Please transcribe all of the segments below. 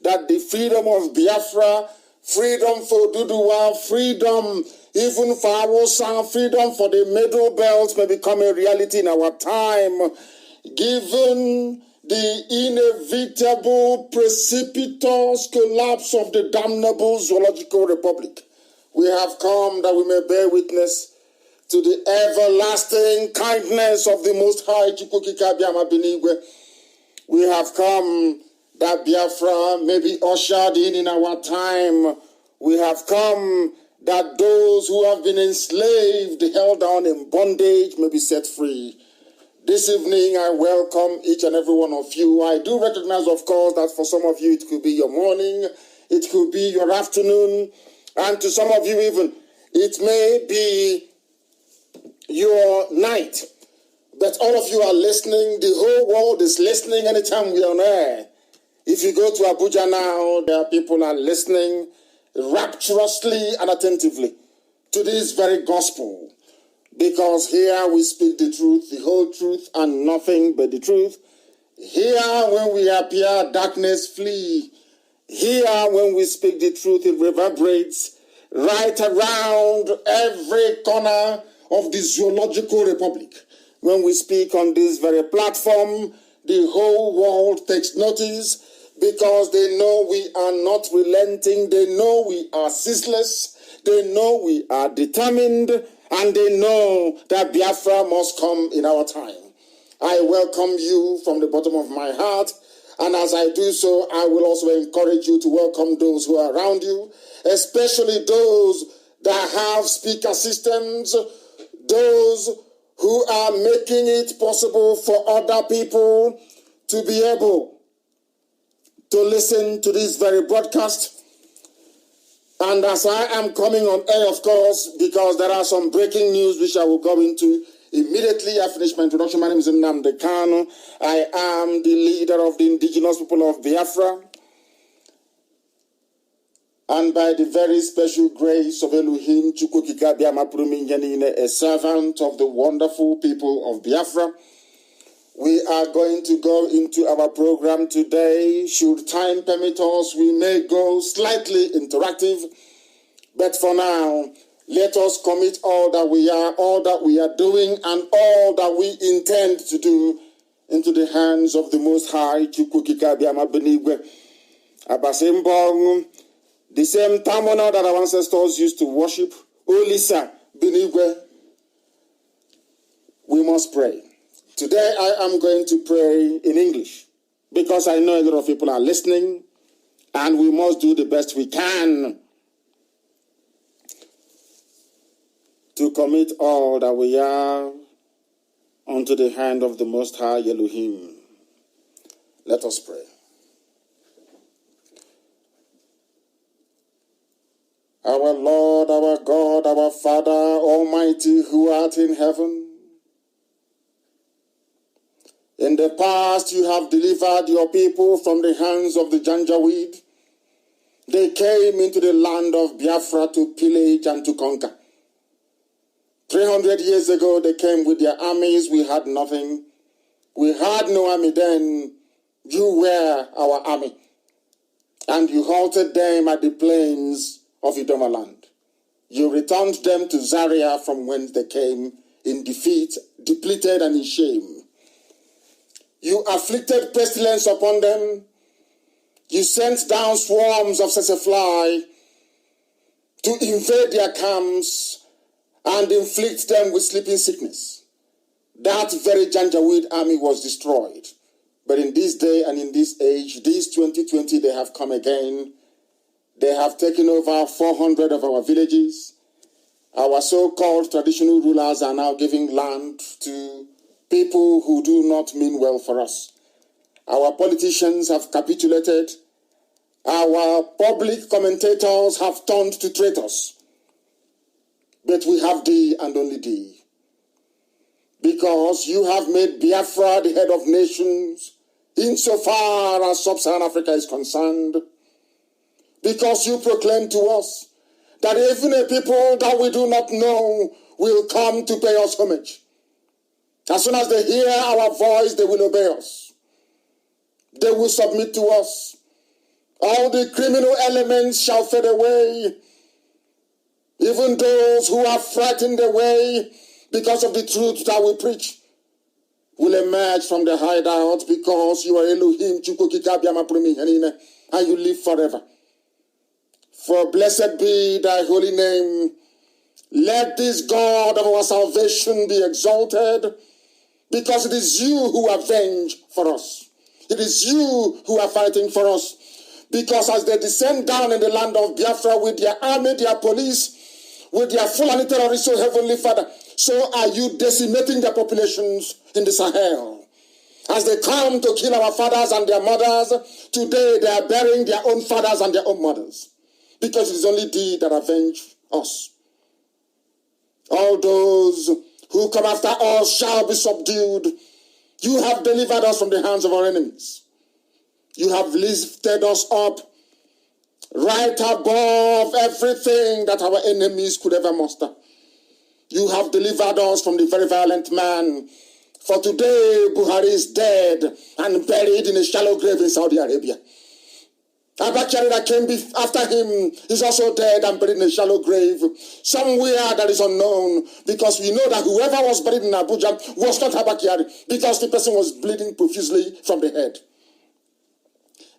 that the freedom of Biafra, freedom for Duduwa, freedom even for Hausa, freedom for the Middle Belt may become a reality in our time, given the inevitable, precipitous collapse of the damnable zoological republic. We have come that we may bear witness to the everlasting kindness of the Most High. We have come that Biafra may be ushered in our time. We have come that those who have been enslaved, held down in bondage, may be set free. This evening, I welcome each and every one of you. I do recognize, of course, that for some of you, it could be your morning, it could be your afternoon, and to some of you even, it may be your night. But all of you are listening. The whole world is listening anytime we are on air. If you go to Abuja now, there are people are listening rapturously and attentively to this very gospel. Because here we speak the truth, the whole truth, and nothing but the truth. Here, when we appear, darkness flee. Here, when we speak the truth, it reverberates right around every corner of the zoological republic. When we speak on this very platform, the whole world takes notice because they know we are not relenting. They know we are ceaseless. They know we are determined. And they know that Biafra must come in our time. I welcome you from the bottom of my heart. And as I do so, I will also encourage you to welcome those who are around you, especially those that have speaker systems, those who are making it possible for other people to be able to listen to this very broadcast. And as I am coming on air, of course, because there are some breaking news which I will go into immediately. I finish my introduction. My name is Mazi Nnamdi. I am the leader of the indigenous people of Biafra. And by the very special grace of Elohim, a servant of the wonderful people of Biafra, we are going to go into our program today. Should time permit us, we may go slightly interactive. But for now, let us commit all that we are doing, and all that we intend to do into the hands of the Most High. The same Tamona that our ancestors used to worship, Olisa Benigwe. We must pray. Today I am going to pray in English because I know a lot of people are listening, and we must do the best we can to commit all that we are unto the hand of the Most High Elohim. Let us pray. Our Lord, our God, our Father, Almighty, who art in heaven, in the past, you have delivered your people from the hands of the Janjaweed. They came into the land of Biafra to pillage and to conquer. 300 years ago, they came with their armies. We had nothing. We had no army then. You were our army. And you halted them at the plains of Idomaland. You returned them to Zaria from whence they came in defeat, depleted and in shame. You afflicted pestilence upon them. You sent down swarms of sassafly to invade their camps and inflict them with sleeping sickness. That very Janjaweed army was destroyed. But in this day and in this age, this 2020, they have come again. They have taken over 400 of our villages. Our so-called traditional rulers are now giving land to people who do not mean well for us. Our politicians have capitulated. Our public commentators have turned to traitors. But we have thee and only thee. Because you have made Biafra the head of nations insofar as sub-Saharan Africa is concerned. Because you proclaim to us that even a people that we do not know will come to pay us homage. As soon as they hear our voice, they will obey us. They will submit to us. All the criminal elements shall fade away. Even those who are frightened away because of the truth that we preach will emerge from the hideout, because you are Elohim, and you live forever. For blessed be thy holy name. Let this God of our salvation be exalted, because it is you who avenge for us. It is you who are fighting for us. Because as they descend down in the land of Biafra with their army, their police, with their Fulani terrorists, so Heavenly Father, so are you decimating the populations in the Sahel. As they come to kill our fathers and their mothers, today they are burying their own fathers and their own mothers. Because it is only thee that avenge us. All those who come after us shall be subdued. You have delivered us from the hands of our enemies. You have lifted us up right above everything that our enemies could ever muster. You have delivered us from the very violent man. For today, Buhari is dead and buried in a shallow grave in Saudi Arabia. Abakari that came after him is also dead and buried in a shallow grave somewhere that is unknown, because we know that whoever was buried in Abuja was not Abakari, because the person was bleeding profusely from the head.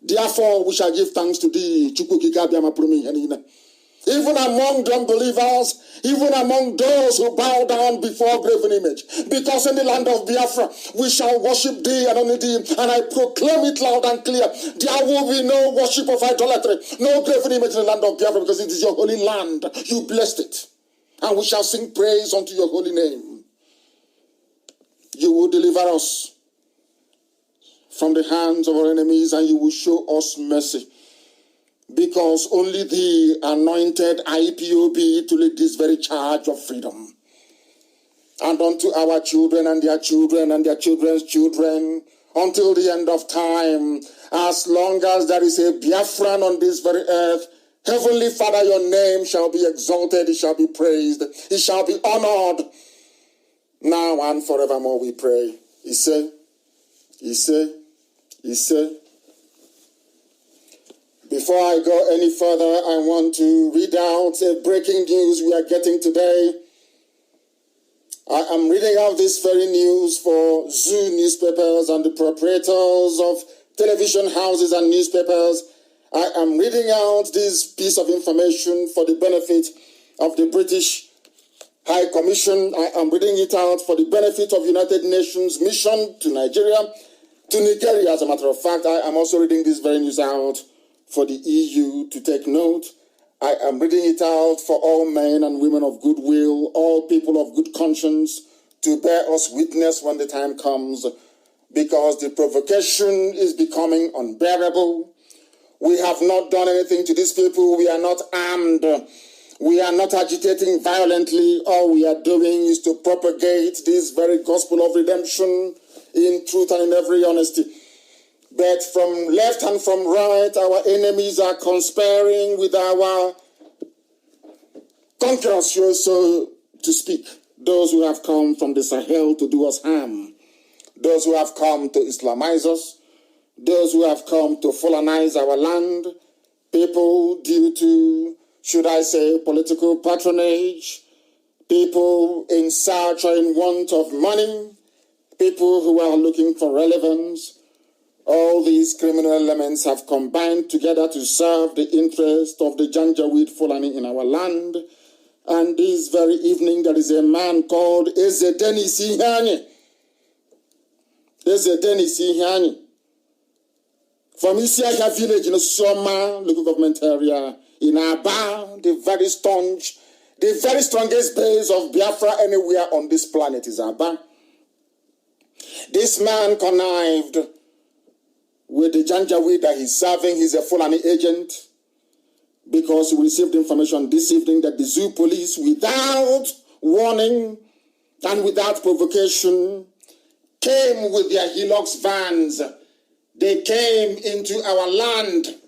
Therefore, we shall give thanks to thee, even among the unbelievers, even among those who bow down before graven image. Because in the land of Biafra, we shall worship thee and only thee. And I proclaim it loud and clear. There will be no worship of idolatry, no graven image in the land of Biafra, because it is your holy land. You blessed it. And we shall sing praise unto your holy name. You will deliver us from the hands of our enemies, and you will show us mercy. Because only the anointed IPOB to lead this very charge of freedom. And unto our children and their children and their children's children, until the end of time, as long as there is a Biafran on this very earth, Heavenly Father, your name shall be exalted, it shall be praised, it shall be honored, now and forevermore, we pray. He said. Before I go any further, I want to read out a breaking news we are getting today. I am reading out this very news for Zoo newspapers and the proprietors of television houses and newspapers. I am reading out this piece of information for the benefit of the British High Commission. I am reading it out for the benefit of United Nations mission to Nigeria, to Nigeria, as a matter of fact. I am also reading this very news out for the EU to take note. I am reading it out for all men and women of goodwill, all people of good conscience, to bear us witness when the time comes, because the provocation is becoming unbearable. We have not done anything to these people. We are not armed. We are not agitating violently. All we are doing is to propagate this very gospel of redemption in truth and in every honesty. But from left and from right, our enemies are conspiring with our conquerors, so to speak. Those who have come from the Sahel to do us harm. Those who have come to Islamize us. Those who have come to Fulanize our land. People due to, should I say, political patronage. People in search or in want of money. People who are looking for relevance. All these criminal elements have combined together to serve the interest of the Janjaweed Fulani in our land. And this very evening, there is a man called Ezedeni Sihani. Ezedeni Sihani. From Isiaka village in Soma, local government area, in Aba, the very strongest base of Biafra anywhere on this planet is Aba. This man connived with the Janjaweed that he's serving. He's a Fulani agent, because we received information this evening that the zoo police, without warning and without provocation, came with their Hilux vans. They came into our land.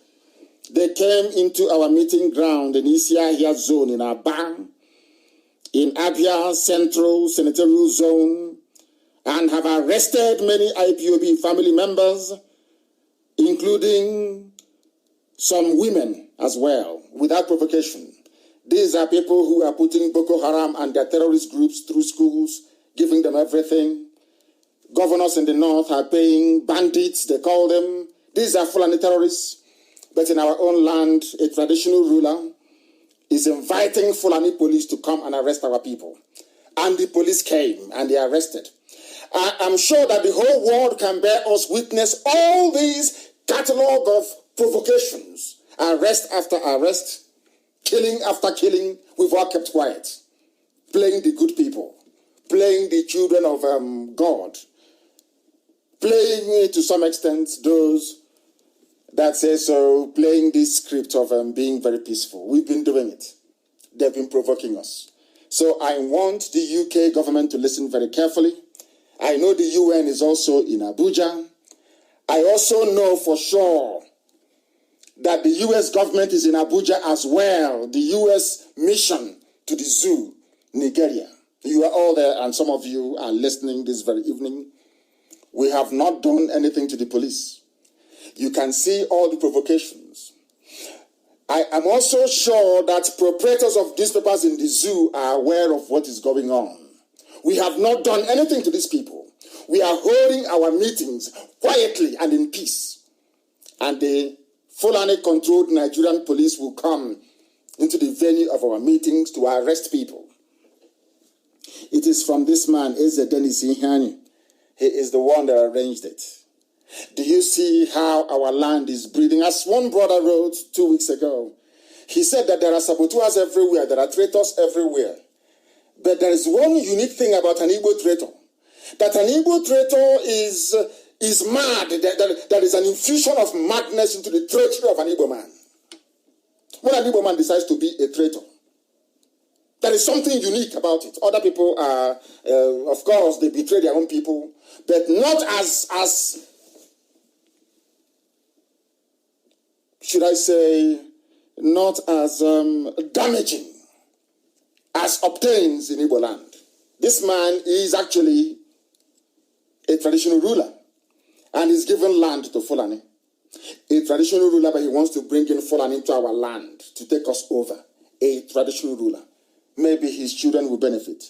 They came into our meeting ground in Isiahia zone in Aba, in Abia Central Senatorial Zone, and have arrested many IPOB family members, including some women as well, without provocation. These are people who are putting Boko Haram and their terrorist groups through schools, giving them everything. Governors in the north are paying bandits, they call them. These are Fulani terrorists. But in our own land, a traditional ruler is inviting Fulani police to come and arrest our people. And the police came and they arrested. I'm sure that the whole world can bear us witness all these catalog of provocations, arrest after arrest, killing after killing. We've all kept quiet, playing the good people, playing the children of God, playing to some extent those that say so, playing this script of being very peaceful. We've been doing it. They've been provoking us. So I want the UK government to listen very carefully. I know the UN is also in Abuja. I also know for sure that the US government is in Abuja as well. The US mission to the zoo, Nigeria. You are all there and some of you are listening this very evening. We have not done anything to the police. You can see all the provocations. I am also sure that proprietors of newspapers in the zoo are aware of what is going on. We have not done anything to these people. We are holding our meetings quietly and in peace. And the Fulani-controlled Nigerian police will come into the venue of our meetings to arrest people. It is from this man, Eze Dennis Ihani. He is the one that arranged it. Do you see how our land is breathing? As one brother wrote 2 weeks ago, he said that there are saboteurs everywhere, there are traitors everywhere. But there is one unique thing about an Igbo traitor. That an Igbo traitor is mad. There is an infusion of madness into the treachery of an Igbo man. When an Igbo man decides to be a traitor, there is something unique about it. Other people are, of course, they betray their own people, but not as should I say, not as damaging as obtains in Igbo land. This man is actually a traditional ruler and is given land to Fulani. A traditional ruler, but he wants to bring in Fulani into our land to take us over. A traditional ruler. Maybe his children will benefit.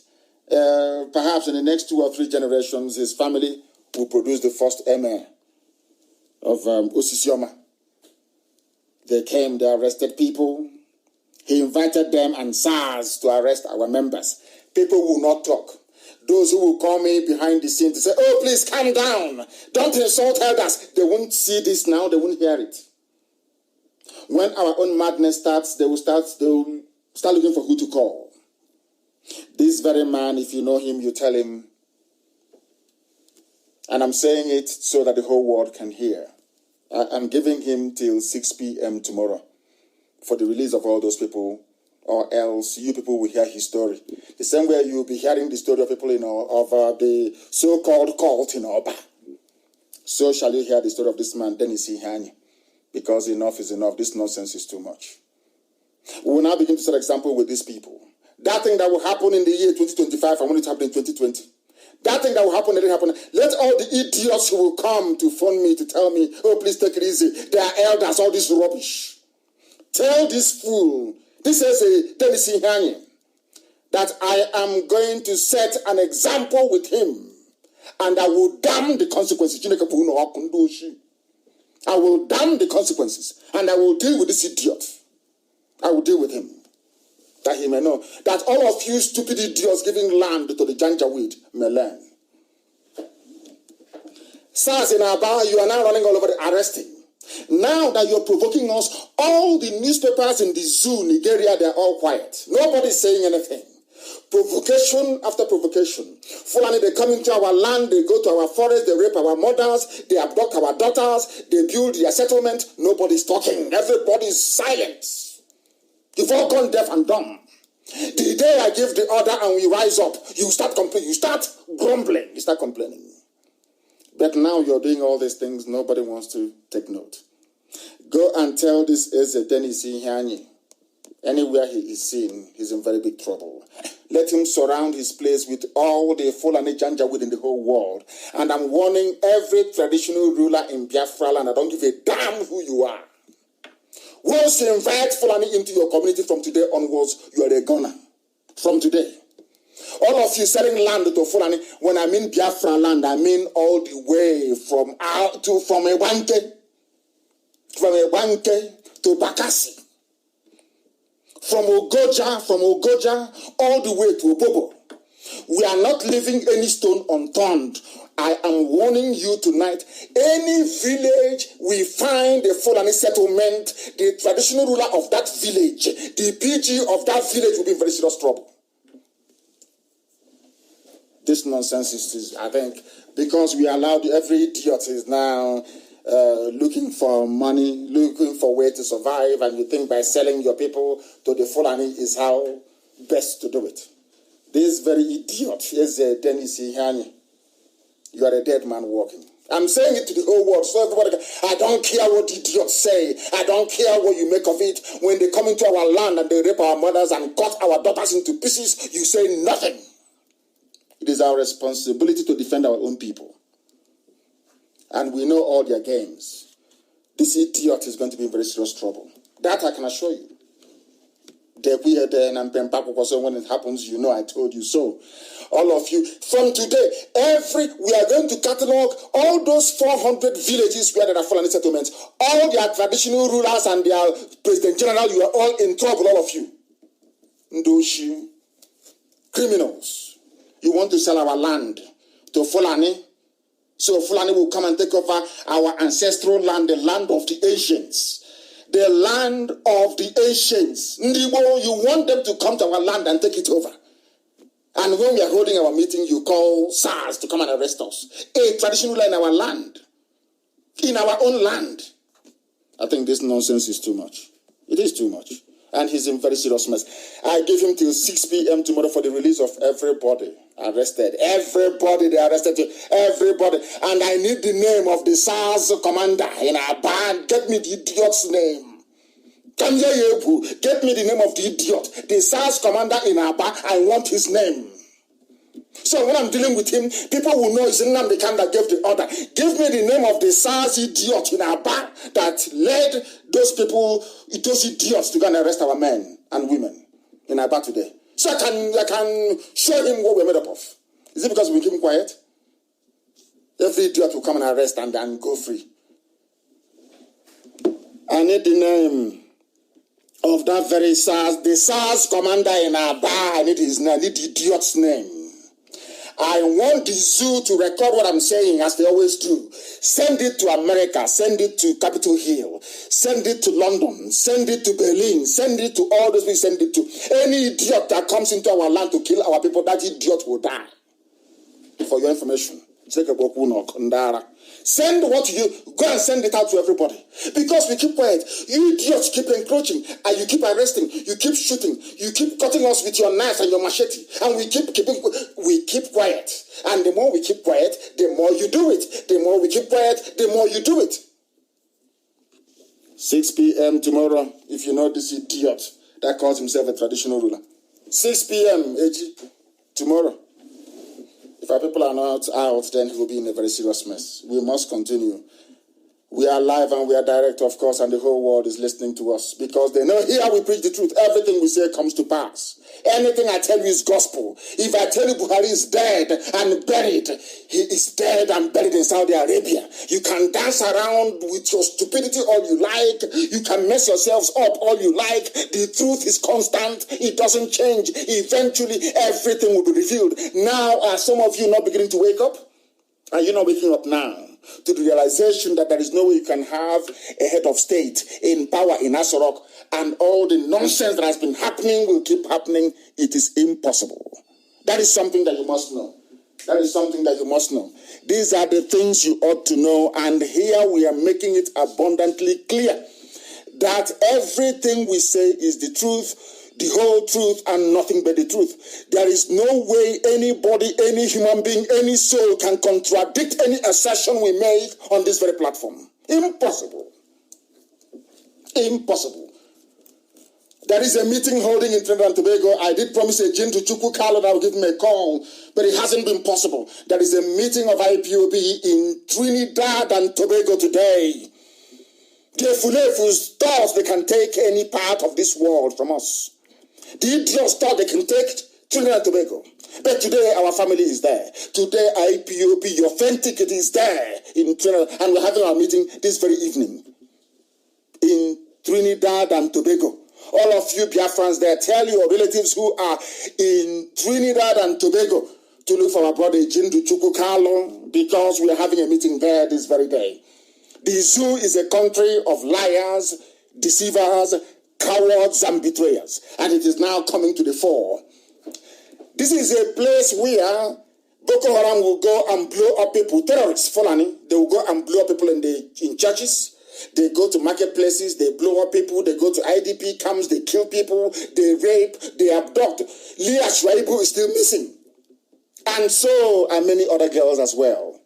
Perhaps in the next 2 or 3 generations, his family will produce the first emir of Osisioma. They came, they arrested people. He invited them and SARS to arrest our members. People will not talk. Those who will call me behind the scenes to say, oh, please calm down. Don't insult elders. They won't see this now. They won't hear it. When our own madness starts, they will start looking for who to call. This very man, if you know him, you tell him, and I'm saying it so that the whole world can hear. I'm giving him till 6 p.m. tomorrow for the release of all those people, or else you people will hear his story. The same way you'll be hearing the story of people of the so-called cult in Oba. So shall you hear the story of this man, Dennis Ihani, because enough is enough. This nonsense is too much. We will now begin to set example with these people. That thing that will happen in the year 2025, I want it to happen in 2020. That thing that will happen, let it happen. Let all the idiots who will come to phone me to tell me, oh, please take it easy. They are elders, all this rubbish. Tell this fool, this is a Dennis Ihani, that I am going to set an example with him, and I will damn the consequences. I will damn the consequences, and I will deal with this idiot. I will deal with him. That he may know that all of you stupid idiots giving land to the Janjaweed may learn. SARS in Aba, you are now running all over the arresting. Now that you're provoking us, all the newspapers in the zoo, Nigeria, they're all quiet. Nobody's saying anything. Provocation after provocation. Fulani, they come into our land, they go to our forest, they rape our mothers, they abduct our daughters, they build their settlement. Nobody's talking. Everybody's silent. You've all gone deaf and dumb. The day I give the order and we rise up, you start complaining, you start grumbling, you start complaining. But now you're doing all these things, nobody wants to take note. Go and tell this Eze Dennis Ihani, anywhere he is seen, he's in very big trouble. Let him surround his place with all the Fulani Janjaweed in the whole world. And I'm warning every traditional ruler in Biafra land, I don't give a damn who you are. Once you invite Fulani into your community from today onwards, you are a gunner. From today. All of you selling land to Fulani, when I mean Biafra land, I mean all the way from Ewanke to Bakassi. From Ogoja, all the way to Opobo. We are not leaving any stone unturned. I am warning you tonight, any village we find a Fulani settlement, the traditional ruler of that village, the PG of that village will be in very serious trouble. This nonsense is, I think, because we allowed every idiot is now looking for money, looking for a way to survive, and you think by selling your people to the Fulani is how best to do it. This very idiot is Dennis Ihani. You are a dead man walking. I'm saying it to the whole world, so everybody, I don't care what idiots say. I don't care what you make of it. When they come into our land and they rape our mothers and cut our daughters into pieces, you say nothing. It is our responsibility to defend our own people. And we know all their games. This idiot is going to be in very serious trouble. That I can assure you. When it happens, you know I told you so. All of you, from today, we are going to catalog all those 400 villages where there are Fulani settlements, all their traditional rulers and their president general. You are all in trouble, all of you. Ndoshi, criminals. You want to sell our land to Fulani, so Fulani will come and take over our ancestral land, the land of the ancients. The land of the ancients. Ndibo, you want them to come to our land and take it over. And when we are holding our meeting, you call SARS to come and arrest us. A traditional ruler in our land. In our own land. I think this nonsense is too much. It is too much. And he's in very serious mess. I give him till 6 p.m. tomorrow for the release of everybody arrested. Everybody they arrested. Everybody. And I need the name of the SARS commander in our band. Get me the idiot's name. Get me the name of the idiot. The SARS commander in our band. I want his name. So when I'm dealing with him, people will know it's Nnamdi that gave the order. Give me the name of the SARS idiot in our back that led those people, those idiots, to go and arrest our men and women in our back today. So I can show him what we're made up of. Is it because we keep him quiet? Every idiot will come and arrest and go free. I need the name of that very SARS, the SARS commander in our bar. I need his name. I need the idiot's name. I want the zoo to record what I'm saying, as they always do. Send it to America, send it to Capitol Hill, send it to London, send it to Berlin, send it to all those we send it to. Any idiot that comes into our land to kill our people, that idiot will die. For your information. Send what you go and send it out to everybody. Because we keep quiet. You idiots keep encroaching and you keep arresting, you keep shooting, you keep cutting us with your knife and your machete, and we keep quiet. And the more we keep quiet, the more you do it. The more we keep quiet, the more you do it. 6 p.m. tomorrow, if you know this idiot that calls himself a traditional ruler. 6 p.m. tomorrow. If our people are not out, then he will be in a very serious mess. We must continue. We are live and we are direct, of course, and the whole world is listening to us because they know here we preach the truth. Everything we say comes to pass. Anything I tell you is gospel. If I tell you Buhari is dead and buried, he is dead and buried in Saudi Arabia. You can dance around with your stupidity all you like. You can mess yourselves up all you like. The truth is constant. It doesn't change. Eventually, everything will be revealed. Now, are some of you not beginning to wake up? Are you not waking up now to the realization that there is no way you can have a head of state in power in Asorok and all the nonsense that has been happening will keep happening? It is impossible. That is something that you must know. That is something that you must know. These are the things you ought to know, and here we are making it abundantly clear that everything we say is the truth, the whole truth, and nothing but the truth. There is no way anybody, any human being, any soul can contradict any assertion we make on this very platform. Impossible. Impossible. There is a meeting holding in Trinidad and Tobago. I did promise a gin to Chukwu Carlo that I will give him a call, but it hasn't been possible. There is a meeting of IPOB in Trinidad and Tobago today. The Fulefus thought they can take any part of this world from us. The idiots thought they can take Trinidad and Tobago. But today our family is there. Today IPOB, the authenticate is there in Trinidad. And we're having our meeting this very evening in Trinidad and Tobago. All of you Biafrans there, tell your relatives who are in Trinidad and Tobago to look for our brother Jindu Chukukalo, because we are having a meeting there this very day. The zoo is a country of liars, deceivers, cowards, and betrayers. And it is now coming to the fore. This is a place where Boko Haram will go and blow up people, terrorists, Fulani. They will go and blow up people in churches. They go to marketplaces, they blow up people, they go to IDP camps, they kill people, they rape, they abduct. Leah Shuaibu is still missing. And so are many other girls as well.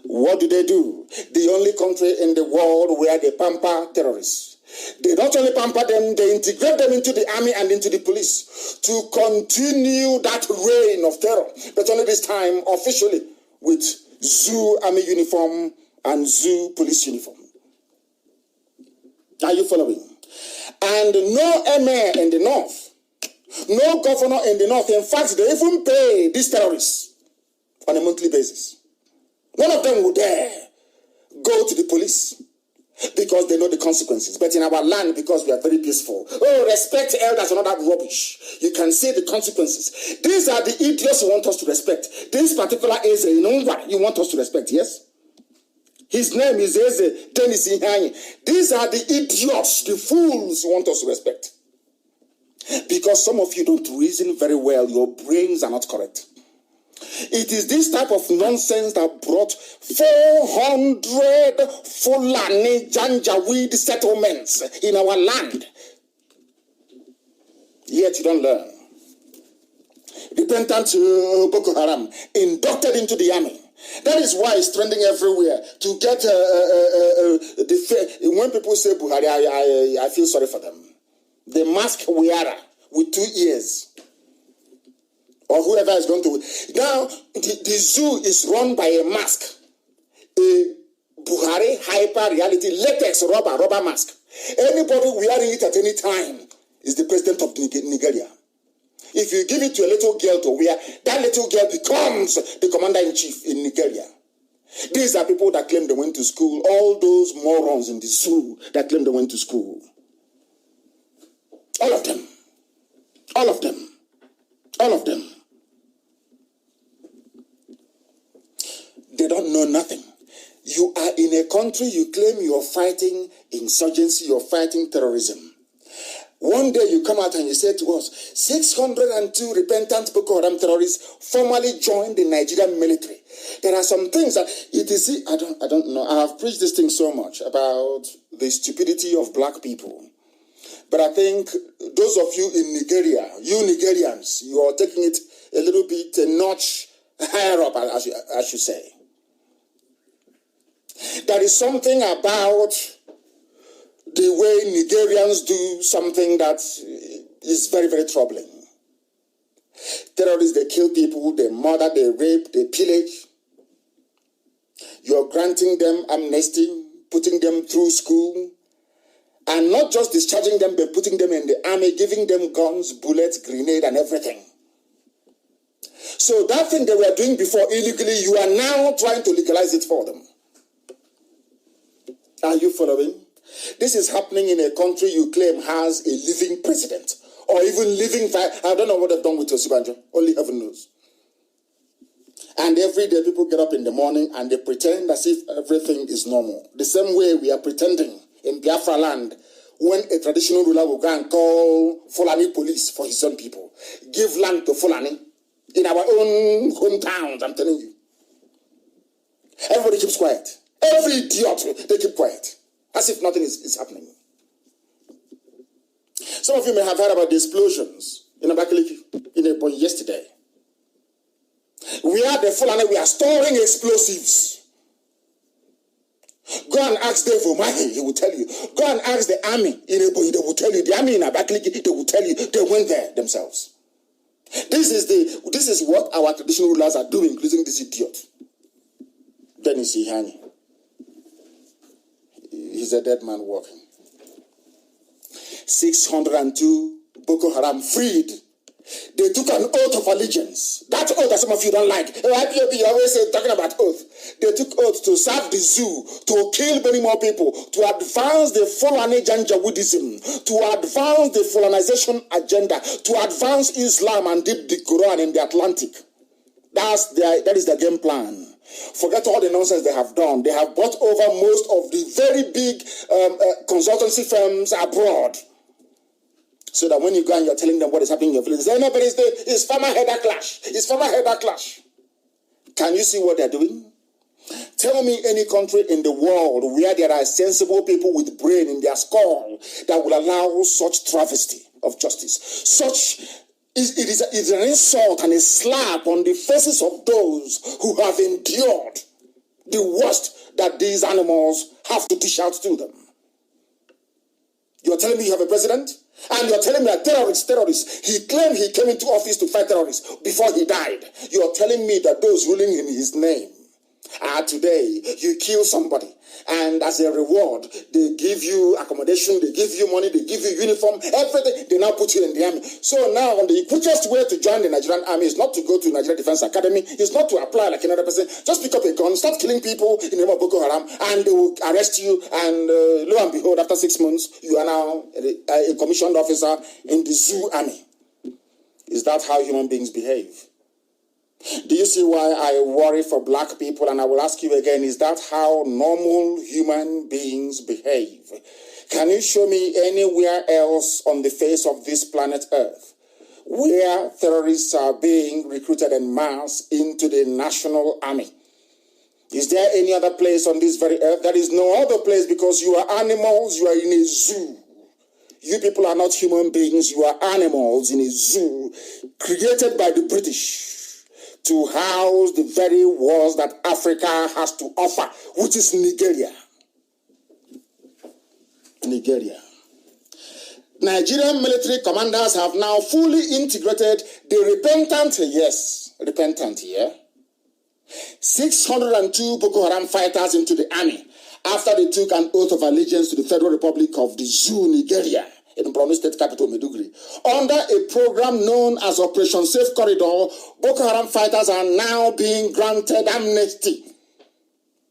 What do? The only country in the world where they pamper terrorists. They not only pamper them, they integrate them into the army and into the police to continue that reign of terror. But only this time officially with zoo army uniform and zoo police uniform. Are you following? And no emir in the north, no governor in the north. In fact, they even pay these terrorists on a monthly basis. None of them would dare go to the police because they know the consequences. But in our land, because we are very peaceful, respect elders and all that rubbish. You can see the consequences. These are the idiots you want us to respect. This particular Eze, you want us to respect, yes? His name is Eze Dennis Ihanye. These are the idiots, the fools you want us to respect. Because some of you don't reason very well. Your brains are not correct. It is this type of nonsense that brought 400 Fulani Janjaweed settlements in our land. Yet you don't learn. Repentant Boko Haram inducted into the army. That is why it's trending everywhere. To get when people say Buhari, I feel sorry for them. The mask wearer with 2 ears, or whoever is going to. Now the zoo is run by a mask, a Buhari hyper reality latex rubber mask. Anybody wearing it at any time is the president of Nigeria. If you give it to a little girl to wear, that little girl becomes the commander-in-chief in Nigeria. These are people that claim they went to school. All those morons in the zoo that claim they went to school. All of them. All of them. All of them. They don't know nothing. You are in a country, you claim you are fighting insurgency, you are fighting terrorism. One day you come out and you say to us, 602 repentant Boko Haram terrorists formally joined the Nigerian military. There are some things that it is. I don't know. I have preached this thing so much about the stupidity of black people, but I think those of you in Nigeria, you Nigerians, you are taking it a little bit a notch higher up, I should say. There is something about the way Nigerians do something that is very, very troubling. Terrorists, they kill people, they murder, they rape, they pillage. You're granting them amnesty, putting them through school, and not just discharging them, but putting them in the army, giving them guns, bullets, grenade, and everything. So that thing they were doing before illegally, you are now trying to legalize it for them. Are you following? This is happening in a country you claim has a living president, or even living. I don't know what they've done with Osibanjo. Only heaven knows. And every day people get up in the morning and they pretend as if everything is normal. The same way we are pretending in Biafra land when a traditional ruler will go and call Fulani police for his own people. Give land to Fulani in our own hometowns, I'm telling you. Everybody keeps quiet. Every idiot, they keep quiet. As if nothing is happening. Some of you may have heard about the explosions in Abakaliki yesterday. We are the Fulani, we are storing explosives. Go and ask Dave Omahi, he will tell you. Go and ask the army in Ebonyi, they will tell you. The army in Abakaliki, they will tell you. They went there themselves. This is what our traditional rulers are doing, including this idiot, Dennis Ihanye. he's a dead man walking. 602 Boko Haram freed. They took an oath of allegiance. That oath that some of you don't like. IPOB, you always say, talking about oath. They took oath to serve the zoo, to kill many more people, to advance the Fulani Janjaweedism, to advance the Fulanization agenda, to advance Islam and dip the Quran in the Atlantic. That is their game plan. Forget all the nonsense they have done. They have bought over most of the very big consultancy firms abroad. So that when you go and you're telling them what is happening in your village, they say, no, but it's farmer header clash. It's farmer header clash. Can you see what they're doing? Tell me any country in the world where there are sensible people with brain in their skull that will allow such travesty of justice. It is an insult and a slap on the faces of those who have endured the worst that these animals have to dish out to them. You're telling me you have a president? And you're telling me that terrorists. He claimed he came into office to fight terrorists before he died. You're telling me that those ruling in his name today, you kill somebody, and as a reward, they give you accommodation, they give you money, they give you uniform, everything, they now put you in the army. So now, the quickest way to join the Nigerian army is not to go to Nigerian Defense Academy, it's not to apply like another person, just pick up a gun, start killing people in the name of Boko Haram, and they will arrest you, and lo and behold, after 6 months, you are now a commissioned officer in the zoo army. Is that how human beings behave? Do you see why I worry for black people? And I will ask you again, is that how normal human beings behave? Can you show me anywhere else on the face of this planet Earth where terrorists are being recruited en masse into the national army? Is there any other place on this very earth? There is no other place, because you are animals, you are in a zoo. You people are not human beings, you are animals in a zoo created by the British to house the very wars that Africa has to offer, which is Nigeria. Nigerian military commanders have now fully integrated the repentant, 602 Boko Haram fighters into the army after they took an oath of allegiance to the Federal Republic of the Zoo, Nigeria, in Borno State capital, Maiduguri. Under a program known as Operation Safe Corridor, Boko Haram fighters are now being granted amnesty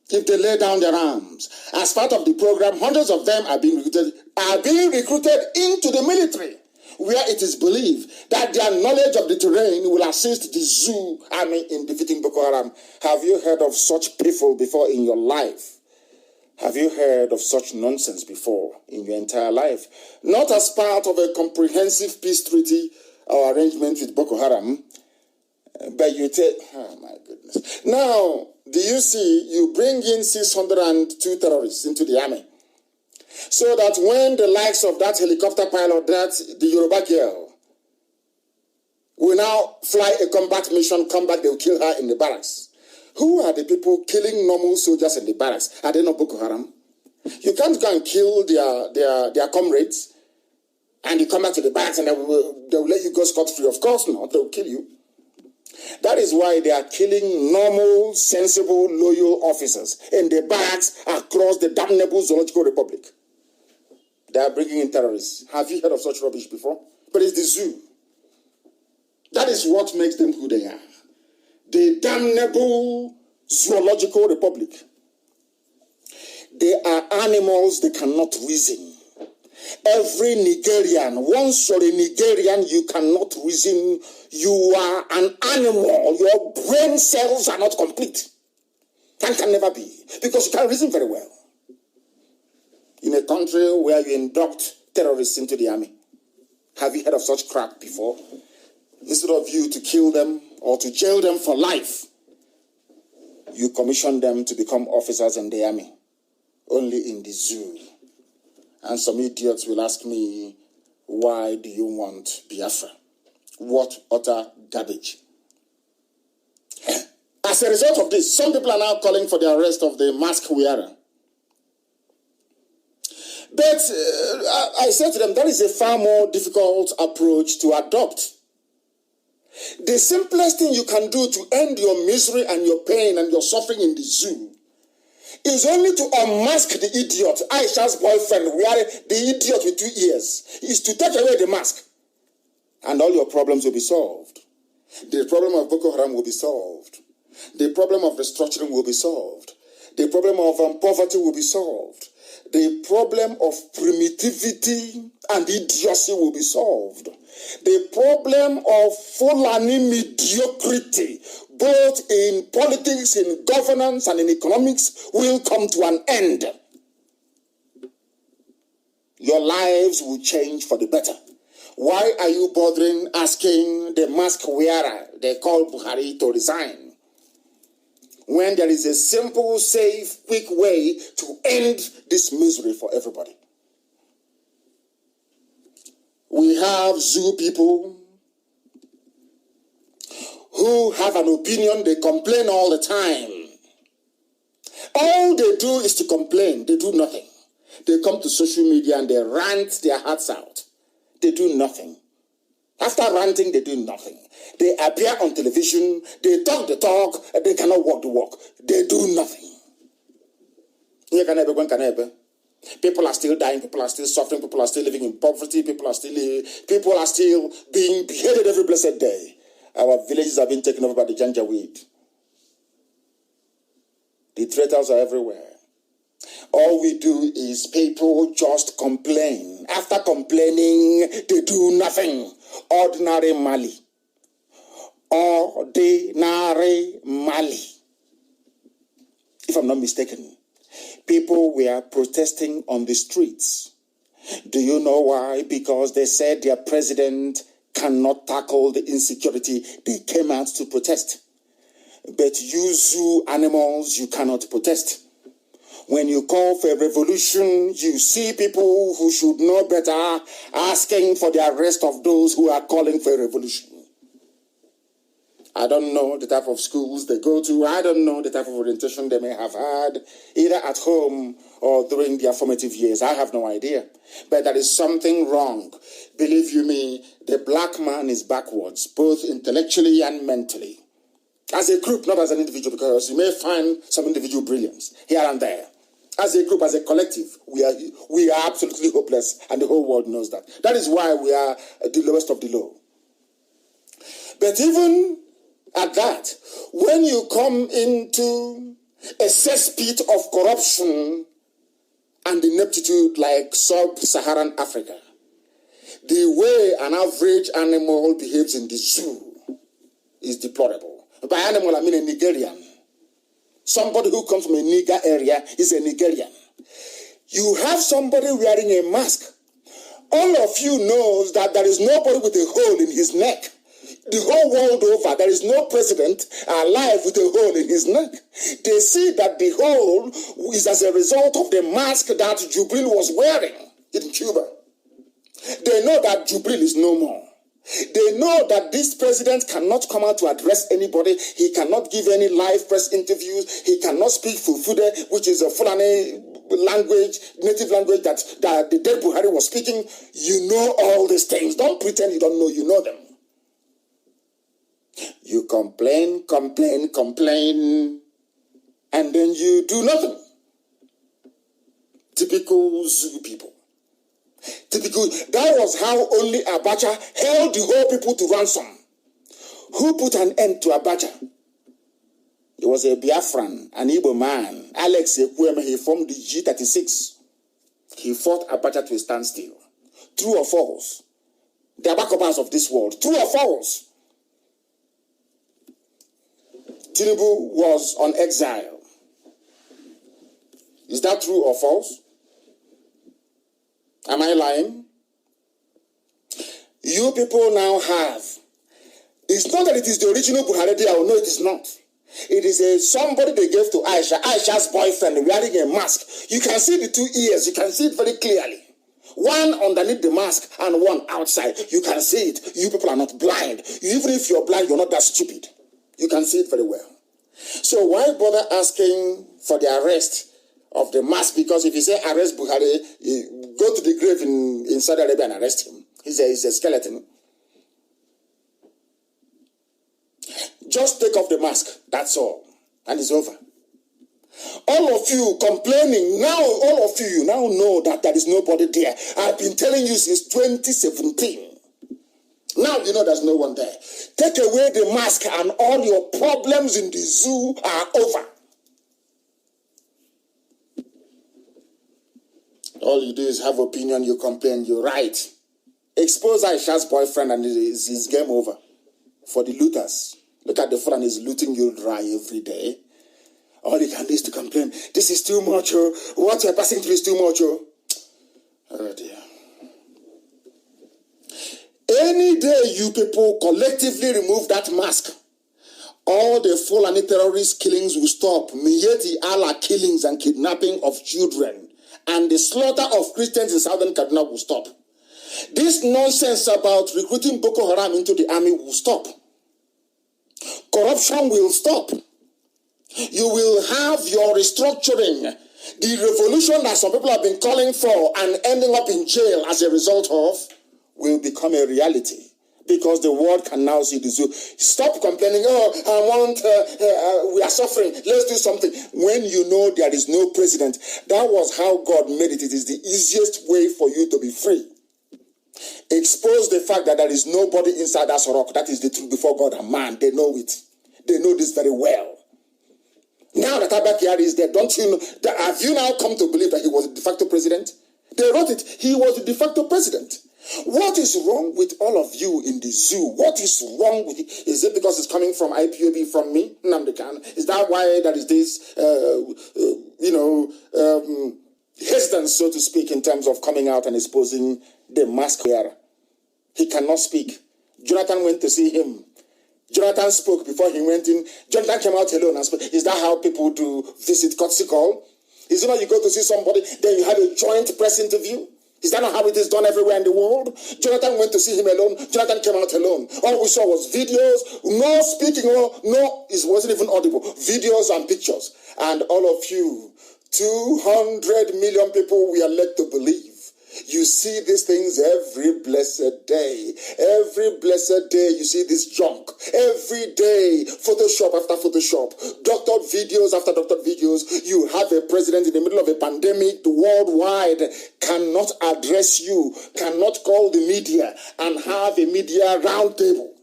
if they lay down their arms. As part of the program, hundreds of them are being recruited into the military, where it is believed that their knowledge of the terrain will assist the zoo army in defeating Boko Haram. Have you heard of such people before in your life? Have you heard of such nonsense before in your entire life? Not as part of a comprehensive peace treaty or arrangement with Boko Haram, but you take, oh my goodness. Now, do you see, you bring in 602 terrorists into the army, so that when the likes of that helicopter pilot, the Yoruba girl, will now fly a combat mission, come back, they will kill her in the barracks. Who are the people killing normal soldiers in the barracks? Are they not Boko Haram? You can't go and kill their comrades and you come back to the barracks and they will let you go scot-free. Of course not, they will kill you. That is why they are killing normal, sensible, loyal officers in the barracks across the damnable Zoological Republic. They are bringing in terrorists. Have you heard of such rubbish before? But it's the zoo. That is what makes them who they are. The damnable Zoological Republic. They are animals, they cannot reason. Every Nigerian, once you're a Nigerian, you cannot reason. You are an animal. Your brain cells are not complete. That can never be, because you can't reason very well. In a country where you induct terrorists into the army, have you heard of such crap before? Instead of you to kill them or to jail them for life, you commission them to become officers in the army, only in the zoo. And some idiots will ask me, why do you want Biafra? What utter garbage. As a result of this, some people are now calling for the arrest of the mask wearer. But I said to them, that is a far more difficult approach to adopt. The simplest thing you can do to end your misery and your pain and your suffering in the zoo is only to unmask the idiot. Aisha's boyfriend, the idiot with 2 ears, is to take away the mask. And all your problems will be solved. The problem of Boko Haram will be solved. The problem of restructuring will be solved. The problem of poverty will be solved. The problem of primitivity and idiocy will be solved. The problem of Fulani mediocrity, both in politics, in governance, and in economics, will come to an end. Your lives will change for the better. Why are you bothering asking the mask wearer they call Buhari to resign, when there is a simple, safe, quick way to end this misery for everybody? We have zoo people who have an opinion. They complain all the time. All they do is to complain. They do nothing. They come to social media and they rant their hearts out. They do nothing. After ranting, they do nothing. They appear on television, they talk the talk, and they cannot walk the walk. They do nothing. People are still dying, people are still suffering, people are still living in poverty, people are still being beheaded every blessed day. Our villages have been taken over by the Janjaweed. The traitors are everywhere. All we do is people just complain. After complaining, they do nothing. Ordinary Mali. Ordinary Mali. If I'm not mistaken, people were protesting on the streets. Do you know why? Because they said their president cannot tackle the insecurity. They came out to protest. But you zoo animals, you cannot protest. When you call for a revolution, you see people who should know better asking for the arrest of those who are calling for a revolution. I don't know the type of schools they go to. I don't know the type of orientation they may have had, either at home or during their formative years. I have no idea. But there is something wrong. Believe you me, the black man is backwards, both intellectually and mentally. As a group, not as an individual, because you may find some individual brilliance here and there. As a group, as a collective, we are absolutely hopeless, and the whole world knows that. That is why we are the lowest of the low. But even at that, when you come into a cesspit of corruption and ineptitude like sub-Saharan Africa, the way an average animal behaves in the zoo is deplorable. By animal, I mean a Nigerian. Somebody who comes from a Niger area is a Nigerian. You have somebody wearing a mask. All of you knows that there is nobody with a hole in his neck. The whole world over, there is no president alive with a hole in his neck. They see that the hole is as a result of the mask that Jubril was wearing in Cuba. They know that Jubril is no more. They know that this president cannot come out to address anybody. He cannot give any live press interviews. He cannot speak Fulfude, which is a Fulani language, native language that the dead Buhari was speaking. You know all these things. Don't pretend you don't know. You know them. You complain, and then you do nothing. Typical Zoo people. Typical. That was how only Abacha held the whole people to ransom. Who put an end to Abacha? He was a Biafran, an Igbo man. Alex Ekwueme, he formed the G36. He fought Abacha to a standstill. True or false? The Abakobas of this world. True or false? Tinubu was on exile. Is that true or false? Am I lying? You people now have. It's not that it is the original Buhari. No, it is not. It is somebody they gave to Aisha. Aisha's boyfriend wearing a mask. You can see the 2 ears. You can see it very clearly. One underneath the mask and one outside. You can see it. You people are not blind. Even if you're blind, you're not that stupid. You can see it very well. So why bother asking for the arrest of the mask? Because if you say arrest Buhari, go to the grave in Saudi Arabia and arrest him. He's a skeleton. Just take off the mask. That's all. And it's over. All of you complaining, now all of you now know that there is nobody there. I've been telling you since 2017. Now you know there's no one there. Take away the mask and all your problems in the zoo are over. All you do is have opinion, you complain, you write. Expose Aisha's boyfriend and it's game over. For the looters. Look at the fool and he's looting you dry every day. All you can do is to complain. This is too much, oh. What you're passing through is too much, oh. Oh dear. Any day you people collectively remove that mask, all the Fulani terrorist killings will stop. Miyetti Allah killings and kidnapping of children and the slaughter of Christians in southern Kaduna will stop. This nonsense about recruiting Boko Haram into the army will stop. Corruption will stop. You will have your restructuring. The revolution that some people have been calling for and ending up in jail as a result of will become a reality. Because the world can now see the zoo. Stop complaining, we are suffering, let's do something. When you know there is no president, that was how God made it. It is the easiest way for you to be free. Expose the fact that there is nobody inside that rock. That is the truth before God and man. They know it. They know this very well. Now that Abakari is there, don't you know? Have you now come to believe that he was a de facto president? They wrote it. He was a de facto president. What is wrong with all of you in the zoo? What is wrong with it? Is it because it's coming from IPOB, from me, Nnamdi Kanu? Is that why there is this, hesitance, so to speak, in terms of coming out and exposing the mask wearer? He cannot speak. Jonathan went to see him. Jonathan spoke before he went in. Jonathan came out alone and spoke. Is that how people do visit courtesy call? Is it not you go to see somebody, then you have a joint press interview? Is that not how it is done everywhere in the world? Jonathan went to see him alone. Jonathan came out alone. All we saw was videos, no speaking, it wasn't even audible. Videos and pictures. And all of you, 200 million people we are led to believe. You see these things every blessed day. Every blessed day you see this junk. Every day, Photoshop after Photoshop. Doctored videos after doctored videos. You have a president in the middle of a pandemic. The worldwide cannot address you. Cannot call the media and have a media roundtable.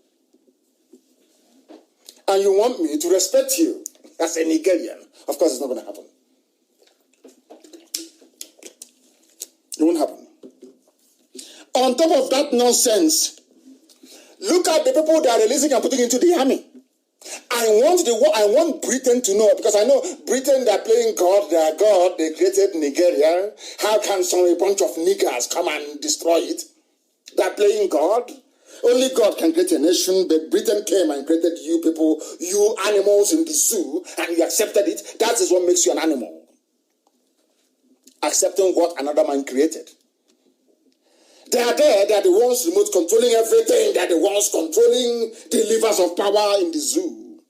And you want me to respect you as a Nigerian. Of course it's not going to happen. It won't happen. On top of that nonsense, look at the people they are releasing and putting into the army. I want Britain to know, because I know Britain, they're playing God, they are God, they created Nigeria. How can a bunch of niggers come and destroy it? They're playing God. Only God can create a nation, but Britain came and created you people, you animals in the zoo, and you accepted it. That is what makes you an animal. Accepting what another man created. They are there, they are the ones remote controlling everything, they are the ones controlling the levers of power in the zoo.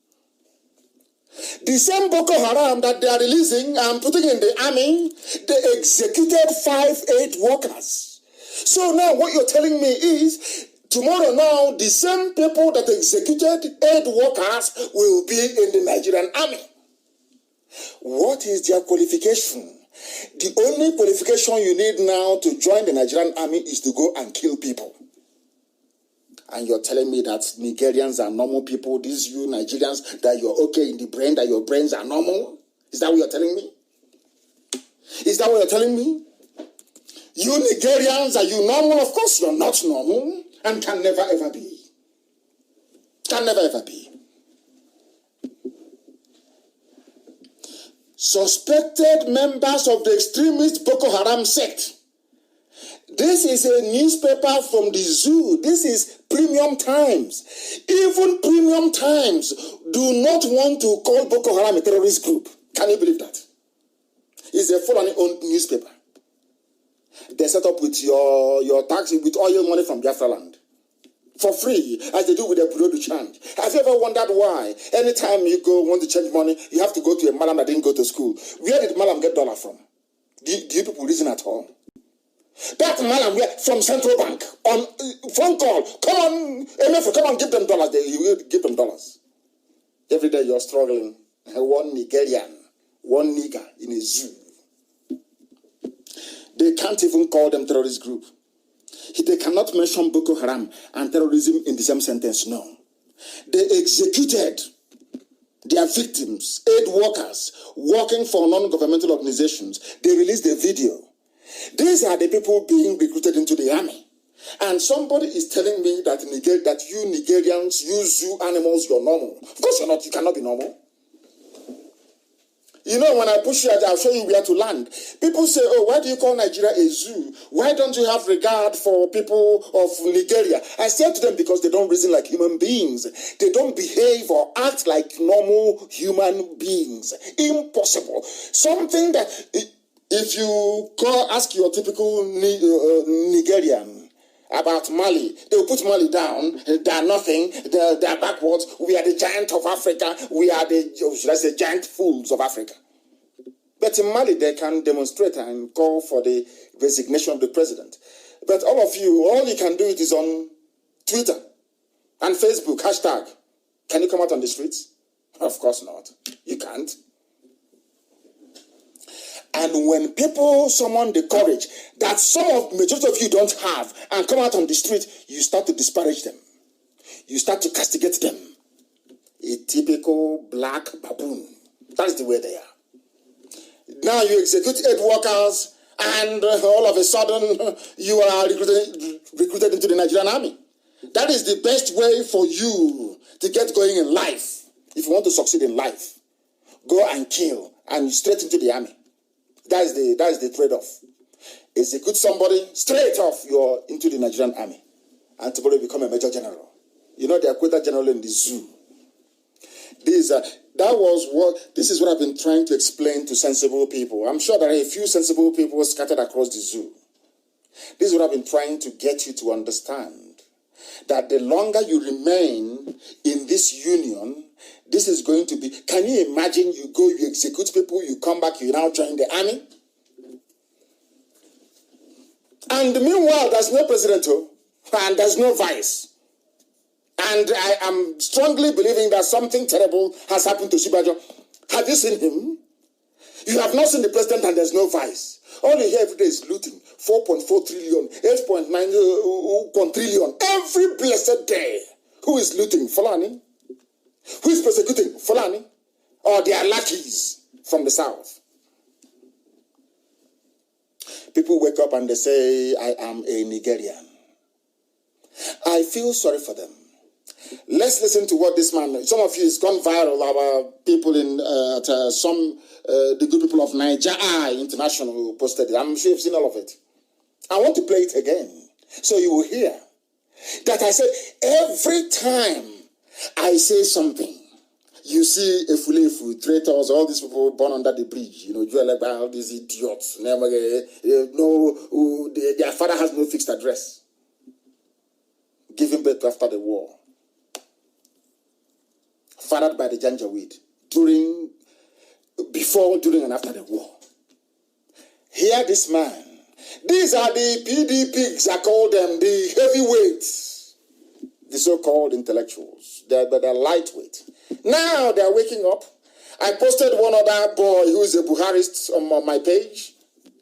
The same Boko Haram that they are releasing and putting in the army, they executed 5 workers. So now what you're telling me is, tomorrow now, the same people that executed 8 workers will be in the Nigerian army. What is their qualification? The only qualification you need now to join the Nigerian army is to go and kill people. And you're telling me that Nigerians are normal people, these you Nigerians, that you're okay in the brain, that your brains are normal? Is that what you're telling me? Is that what you're telling me? You Nigerians, are you normal? Of course you're not normal and can never ever be. Can never ever be. Suspected members of the extremist Boko Haram sect. This is a newspaper from the zoo. This is Premium Times. Even Premium Times do not want to call Boko Haram a terrorist group. Can you believe that? It's a Fulani-owned newspaper. They set up with your tax, with oil money from Biafra land. For free, as they do with the Bureau de Change. Have you ever wondered why? Anytime you want to change money, you have to go to a malam that didn't go to school. Where did malam get dollar from? Do you people reason at all? That malam from Central Bank on phone call. Come on, MF, come on, give them dollars. You will give them dollars. Every day you're struggling. One Nigerian one nigger in a zoo. They can't even call them terrorist group. They cannot mention Boko Haram and terrorism in the same sentence, no. They executed their victims, aid workers, working for non-governmental organizations. They released a video. These are the people being recruited into the army. And somebody is telling me that you Nigerians, you zoo animals, you're normal. Of course you're not. You cannot be normal. You know, when I push you out, I'll show you where to land. People say, oh, why do you call Nigeria a zoo? Why don't you have regard for people of Nigeria? I say to them, because they don't reason like human beings. They don't behave or act like normal human beings. Impossible. Something that, if you ask your typical Nigerian about Mali, they will put Mali down. They are nothing. They are backwards. We are the giant of Africa. We are the, should I say, giant fools of Africa. But in Mali, they can demonstrate and call for the resignation of the president. But all you can do it is on Twitter and Facebook, hashtag. Can you come out on the streets? Of course not. You can't. And when people summon the courage that majority of you don't have and come out on the street, you start to disparage them. You start to castigate them. A typical black baboon. That is the way they are. Now you execute aid workers and all of a sudden you are recruited into the Nigerian army. That is the best way for you to get going in life. If you want to succeed in life, go and kill and straight into the army. That is the trade-off. Execute somebody, straight off you're into the Nigerian army. And tomorrow you become a major general. You know, they are quota general in the zoo. This is what I've been trying to explain to sensible people. I'm sure there are a few sensible people scattered across the zoo. This is what I've been trying to get you to understand. That the longer you remain in this union, this is going to be, can you imagine you go, you execute people, you come back, you now join the army? And meanwhile, there's no president, and there's no vice. And I am strongly believing that something terrible has happened to Shibajo. Have you seen him? You have not seen the president and there's no vice. All you hear every day is looting. 4.4 trillion, 8.9 quadrillion. Every blessed day. Who is looting? Fulani. Who is persecuting? Fulani. Or their lackeys from the south. People wake up and they say, I am a Nigerian. I feel sorry for them. Let's listen to what this man, some of you, it's gone viral. Our people the good people of Nigeria International posted it. I'm sure you've seen all of it. I want to play it again so you will hear that I said every time I say something, you see Efulefu, traitors, all these people born under the bridge, all these idiots, their father has no fixed address, giving birth after the war, fathered by the Janjaweed, before, during, and after the war. Hear this man. These are the PD pigs, I call them, the heavyweights, the so-called intellectuals. They're lightweight. Now they're waking up. I posted one other boy who is a Buharist on my page.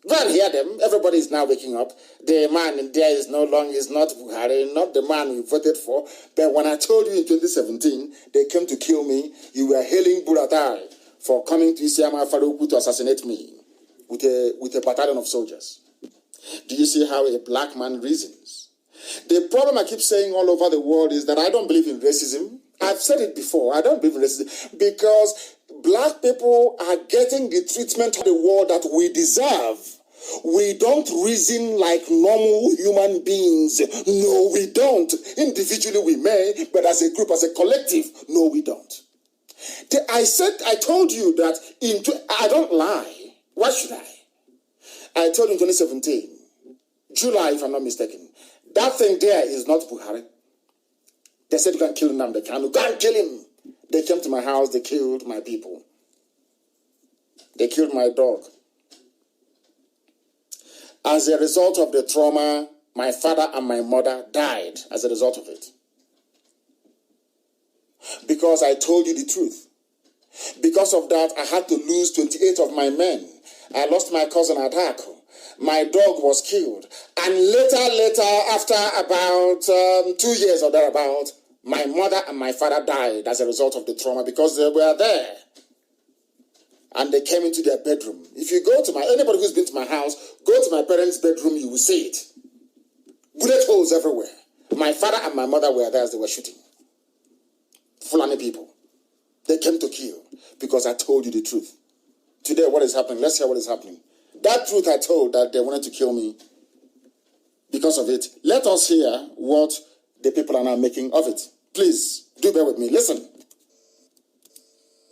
Go and hear them. Everybody is now waking up. The man in there is not Buhari, not the man we voted for. But when I told you in 2017, they came to kill me, you were hailing Buratai for coming to Isiama Faruku to assassinate me with a battalion of soldiers. Do you see how a black man reasons? The problem I keep saying all over the world is that I don't believe in racism. I've said it before. I don't believe in racism because black people are getting the treatment of the world that we deserve. We don't reason like normal human beings. No, we don't. Individually we may, but as a group, as a collective, no, we don't. I told you that I don't lie. Why should I? I told you in 2017, July, if I'm not mistaken, that thing there is not Buhari. They said you can kill Nnamdi Kanu. Go and kill him. They came to my house. They killed my people. They killed my dog. As a result of the trauma, my father and my mother died as a result of it. Because I told you the truth. Because of that, I had to lose 28 of my men. I lost my cousin Adako. My dog was killed. And later, after about 2 years or thereabout, my mother and my father died as a result of the trauma because they were there. And they came into their bedroom. If you go to anybody who's been to my house, go to my parents' bedroom, you will see it. Bullet holes everywhere. My father and my mother were there as they were shooting. Fulani people. They came to kill because I told you the truth. Today, what is happening? Let's hear what is happening. That truth I told, that they wanted to kill me because of it. Let us hear what the people are now making of it. Please, do bear with me. Listen.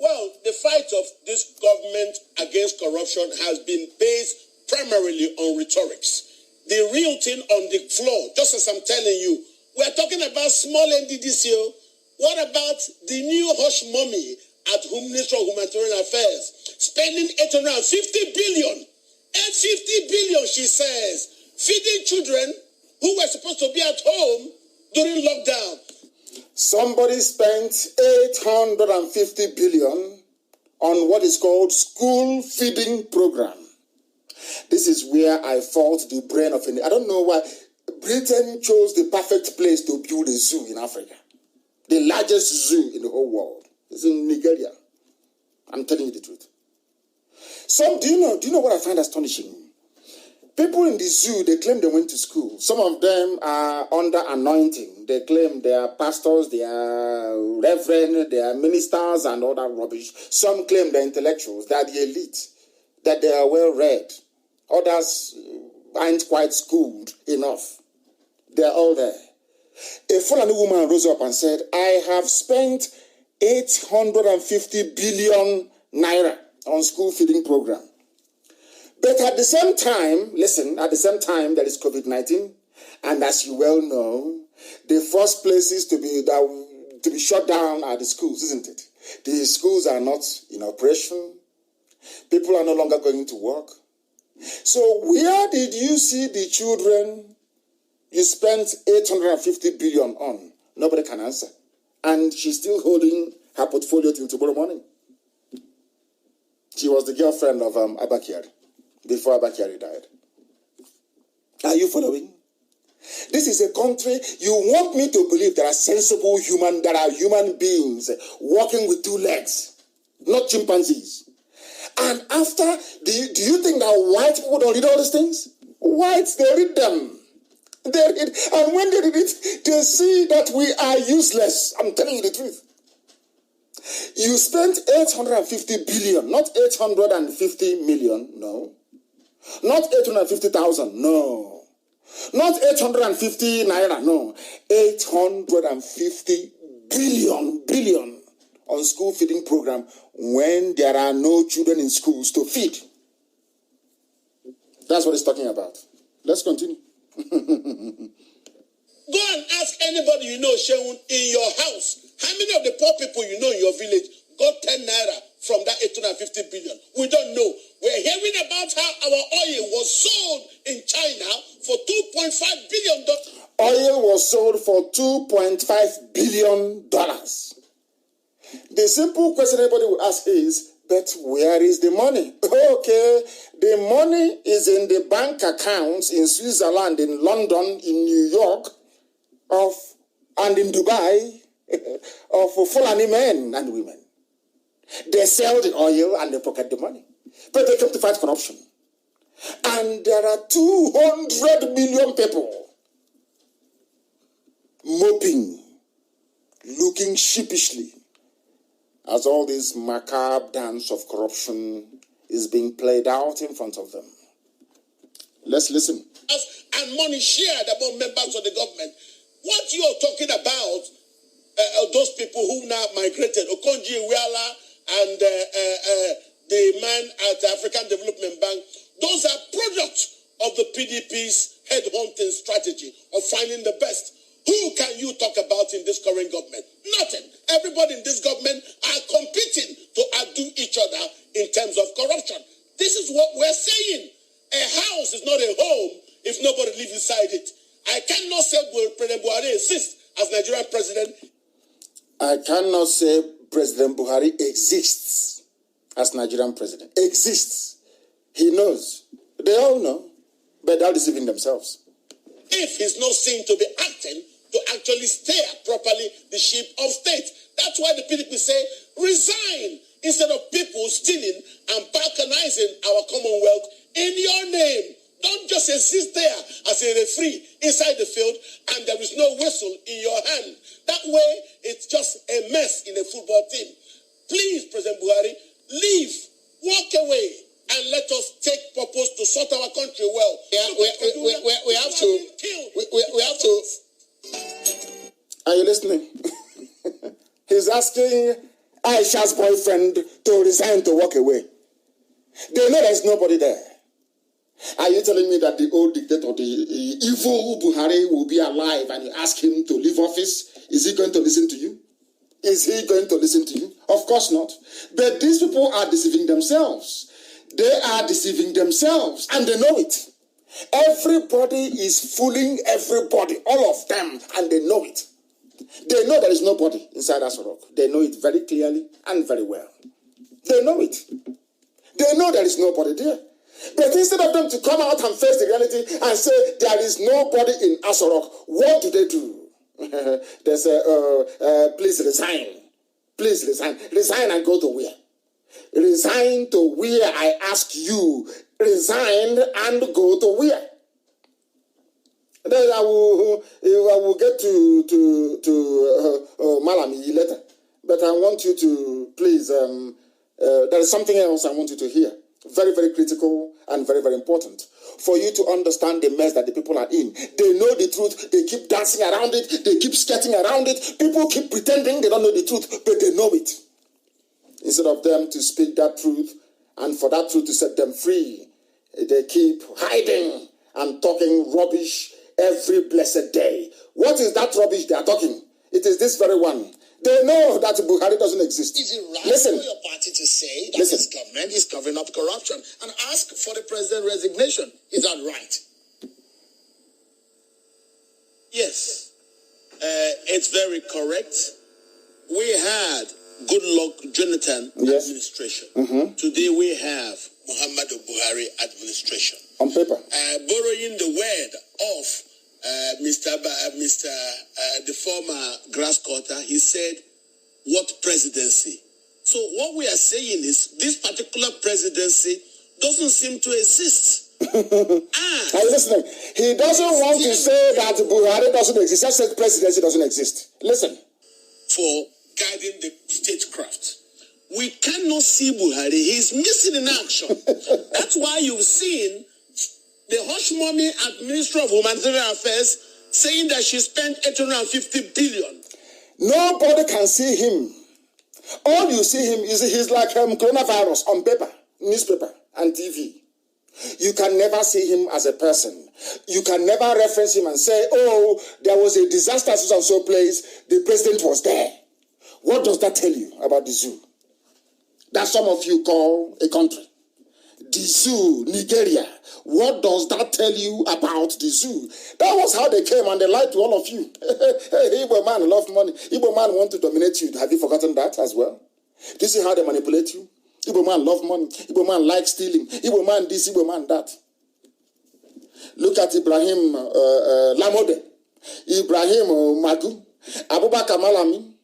Well, the fight of this government against corruption has been based primarily on rhetorics. The real thing on the floor, just as I'm telling you, we're talking about small NDDCO. What about the new hush mommy at Ministry of Humanitarian Affairs spending 850 billion? 850 billion, she says, feeding children who were supposed to be at home during lockdown. Somebody spent 850 billion on what is called school feeding program. This is where I fault the brain of India. I don't know why Britain chose the perfect place to build a zoo in Africa. The largest zoo in the whole world. It's in Nigeria. I'm telling you the truth. Do you know what I find astonishing? People in the zoo, they claim they went to school. Some of them are under anointing. They claim they are pastors, they are reverend, they are ministers and all that rubbish. Some claim they're intellectuals, they are the elite, that they are well read. Others aren't quite schooled enough. They're all there. A Fulani woman rose up and said, I have spent 850 billion naira on school feeding program. But at the same time, there is COVID-19. And as you well know, the first places to be shut down are the schools, isn't it? The schools are not in operation. People are no longer going to work. So where did you see the children you spent 850 billion on? Nobody can answer. And she's still holding her portfolio till tomorrow morning. She was the girlfriend of Abakari before Abakari died. Are you following? This is a country, you want me to believe there are human beings walking with two legs, not chimpanzees. And after, do you think that white people don't read all these things? Whites, they read them. And when they read it, they see that we are useless. I'm telling you the truth. You spent 850 billion, not 850 million, no. Not 850,000, no. Not 850 naira, no. 850 billion on school feeding program when there are no children in schools to feed. That's what it's talking about. Let's continue. Go and ask anybody you know, Sheun, in your house. How many of the poor people you know in your village got 10 naira from that 850 billion? We don't know. We're hearing about how our oil was sold in China for $2.5 billion. Oil was sold for $2.5 billion. The simple question everybody will ask is, but where is the money? Okay, the money is in the bank accounts in Switzerland, in London, in New York, and in Dubai, of Fulani men and women. They sell the oil and they pocket the money. But they come to fight corruption. And there are 200 million people moping, looking sheepishly as all this macabre dance of corruption is being played out in front of them. Let's listen. And money shared among members of the government. What you're talking about, those people who now migrated, Okonji Iweala and the man at the African Development Bank, those are products of the PDP's headhunting strategy of finding the best. Who can you talk about in this current government? Nothing. Everybody in this government are competing to outdo each other in terms of corruption. This is what we're saying. A house is not a home if nobody lives inside it. I cannot say President Buhari insists as Nigerian president. I cannot say President Buhari exists as Nigerian president. Exists. He knows. They all know, but they're deceiving themselves. If he's not seen to be acting to actually steer properly the ship of state. That's why the PDP say, resign instead of people stealing and balkanizing our Commonwealth in your name. Don't just exist there as a referee inside the field and there is no whistle in your hand. That way, it's just a mess in a football team. Please, President Buhari, leave, walk away, and let us take purpose to sort our country well. Yeah, we have to. Are you listening? He's asking Aisha's boyfriend to resign to walk away. They know there's nobody there. Are you telling me that the old dictator, the evil Buhari, will be alive and you ask him to leave office? Is he going to listen to you? Is he going to listen to you? Of course not. But these people are deceiving themselves. They are deceiving themselves and they know it. Everybody is fooling everybody, all of them, and they know it. They know there is nobody inside Asorok. They know it very clearly and very well. They know it. They know there is nobody there. But instead of them to come out and face the reality and say there is nobody in Asorok, what do? They say, please resign. Please resign. Resign and go to where? Resign to where, I ask you. Resign and go to where? Then I will get to Malami later. But I want you to please, there is something else I want you to hear. Very, very critical and very, very important for you to understand the mess that the people are in. They know the truth. They keep dancing around it. They keep skirting around it. People keep pretending they don't know the truth, but they know it. Instead of them to speak that truth and for that truth to set them free, they keep hiding and talking rubbish every blessed day. What is that rubbish they are talking? It is this very one. They know that Buhari doesn't exist. Is it right for your party to say that this government is covering up corruption and ask for the president's resignation? Is that right? Yes. It's very correct. We had Goodluck Jonathan administration. Mm-hmm. Today we have Muhammadu Buhari administration. On paper. Borrowing the word of the former grass cutter, he said, what presidency? So what we are saying is this particular presidency doesn't seem to exist. Are you listening? He doesn't want to say that Buhari doesn't exist. Just said presidency doesn't exist. Listen. For guiding the statecraft. We cannot see Buhari. He's missing in action. That's why you've seen the hush mommy at Ministry of Humanitarian Affairs saying that she spent 850 billion. Nobody can see him. All you see him is he's like coronavirus on paper, newspaper, and TV. You can never see him as a person. You can never reference him and say, oh, there was a disaster at so place, the president was there. What does that tell you about the zoo? That some of you call a country. The zoo, Nigeria. What does that tell you about the zoo? That was how they came and they lied to all of you. Hey, Igbo man love money. Igbo man want to dominate you. Have you forgotten that as well? Do you see how they manipulate you? Igbo man love money. Igbo man like stealing. Igbo man this, Igbo man that. Look at Ibrahim Lamode, Ibrahim Madu, Abubakar Malami,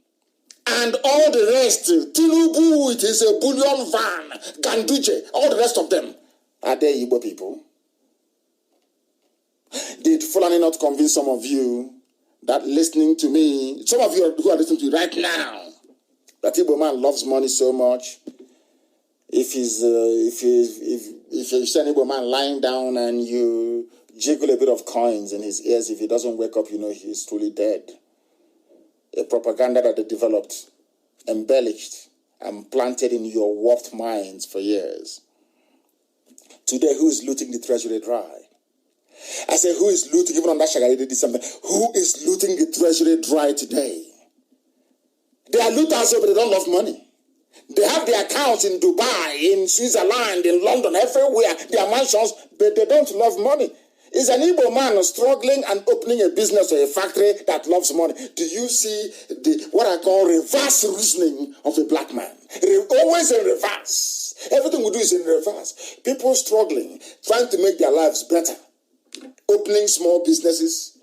and all the rest. Tinubu, it is a bullion van, Ganduje, all the rest of them. Are they Igbo people? Did Fulani not convince some of you that listening to me, some of you who are listening to me right now, that Igbo man loves money so much? If you see an Igbo man lying down and you jiggle a bit of coins in his ears, if he doesn't wake up, you know he's truly dead. A propaganda that they developed, embellished, and planted in your warped minds for years. Today, who is looting the treasury dry? I say, who is looting, even on that Shagari did something, who is looting the treasury dry today? They are looters, but they don't love money. They have their accounts in Dubai, in Switzerland, in London, everywhere, their mansions, but they don't love money. Is an Igbo man struggling and opening a business or a factory that loves money? Do you see what I call reverse reasoning of a black man? Always in reverse. Everything we do is in reverse. People struggling, trying to make their lives better, opening small businesses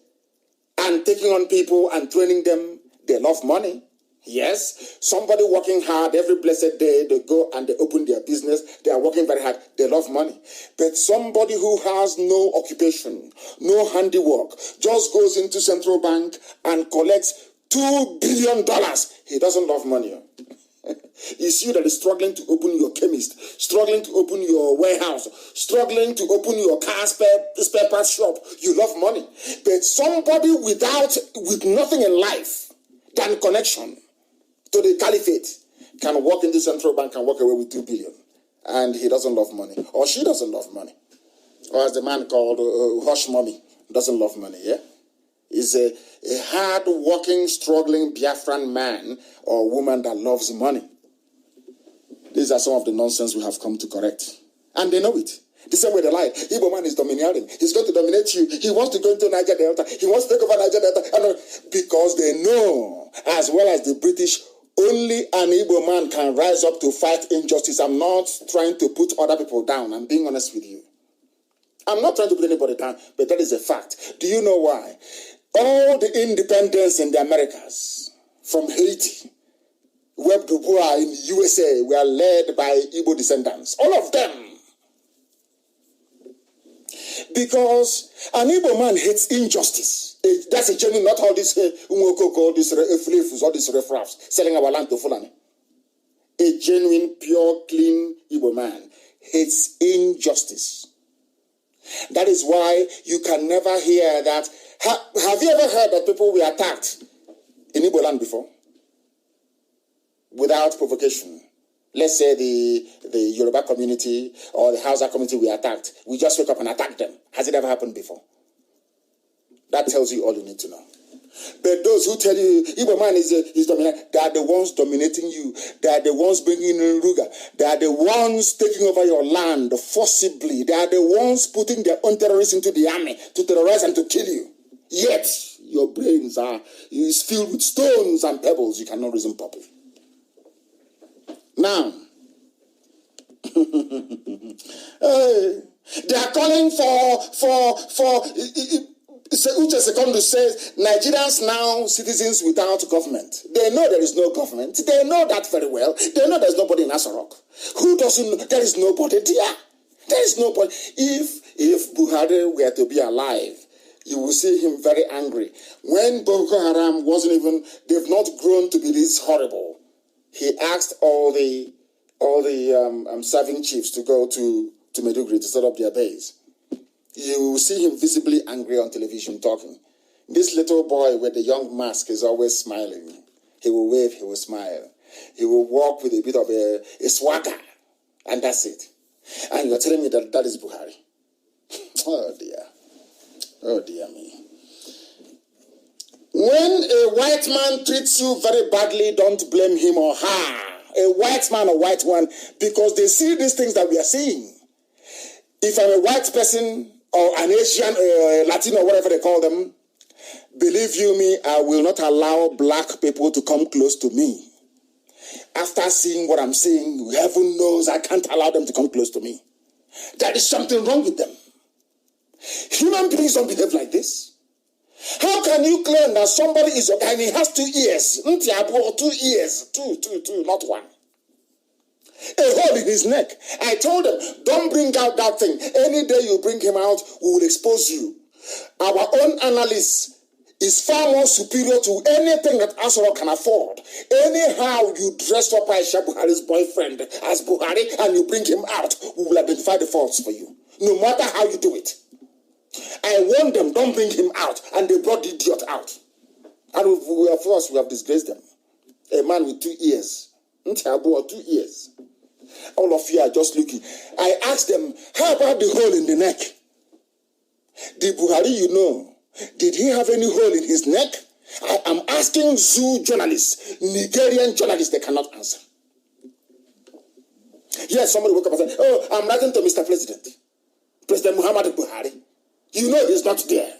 and taking on people and training them. They love money. Yes, somebody working hard every blessed day, they go and they open their business, they are working very hard, they love money. But somebody who has no occupation, no handiwork, just goes into central bank and collects $2 billion, he doesn't love money. It's you that is struggling to open your chemist, struggling to open your warehouse, struggling to open your car spare parts shop. You love money. But somebody with nothing in life than connection to the caliphate can walk into central bank and walk away with $2 billion, and he doesn't love money, or she doesn't love money, or as the man called Hush Mommy doesn't love money. Yeah, is a hard-working, struggling Biafran man or woman that loves money. These are some of the nonsense we have come to correct, and they know it. The same way they lie. Igbo man is domineering. He's going to dominate you. He wants to go into Niger Delta. He wants to take over Niger Delta, because they know, as well as the British, only an Igbo man can rise up to fight injustice. I'm not trying to put other people down. I'm being honest with you. I'm not trying to put anybody down, but that is a fact. Do you know why? All the independence in the Americas, from Haiti, Web du Bois in the USA, were led by Igbo descendants. All of them. Because an Igbo man hates injustice. That's a genuine, not all this all this all these refraps selling our land to Fulani. A genuine, pure, clean Igbo man hates injustice. That is why you can never hear that. Have you ever heard that people were attacked in Igbo land before? Without provocation. Let's say the Yoruba community or the Hausa community were attacked. We just wake up and attack them. Has it ever happened before? That tells you all you need to know. But those who tell you Igbo man is dominant, they are the ones dominating you. They are the ones bringing in Ruga. They are the ones taking over your land forcibly. They are the ones putting their own terrorists into the army to terrorize and to kill you. Yet your brains is filled with stones and pebbles. You cannot reason properly. Now, they are calling for Uche Secondu says Nigerians now citizens without government. They know there is no government. They know that very well. They know there's nobody in Asarok. Who doesn't know? There is nobody there. There is nobody. If Buhari were to be alive, you will see him very angry. When Boko Haram wasn't even, they've not grown to be this horrible. He asked all the serving chiefs to go to Maiduguri to set up their base. You will see him visibly angry on television talking. This little boy with the young mask is always smiling. He will wave, he will smile. He will walk with a bit of a swagger. And that's it. And you're telling me that is Buhari. Oh dear. Oh dear me. When a white man treats you very badly, don't blame him or her. A white man or white woman, because they see these things that we are seeing. If I'm a white person or an Asian or Latino, whatever they call them, believe you me, I will not allow black people to come close to me. After seeing what I'm seeing, heaven knows I can't allow them to come close to me. There is something wrong with them. Human beings don't behave like this. How can you claim that somebody is and he has 2 ears? 2 ears. Two, not one. A hole in his neck. I told them, don't bring out that thing. Any day you bring him out, we will expose you. Our own analyst is far more superior to anything that Asoro can afford. Anyhow you dress up Aisha Buhari's boyfriend as Buhari and you bring him out, we will identify the faults for you. No matter how you do it. I warned them, don't bring him out. And they brought the idiot out. And we have disgraced them. A man with 2 ears. 2 ears. All of you are just looking. I asked them, how about the hole in the neck? The Buhari, you know, did he have any hole in his neck? I am asking zoo journalists, Nigerian journalists, they cannot answer. Yes, somebody woke up and said, oh, I'm writing to Mr. President. President Muhammad Buhari. You know he's not there.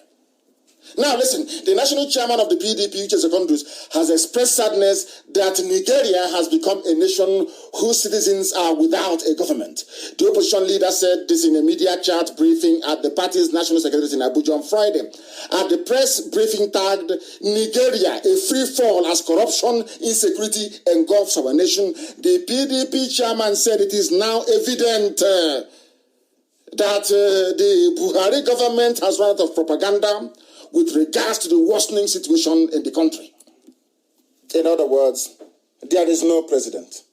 Now listen, the national chairman of the PDP, which is a country, has expressed sadness that Nigeria has become a nation whose citizens are without a government. The opposition leader said this in a media chat briefing at the party's national secretariat in Abuja on Friday. At the press briefing tagged Nigeria, a free fall as corruption, insecurity engulfs our nation, the PDP chairman said it is now evident that the Buhari government has run out of propaganda with regards to the worsening situation in the country. In other words, there is no president.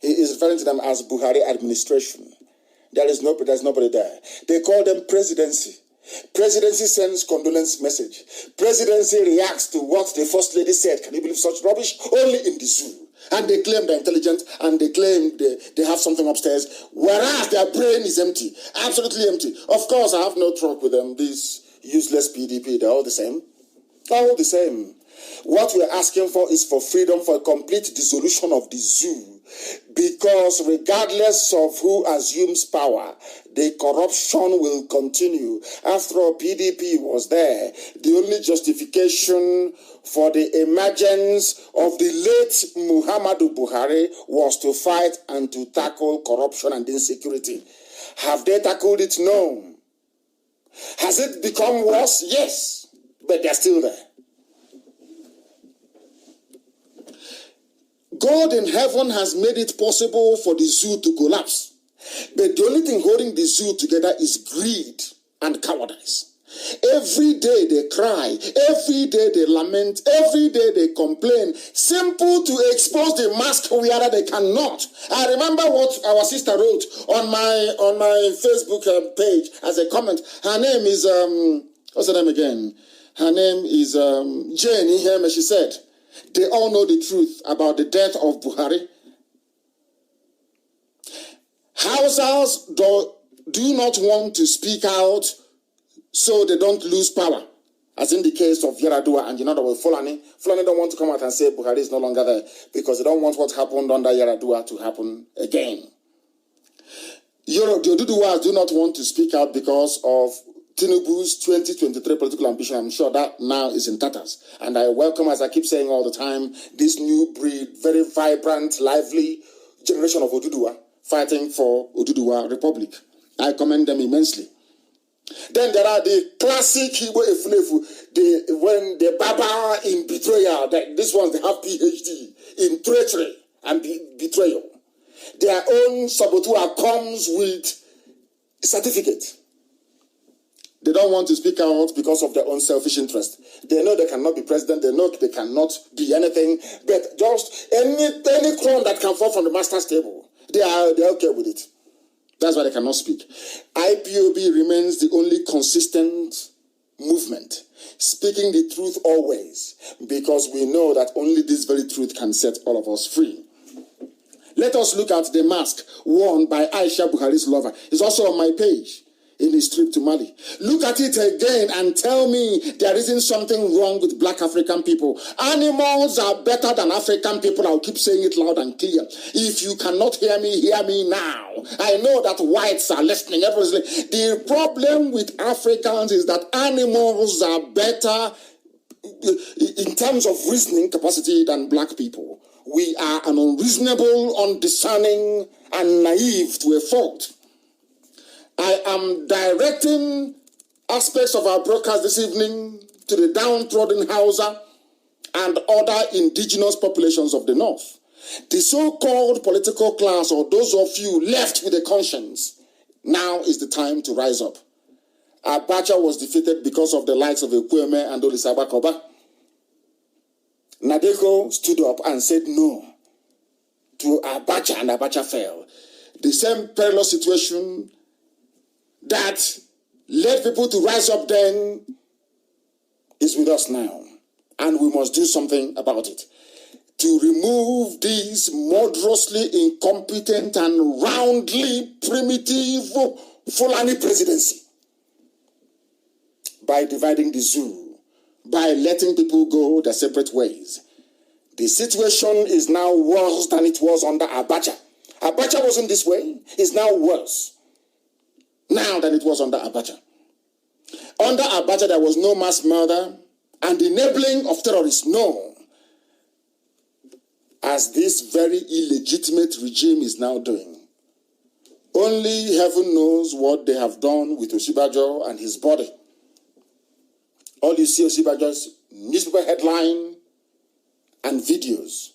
He is referring to them as Buhari administration. There's nobody there. They call them presidency. Presidency sends condolence message. Presidency reacts to what the first lady said. Can you believe such rubbish? Only in the zoo. And they claim they're intelligent, and they claim they have something upstairs, whereas their brain is empty, absolutely empty. Of course, I have no truck with them. These useless PDP, they're all the same. All the same. What we're asking for is for freedom, for a complete dissolution of the zoo. Because regardless of who assumes power, the corruption will continue. After all, PDP was there. The only justification for the emergence of the late Muhammadu Buhari was to fight and to tackle corruption and insecurity. Have they tackled it? No. Has it become worse? Yes, but they're still there. God in heaven has made it possible for the zoo to collapse. But the only thing holding the zoo together is greed and cowardice. Every day they cry, every day they lament, every day they complain. Simple to expose the mask wearer, they cannot. I remember what our sister wrote on my Facebook page as a comment. Her name is what's her name again? Her name is Jane Iheme. She said, they all know the truth about the death of Buhari. Hausas do not want to speak out so they don't lose power, as in the case of Yaradua and Fulani. Fulani don't want to come out and say Buhari is no longer there because they don't want what happened under Yaradua to happen again. The Oduduwas do not want to speak out because of Tinubu's 2023 political ambition. I'm sure that now is in tatters. And I welcome, as I keep saying all the time, this new breed, very vibrant, lively generation of Oduduwa fighting for Oduduwa Republic. I commend them immensely. Then there are the classic Igbo Efulefu, when the Baba in betrayal, these ones, they have PhD in treachery and betrayal. Their own saboteur comes with a certificate. They don't want to speak out because of their own selfish interest. They know they cannot be president. They know they cannot be anything. But just any crumb that can fall from the master's table, they're okay with it. That's why they cannot speak. IPOB remains the only consistent movement, speaking the truth always, because we know that only this very truth can set all of us free. Let us look at the mask worn by Aisha Buhari's lover. It's also on my page in his trip to Mali. Look at it again and tell me there isn't something wrong with black African people. Animals are better than African people. I'll keep saying it loud and clear. If you cannot hear me now. I know that whites are listening. Everyone's listening. The problem with Africans is that animals are better in terms of reasoning capacity than black people. We are an unreasonable, undiscerning, and naive to a fault. I am directing aspects of our broadcast this evening to the downtrodden Hausa and other indigenous populations of the North. The so-called political class, or those of you left with a conscience, now is the time to rise up. Abacha was defeated because of the likes of Ekweme and Olisaba Koba. Nadeko stood up and said no to Abacha, and Abacha fell. The same perilous situation that led people to rise up then is with us now. And we must do something about it. To remove this murderously incompetent and roundly primitive Fulani presidency. By dividing the zoo. By letting people go their separate ways. The situation is now worse than it was under Abacha. Abacha wasn't this way. It's now worse now than it was under Abacha. Under Abacha, there was no mass murder and enabling of terrorists. No. As this very illegitimate regime is now doing. Only heaven knows what they have done with Osinbajo and his body. All you see Osinbajo's newspaper headline and videos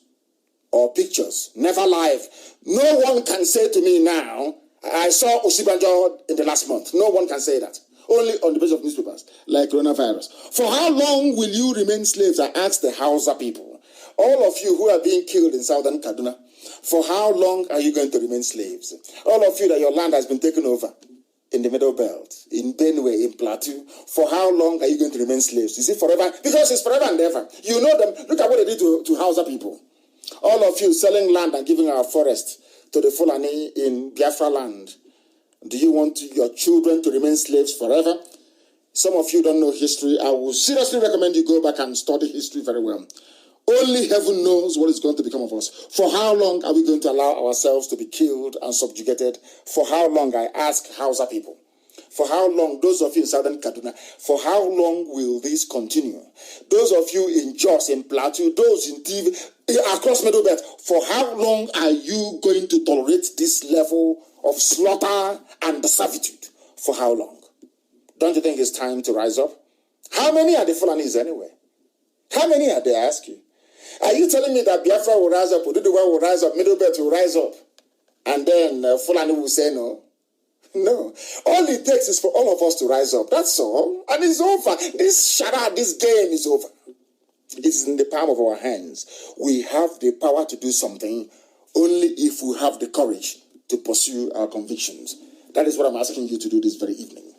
or pictures, never live. No one can say to me now, I saw Osinbajo in the last month. No one can say that. Only on the basis of newspapers, like coronavirus. For how long will you remain slaves? I ask the Hausa people. All of you who are being killed in southern Kaduna, for how long are you going to remain slaves? All of you that your land has been taken over in the Middle Belt, in Benue, in Plateau, for how long are you going to remain slaves? Is it forever? Because it's forever and ever. You know them. Look at what they did to Hausa people. All of you selling land and giving our forest to the Fulani in Biafra land. Do you want your children to remain slaves forever? Some of you don't know history. I will seriously recommend you go back and study history very well. Only heaven knows what is going to become of us. For how long are we going to allow ourselves to be killed and subjugated? For how long, I ask Hausa people? For how long, those of you in southern Kaduna, for how long will this continue? Those of you in Jos, in Plateau, those in TV, across Middle Belt, for how long are you going to tolerate this level of slaughter and servitude? For how long? Don't you think it's time to rise up? How many are the Fulanis anyway? How many are they, I ask you? Are you telling me that Biafra will rise up, Oduduwa will rise up, Middle Belt will rise up, and then Fulani will say no? No. All it takes is for all of us to rise up. That's all. And it's over. This charade, this game is over. It is in the palm of our hands. We have the power to do something only if we have the courage to pursue our convictions. That is what I'm asking you to do this very evening.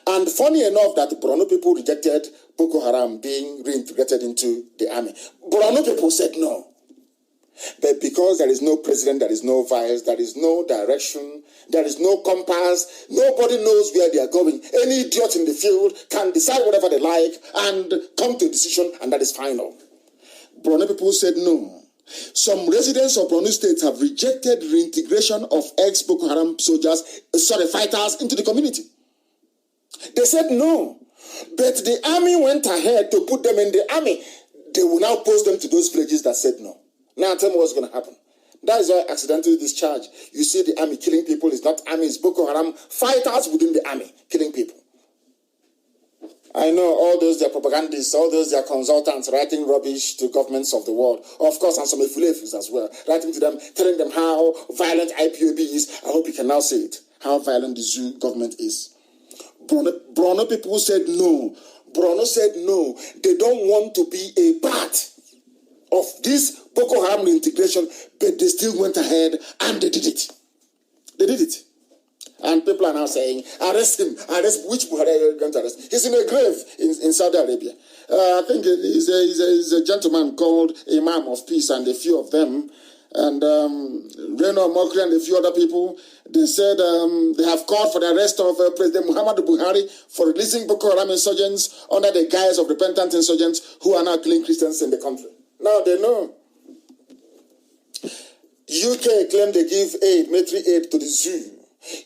And funny enough that the Borno people rejected Boko Haram being reintegrated into the army. Borno people said no. But because there is no president, there is no vice, there is no direction, there is no compass, nobody knows where they are going. Any idiot in the field can decide whatever they like and come to a decision, and that is final. Borno people said no. Some residents of Borno State have rejected reintegration of ex-Boko Haram fighters into the community. They said no. But the army went ahead to put them in the army. They will now post them to those villages that said no. Now tell me what's going to happen. That is why accidental discharge. You see the army killing people. It's not army, it's Boko Haram fighters within the army killing people. I know all those their propagandists, all those their consultants writing rubbish to governments of the world. Of course, and some Efulefus as well. Writing to them, telling them how violent IPOB is. I hope you can now say it. How violent the zoo government is. Borno people said no. Borno said no. They don't want to be a part of this Boko Haram integration, but they still went ahead and they did it. They did it. And people are now saying, arrest him. Arrest which Buhari are you going to arrest? He's in a grave in Saudi Arabia. I think he's a gentleman called Imam of Peace, and a few of them, and Reno Mokri and a few other people, they said they have called for the arrest of President Muhammadu Buhari for releasing Boko Haram insurgents under the guise of repentant insurgents who are now killing Christians in the country. Now they know. UK claim they give aid, military aid to the zoo.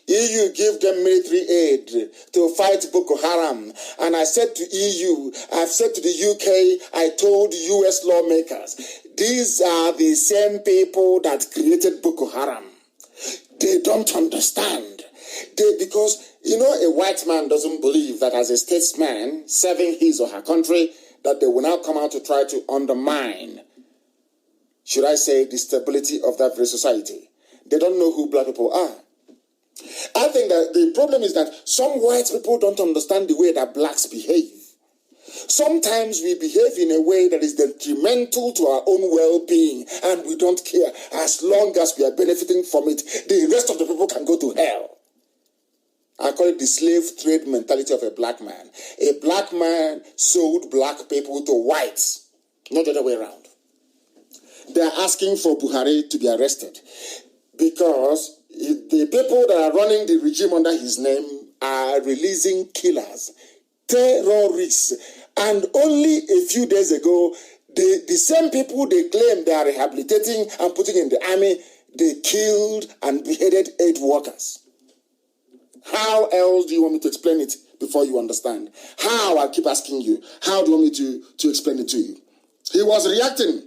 EU give them military aid to fight Boko Haram. And I said to EU, I've said to the UK, I told US lawmakers, these are the same people that created Boko Haram. They don't understand. Because, you know, a white man doesn't believe that as a statesman serving his or her country, that they will now come out to try to undermine, should I say, the stability of that very society. They don't know who black people are. I think that the problem is that some white people don't understand the way that blacks behave. Sometimes we behave in a way that is detrimental to our own well-being, and we don't care. As long as we are benefiting from it, the rest of the people can go to hell. I call it the slave trade mentality of a black man. A black man sold black people to whites, not the other way around. They are asking for Buhari to be arrested because the people that are running the regime under his name are releasing killers, terrorists. And only a few days ago, the same people they claim they are rehabilitating and putting in the army, they killed and beheaded 8 workers. How else do you want me to explain it? before you understand. How? I keep asking you. How do you want me to explain it to you? He was reacting.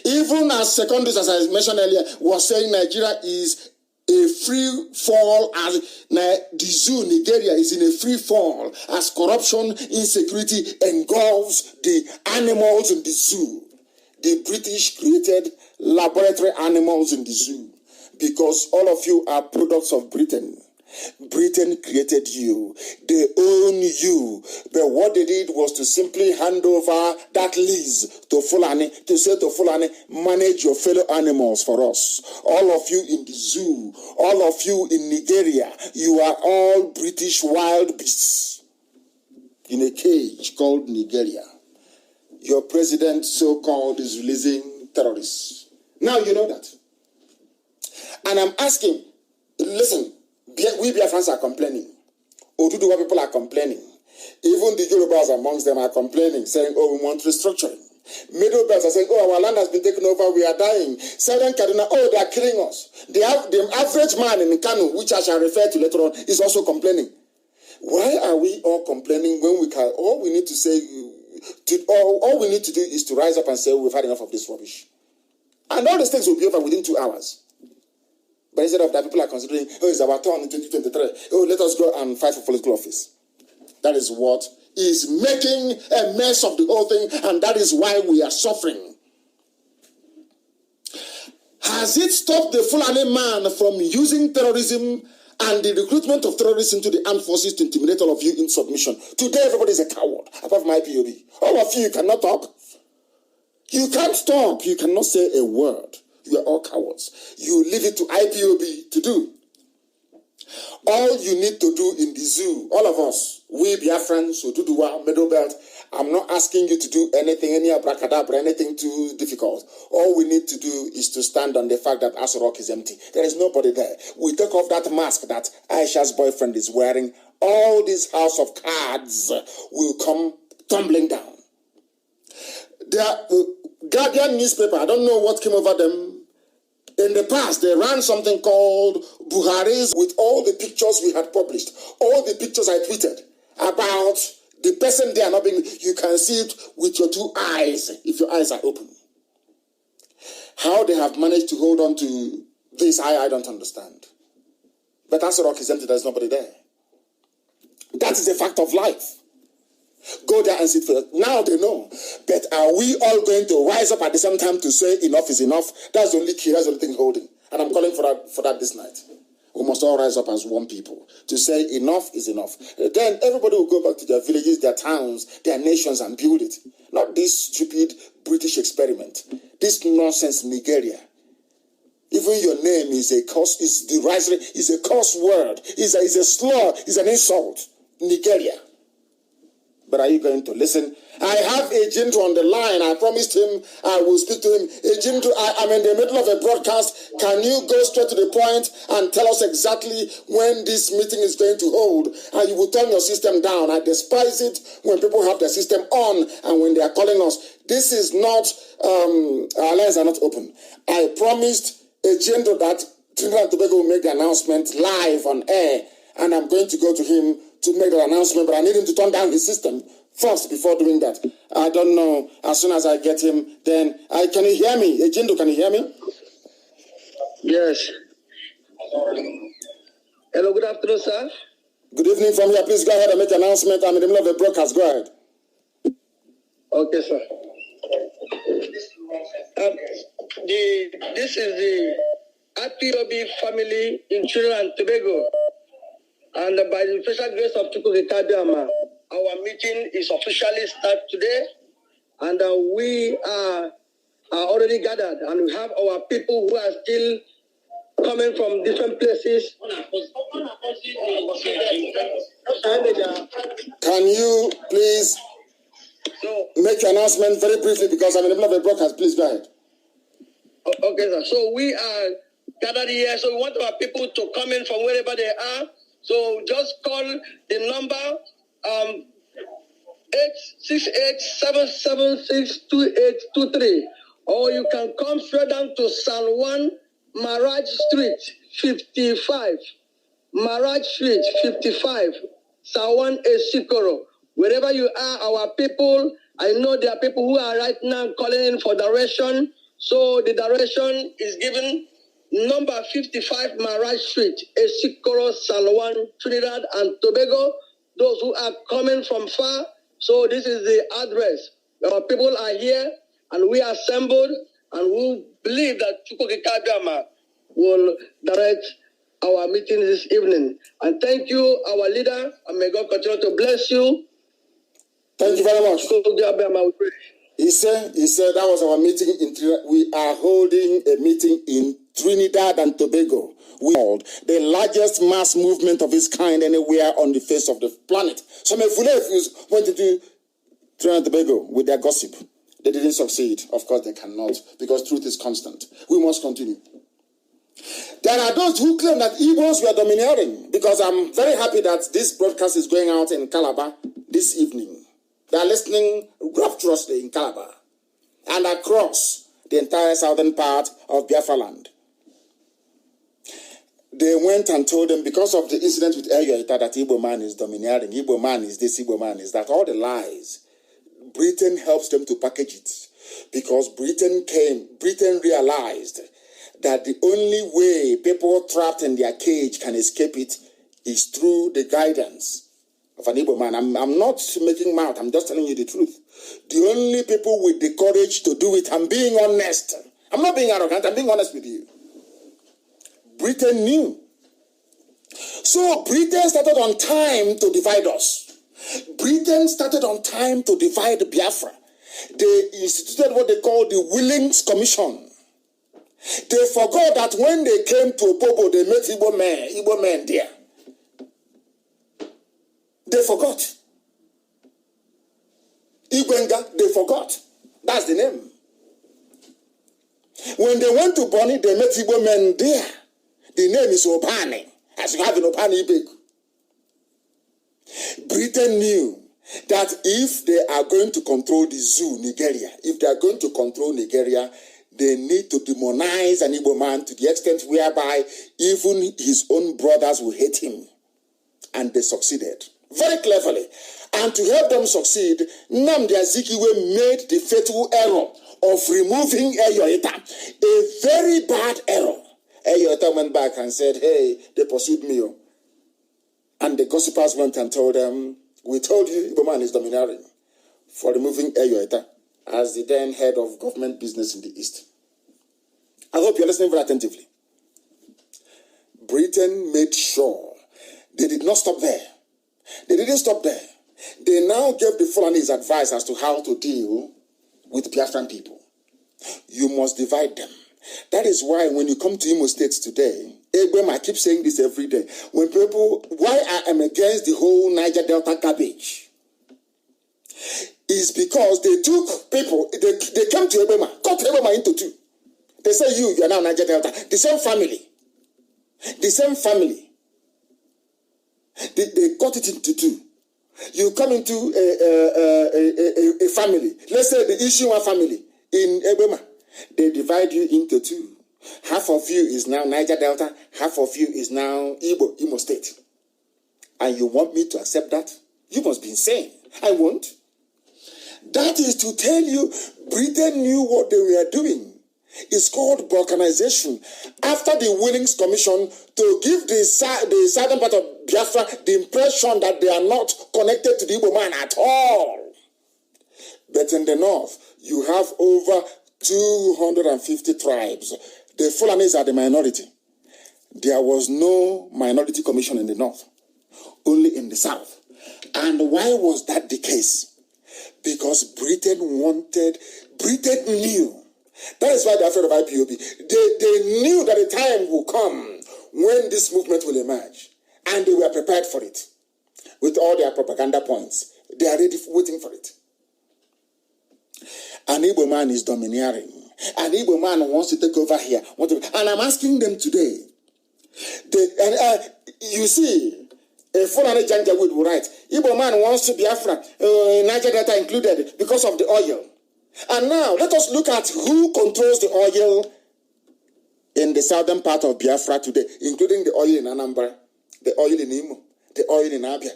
Even as secondaries, as I mentioned earlier, was saying Nigeria is a free fall, as the zoo, Nigeria, is in a free fall as corruption, insecurity engulfs the animals in the zoo. The British created laboratory animals in the zoo because all of you are products of Britain. Britain created you. They own you. But what they did was to simply hand over that lease to Fulani, to say to Fulani, manage your fellow animals for us. All of you in the zoo, all of you in Nigeria, you are all British wild beasts in a cage called Nigeria. Your president, so-called, is releasing terrorists. Now you know that. And I'm asking, listen, we Biafrans are complaining. Oduduwa people are complaining. Even the Yorubas amongst them are complaining, saying, oh, we want restructuring. Middle belts are saying, oh, our land has been taken over, we are dying. Southern Kaduna, oh, they are killing us. The average man in Kanu, which I shall refer to later on, is also complaining. Why are we all complaining when we can? All we need to say, all we need to do is to rise up and say, we've had enough of this rubbish. And all these things will be over within 2 hours. But instead of that, people are considering, oh, it's our turn in 2023. Oh, let us go and fight for political office. That is what is making a mess of the whole thing, and that is why we are suffering. Has it stopped the Fulani man from using terrorism and the recruitment of terrorists into the armed forces to intimidate all of you in submission? Today, everybody is a coward, apart from IPOB. All of you cannot talk. You can't talk. You cannot say a word. You are all cowards. You leave it to IPOB to do. All you need to do in the zoo, all of us, we Biafrans, Oduduwa, Middle Belt, I'm not asking you to do anything, any abracadabra, anything too difficult. All we need to do is to stand on the fact that Aso Rock is empty. There is nobody there. We take off that mask that Aisha's boyfriend is wearing. All this house of cards will come tumbling down. The Guardian newspaper, I don't know what came over them. In the past, they ran something called Buhari's with all the pictures we had published, all the pictures I tweeted about the person there not being, you can see it with your 2 eyes, if your eyes are open. How they have managed to hold on to this, I don't understand. But Aso Rock is empty, there's nobody there. That is a fact of life. Go there and sit for it. Now they know. But are we all going to rise up at the same time to say enough is enough? That's the only key, that's the only thing holding. And I'm calling for that this night. We must all rise up as one people to say enough is enough. Then everybody will go back to their villages, their towns, their nations and build it. Not this stupid British experiment. This nonsense Nigeria. Even your name is a curse, is a curse word, is a slur, is an insult. Nigeria. But are you going to listen? I have a Jinto on the line. I promised him I will speak to him. A Jinto, I'm in the middle of a broadcast. Can you go straight to the point and tell us exactly when this meeting is going to hold? And you will turn your system down. I despise it when people have their system on and when they are calling us. This is not, our lines are not open. I promised a Jinto that Trinidad and Tobago will make the announcement live on air. And I'm going to go to him to make that announcement, but I need him to turn down his system first before doing that. I don't know. As soon as I get him, then can you hear me? Ejindo, can you hear me? Yes. Hello, good afternoon, sir. Good evening from here. Please go ahead and make an announcement. I'm in the middle of a broadcast. Go ahead. Okay, sir. This is the IPOB family in Trinidad and Tobago. And by the special grace of Chukwukabiyama, our meeting is officially started today. And we are already gathered. And we have our people who are still coming from different places. Can you please make your announcement very briefly because I'm in the middle of a broadcast. Please go ahead. Okay, sir. So we are gathered here. So we want our people to come in from wherever they are. So just call the number 868-776-2823, or you can come straight down to San Juan Maraj Street 55. Maraj Street 55, Sawan Esikoro. Wherever you are, our people, I know there are people who are right now calling in for direction. So the direction is given number 55 Marai Street, Esikoro, Salwan, Trinidad and Tobago. Those who are coming from far. So this is the address. Our people are here and we are assembled and we believe that Chukwukikabiyama will direct our meeting this evening. And thank you, our leader, and may God continue to bless you. Thank you very much. He said that was our meeting in Trinidad. We are holding a meeting in Trinidad and Tobago. We called the largest mass movement of its kind anywhere on the face of the planet. Some Fulefus went to do Trinidad and Tobago with their gossip. They didn't succeed. Of course, they cannot, because truth is constant. We must continue. There are those who claim that Igbos were domineering, because I'm very happy that this broadcast is going out in Calabar this evening. They are listening rapturously in Calabar and across the entire southern part of Biafra land. They went and told them, because of the incident with Eyoita, that Igbo man is domineering, Igbo man is this, Igbo man is that, all the lies. Britain helps them to package it, because Britain realized that the only way people trapped in their cage can escape it is through the guidance of an Igbo man. I'm not making mouth, I'm just telling you the truth. The only people with the courage to do it, I'm being honest. I'm not being arrogant, I'm being honest with you. Britain knew. So Britain started on time to divide us. Britain started on time to divide Biafra. They instituted what they call the Willings Commission. They forgot that when they came to Opobo, they met Igbo men there. They forgot. Igwenga, they forgot. That's the name. When they went to Bonny, they met Igbo men there. The name is Opani, as you have in Opani Ibek. Britain knew that if they are going to control the zoo, Nigeria, if they are going to control Nigeria, they need to demonize an Igbo man to the extent whereby even his own brothers will hate him. And they succeeded very cleverly. And to help them succeed, Nnamdi Azikiwe made the fatal error of removing Eyoita. A very bad error. Eyoita went back and said, hey, they pursued me. And the gossipers went and told them, we told you Igbo man is domineering for removing Eyoita as the then head of government business in the East. I hope you're listening very attentively. Britain made sure they did not stop there. They didn't stop there. They now gave the Fulanese advice as to how to deal with Biafran people. You must divide them. That is why when you come to Imo State today, I keep saying this every day. When people, why I am against the whole Niger Delta garbage is because they took people, they came to Ebema, cut Ebema into two. They say you are now Niger Delta. The same family. The same family. They cut it into two. You come into a family. Let's say the Ishiwa family in Ebema. They divide you into two. Half of you is now Niger Delta. Half of you is now Imo State. And you want me to accept that? You must be insane. I won't. That is to tell you, Britain knew what they were doing. It's called balkanization. After the Willings Commission, to give the southern part of Biafra the impression that they are not connected to the Igbo man at all. But in the north, you have over 250 tribes. The Fulanis are the minority. There was no minority commission in the north, only in the south. And why was that the case? Because Britain knew. That is why they're afraid of IPOB. They knew that a time will come when this movement will emerge. And they were prepared for it. With all their propaganda points. They are ready, waiting for it. An Igbo man is domineering. An Igbo man wants to take over here. And I'm asking them today. You see, a Fulani Janjaweed will write, Igbo man wants to Biafra, Niger Delta included, because of the oil. And now, let us look at who controls the oil in the southern part of Biafra today, including the oil in Anambra, the oil in Imo, the oil in Abia.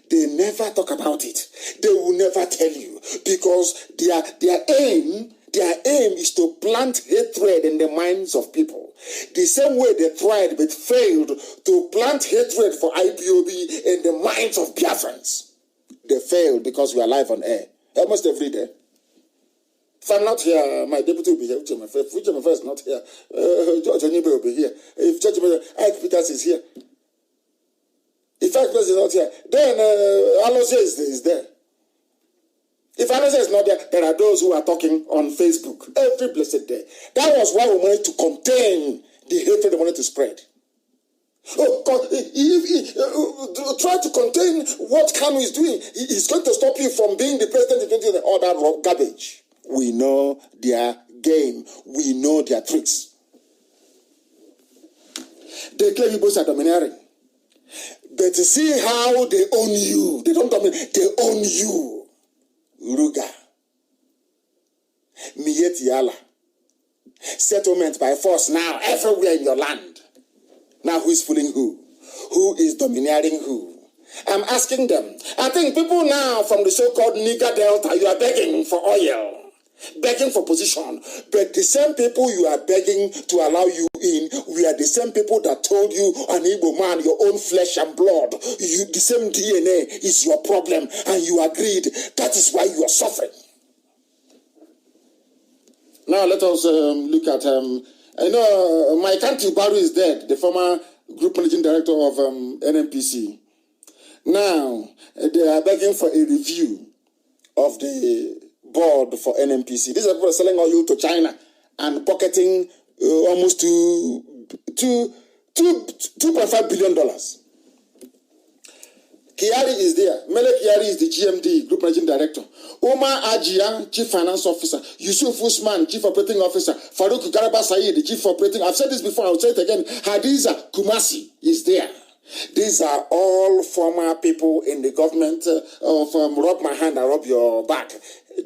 They never talk about it. They will never tell you, because their aim is to plant hatred in the minds of people. The same way they tried but failed to plant hatred for IPOB in the minds of Biafrans. They failed because we are live on air almost every day. If I'm not here, my deputy will be here. If Uche is not here, George Onyebe will be here. If George Ike Peters is here, if Ike Peters is not here, then Alozie is there. If Alozie is not there, there are those who are talking on Facebook every blessed day. That was why we wanted to contain the hatred they wanted to spread. Try to contain what Kanu is doing. He's going to stop you from being the president and all that garbage. We know their game. We know their tricks. They claim you both are domineering. But to see how they own you. They don't dominate. They own you. Ruga. Miyet Yala. Settlement by force now everywhere in your land. Now who is fooling who? Who is domineering who? I'm asking them. I think people now from the so-called Niger Delta, you are begging for oil. Begging for position, but the same people you are begging to allow you in, we are the same people that told you, an Igbo man, your own flesh and blood, the same DNA is your problem, and you agreed. That is why you are suffering. Now let us look at, I know my country Baru is dead, the former group managing director of NNPC. Now they are begging for a review of the board for NNPC. These are people selling oil to China and pocketing almost $2.5 billion. Kiari is there. Mele Kiari is the GMD, Group Managing Director. Omar Ajia, Chief Finance Officer. Yusuf Usman, Chief Operating Officer. Farouk Garaba Saeed, the Chief Operating. I've said this before, I'll say it again. Hadiza Kumasi is there. These are all former people in the government of rub my hand, I rub your back.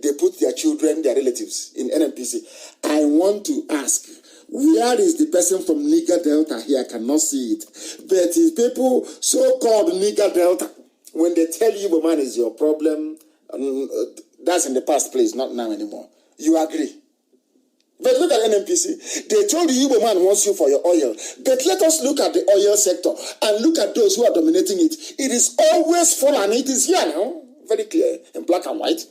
They put their children, their relatives in NNPC. I want to ask, where is the person from Niger Delta here? I cannot see it. But if people so-called Niger Delta, when they tell you, man, is your problem, that's in the past, please, not now anymore. You agree? But look at NNPC. They told you, Igbo man wants you for your oil. But let us look at the oil sector and look at those who are dominating it. It is always full, and it is here now. Very clear in black and white.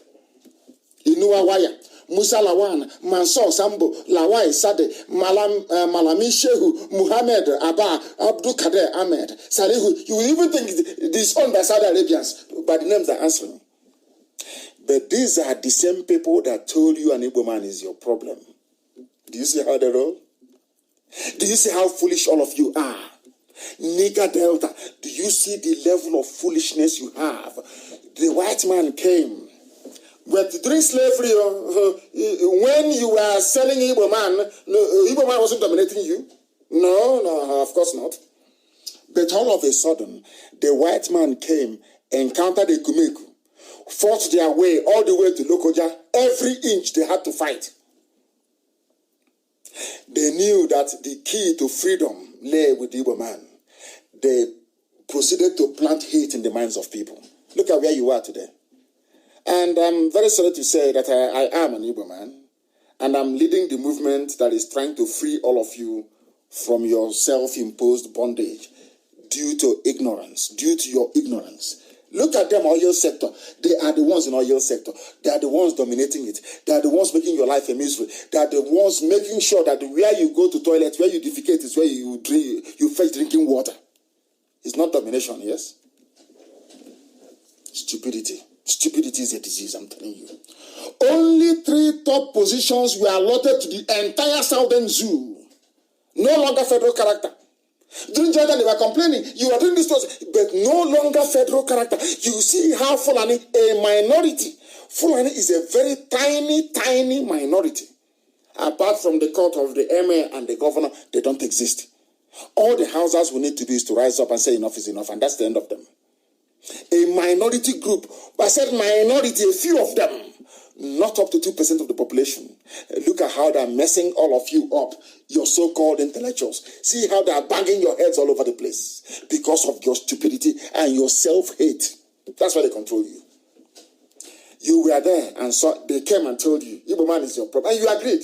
Inua Waya, Musa Lawan, Mansour Sambo, Lawai Sade, Malami Shehu, Muhammad Abba, Abdul Kader Ahmed, Salihu. You will even think this owned by Saudi Arabians, but the names are answering. But these are the same people that told you an Igbo man is your problem. Do you see how they roll? Do you see how foolish all of you are? Niger Delta, do you see the level of foolishness you have? The white man came. But during slavery, when you were selling Igbo man wasn't dominating you. No, of course not. But all of a sudden, the white man came, encountered the Kumeku, fought their way all the way to Lokoja. Every inch they had to fight. They knew that the key to freedom lay with the Igbo man. They proceeded to plant hate in the minds of people. Look at where you are today. And I'm very sorry to say that I am an Igbo man, and I'm leading the movement that is trying to free all of you from your self-imposed bondage due to ignorance, due to your ignorance. Look at them, oil sector. They are the ones in oil sector. They are the ones dominating it. They are the ones making your life a misery. They are the ones making sure that where you go to toilet, where you defecate is where you fetch drinking water. It's not domination, yes? Stupidity. Stupidity is a disease, I'm telling you. Only 3 top positions were allotted to the entire Southern Zoo. No longer federal character. During Jordan, they were complaining, you are doing this to us, but no longer federal character. You see how Fulani, a minority. Fulani is a very tiny minority. Apart from the court of the emir and the governor, they don't exist. All the houses we need to do is to rise up and say enough is enough, and that's the end of them. A minority group, but I said minority, a few of them, not up to 2% of the population. Look at how they're messing all of you up, your so-called intellectuals. See how they're banging your heads all over the place because of your stupidity and your self-hate. That's why they control you. You were there and so they came and told you, Igbo man is your problem. And you agreed.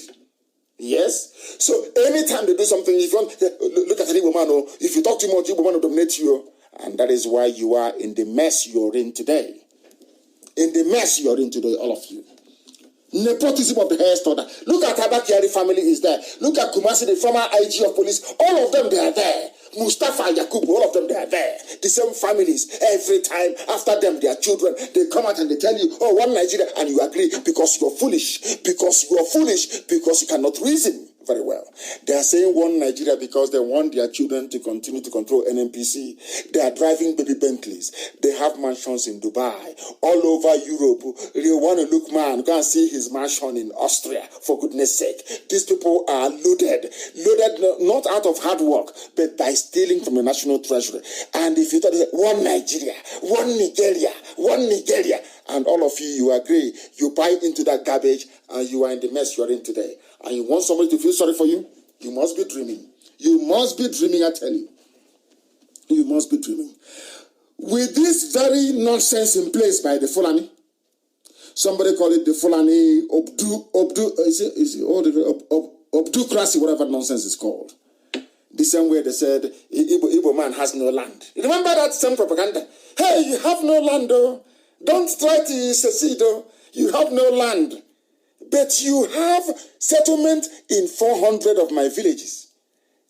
Yes? So anytime they do something, if you want, look at an Igbo man, or if you talk too much, Igbo man will dominate you. And that is why you are in the mess you're in today. In the mess you're in today, all of you. Nepotism of the highest order. Look at Abakari family is there. Look at Kumasi, the former IG of police. All of them, they are there. Mustafa, Yakubu, all of them, they are there. The same families. Every time, after them, their children, they come out and they tell you, oh, one Nigeria, and you agree because you're foolish. Because you're foolish, because you cannot reason very well. They are saying one Nigeria because they want their children to continue to control NNPC. They are driving baby Bentleys. They have mansions in Dubai, all over Europe. You want to look, man, go and see his mansion in Austria, for goodness sake. These people are loaded not out of hard work, but by stealing from the national treasury. And if you thought one Nigeria, one Nigeria, and all of you agree, you buy into that garbage, and you are in the mess you are in today. And you want somebody to feel sorry for you? You must be dreaming. You must be dreaming, I tell you. You must be dreaming. With this very nonsense in place by the Fulani, somebody call it the Fulani obducracy, whatever nonsense is called. The same way they said, Igbo man has no land. You remember that same propaganda? Hey, you have no land, though. Don't try to secede, though. You have no land. But you have settlement in 400 of my villages.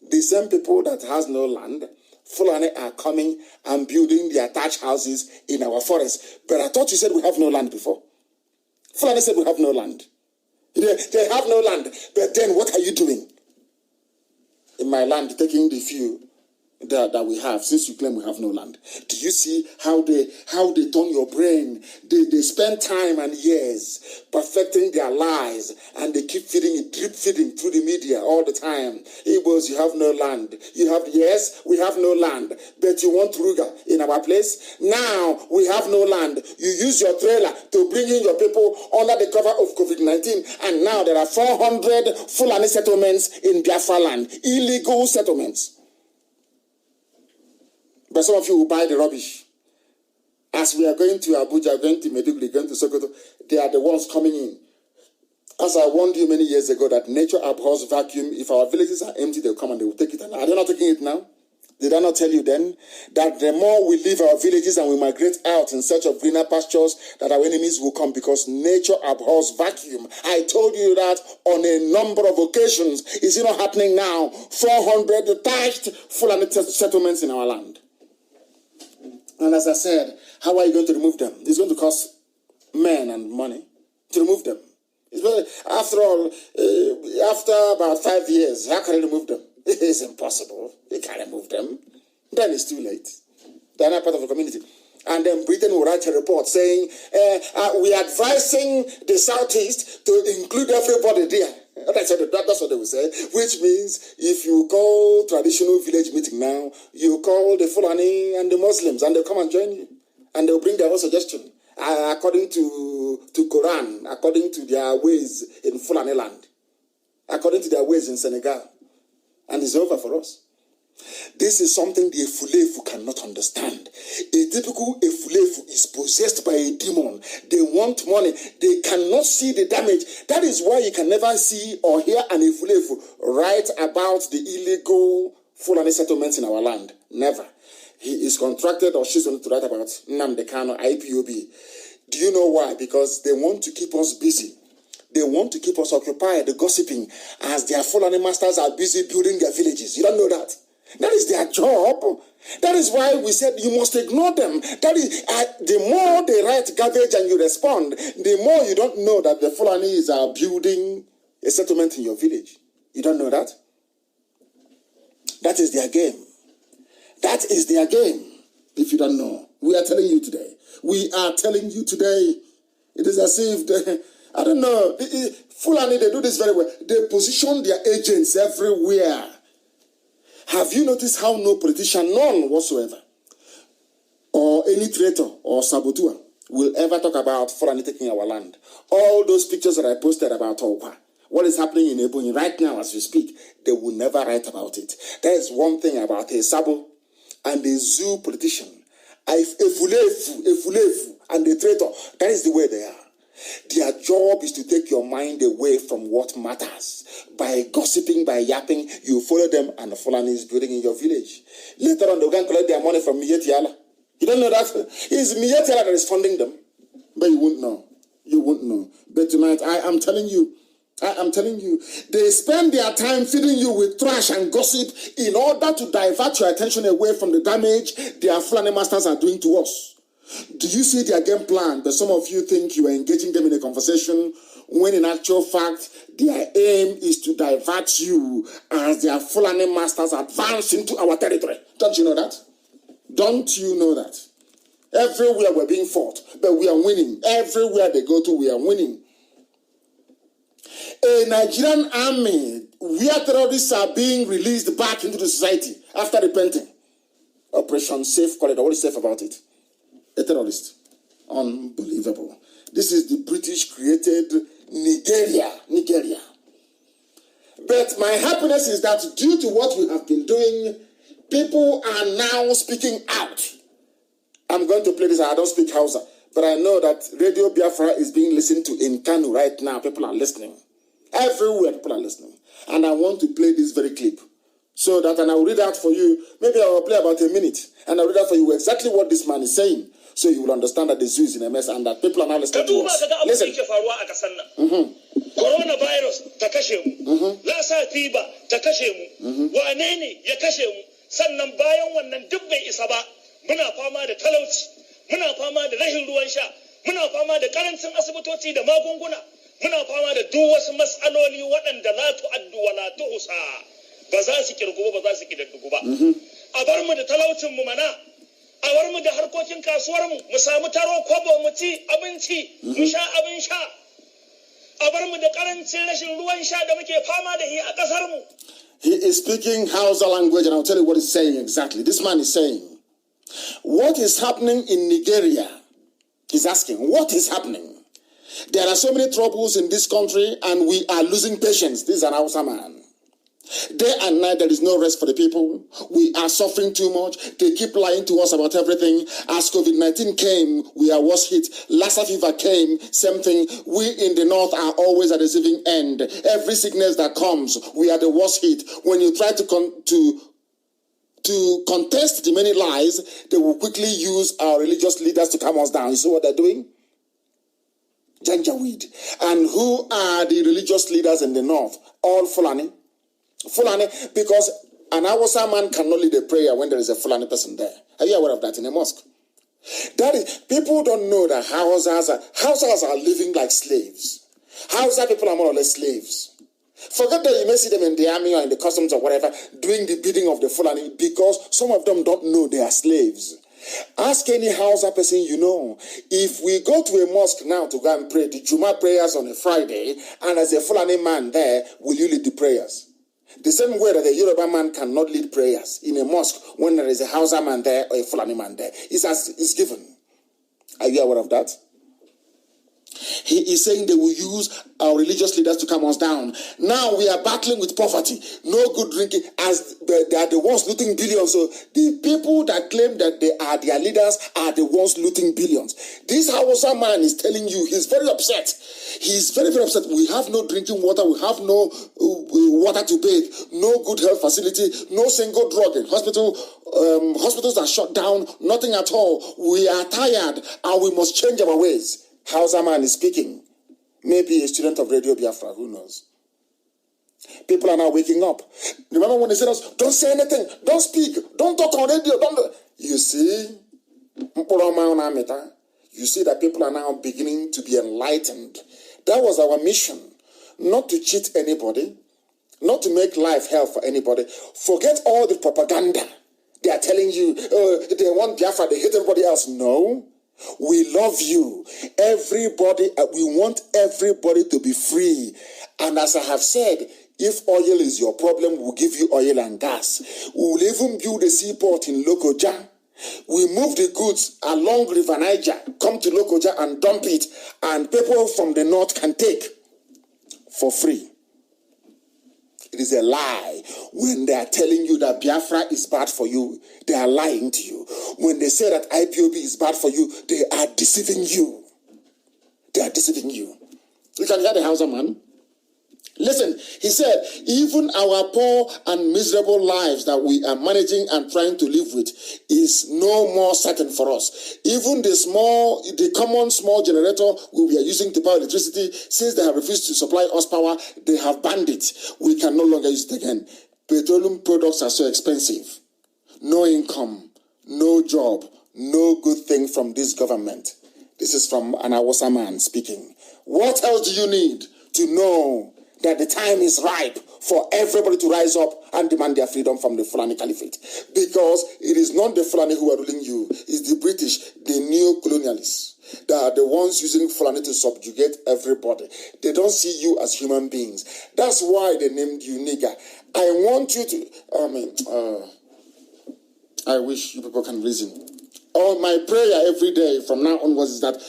The same people that has no land, Fulani are coming and building their thatch houses in our forest. But I thought you said we have no land before. Fulani said we have no land. They have no land. But then what are you doing in my land, taking the few that we have, since you claim we have no land? Do you see how they turn your brain? They spend time and years perfecting their lies, and they keep feeding it, drip feeding through the media all the time. Igbos, you have no land. Yes, we have no land, but you want Ruga in our place? Now we have no land. You use your trailer to bring in your people under the cover of COVID-19, and now there are 400 Fulani settlements in Biafra land, illegal settlements. But some of you will buy the rubbish. As we are going to Abuja, going to Maiduguri, going to Sokoto, they are the ones coming in. As I warned you many years ago that nature abhors vacuum. If our villages are empty, they'll come and they will take it. And are they not taking it now? Did I not tell you then that the more we leave our villages and we migrate out in search of greener pastures, that our enemies will come, because nature abhors vacuum? I told you that on a number of occasions. Is it not happening now? 400 detached Fulani settlements in our land. And as I said, how are you going to remove them? It's going to cost men and money to remove them. After all, after about 5 years, how can you remove them? It's impossible. You can't remove them. Then it's too late. They're not part of the community. And then Britain will write a report saying, we are advising the Southeast to include everybody there. That's what they will say. Which means if you call traditional village meeting now, you call the Fulani and the Muslims, and they'll come and join you. And they'll bring their own suggestion. According to Quran, according to their ways in Fulani land, according to their ways in Senegal. And it's over for us. This is something the Efulefu cannot understand. A typical Efulefu is possessed by a demon. They want money. They cannot see the damage. That is why you can never see or hear an Efulefu write about the illegal Fulani settlements in our land. Never. He is contracted, or she's going to write about Nnamdi Kanu, IPOB. Do you know why? Because they want to keep us busy. They want to keep us occupied, gossiping, as their Fulani masters are busy building their villages. You don't know that? That is their job. That is why we said you must ignore them. That is, the more they write garbage and you respond, the more you don't know that the Fulanis are building a settlement in your village. You don't know that? That is their game. That is their game. If you don't know, we are telling you today. We are telling you today. It is as if I don't know. Fulani, they do this very well. They position their agents everywhere. Have you noticed how no politician, none whatsoever, or any traitor or saboteur, will ever talk about Fulani taking our land. All those pictures that I posted about Okwa, what is happening in Ebonyi right now as we speak, they will never write about it. There is one thing about a Sabo and a zoo politician, a Fulefu and a traitor. That is the way they are. Their job is to take your mind away from what matters. By gossiping, by yapping, you follow them and the Fulani is building in your village. Later on, they'll go and collect their money from Miyetiala. You don't know that? It's Miyetiala that is funding them. But you won't know. You won't know. But tonight, I am telling you, they spend their time feeding you with trash and gossip in order to divert your attention away from the damage their Fulani masters are doing to us. Do you see their game plan? But some of you think you are engaging them in a conversation when in actual fact their aim is to divert you as their Fulani masters advance into our territory. Don't you know that? Don't you know that? Everywhere we're being fought, but we are winning. Everywhere they go to, we are winning. A Nigerian army where terrorists are being released back into the society after repenting. Operation Safe Corridor. What is safe about it? A terrorist. Unbelievable. This is the British created Nigeria. But my happiness is that due to what we have been doing, people are now speaking out. I'm going to play this. I don't speak Hausa, but I know that Radio Biafra is being listened to in Kanu right now. People are listening. Everywhere people are listening. And I want to play this very clip. So that, and I will read out for you, maybe I will play about a minute, and I'll read out for you exactly what this man is saying. So you will understand that the zoo is in a mess and that people are now listening to us. Listen. Coronavirus ta kashe mu. Lasa fiba ta kashe mu. Wane ne ya kashe mu? Sannan bayan wannan duk bai isa ba. Muna fama da talauci, muna fama da rashin ruwan sha, muna fama da karancin asibitoci da magunguna, muna fama da duk wasu matsaloli waɗanda la tu'addu wa la tuhsa. Ba za su kirgu ba za su kidaddugu ba. A bar mu da talaucin mu mana. A bar mu da harkokin kasuwar mu samu taro kwabo mu ci abinci, mu sha abin sha. A bar mu da karancin rashin ruwan sha da muke fama da shi a kasar mu. He is speaking Hausa language, and I'll tell you what he's saying exactly. This man is saying, what is happening in Nigeria? He's asking, what is happening? There are so many troubles in this country, and we are losing patience. This is an Hausa man. Day and night, there is no rest for the people. We are suffering too much. They keep lying to us about everything. As COVID-19 came, we are worse hit. Lassa fever came, same thing. We in the north are always at the receiving end. Every sickness that comes, we are the worst hit. When you try to contest the many lies, they will quickly use our religious leaders to calm us down. You see what they're doing? Janjaweed. And who are the religious leaders in the north? All Fulani, because an Hausa man cannot lead a prayer when there is a Fulani person there. Are you aware of that in a mosque? That is, people don't know that Hausas are living like slaves. Hausa people are more or less slaves. Forget that you may see them in the army or in the customs or whatever, doing the bidding of the Fulani, because some of them don't know they are slaves. Ask any Hausa person you know. If we go to a mosque now to go and pray the Juma prayers on a Friday, and as a Fulani man there, will you lead the prayers? The same way that a Yoruba man cannot lead prayers in a mosque when there is a Hausa man there or a Fulani man there. It's given. Are you aware of that? He is saying they will use our religious leaders to calm us down. Now we are battling with poverty, no good drinking, as they are the ones looting billions. So the people that claim that they are their leaders are the ones looting billions. This Hausa man is telling you he's very upset. He's very, very upset. We have no drinking water. We have no water to bathe. No good health facility. No single drug in hospital. Hospitals are shut down. Nothing at all. We are tired and we must change our ways. Hausa man is speaking. Maybe a student of Radio Biafra, who knows? People are now waking up. Remember when they said us, don't say anything, don't speak, don't talk on radio, don't. You see? You see that people are now beginning to be enlightened. That was our mission. Not to cheat anybody, not to make life hell for anybody. Forget all the propaganda. They are telling you, they want Biafra, they hate everybody else. No. We love you. Everybody, we want everybody to be free. And as I have said, if oil is your problem, we'll give you oil and gas. We will even build a seaport in Lokoja. We move the goods along River Niger, come to Lokoja and dump it, and people from the north can take for free. It is a lie. When they are telling you that Biafra is bad for you, they are lying to you. When they say that IPOB is bad for you, they are deceiving you. They are deceiving you. You can hear the Hausa man. Listen, he said, even our poor and miserable lives that we are managing and trying to live with is no more certain for us. Even the common small generator we are using to power electricity, since they have refused to supply us power, they have banned it. We can no longer use it again. Petroleum products are so expensive. No income, no job, no good thing from this government. This is from an Hausa man speaking. What else do you need to know that the time is ripe for everybody to rise up and demand their freedom from the Fulani Caliphate? Because it is not the Fulani who are ruling you, it's the British, the neo-colonialists. They are the ones using Fulani to subjugate everybody. They don't see you as human beings. That's why they named you nigger. I want you to, I wish you people can reason. My prayer every day from now onwards is that,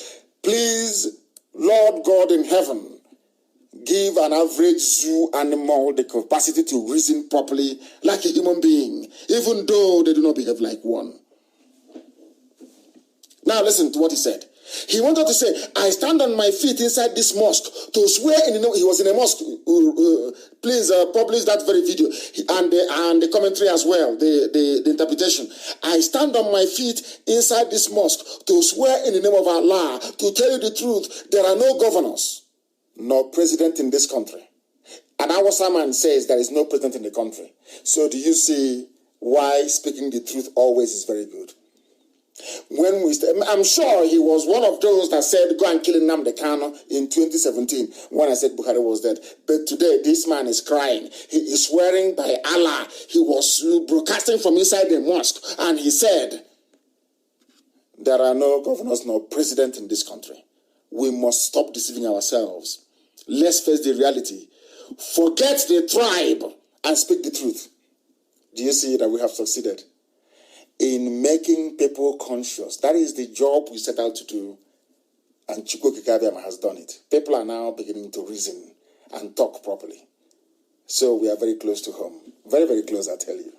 please, Lord God in heaven, give an average zoo animal the capacity to reason properly like a human being, even though they do not behave like one. Now listen to what he said. He wanted to say, I stand on my feet inside this mosque to swear in the name. He was in a mosque. Please publish that very video and the commentary as well, the interpretation. I stand on my feet inside this mosque to swear in the name of Allah, to tell you the truth. There are no governors, no president in this country. And our sermon says there is no president in the country. So do you see why speaking the truth always is very good? I'm sure he was one of those that said, go and kill Nnamdi Kanu in 2017 when I said Buhari was dead. But today, this man is crying. He is swearing by Allah. He was broadcasting from inside the mosque, and he said, there are no governors, no president in this country. We must stop deceiving ourselves. Let's face the reality. Forget the tribe and speak the truth. Do you see that we have succeeded in making people conscious? That is the job we set out to do, and Chukwu Kikabiama has done it. People are now beginning to reason and talk properly. So we are very close to home. Very, very close, I tell you.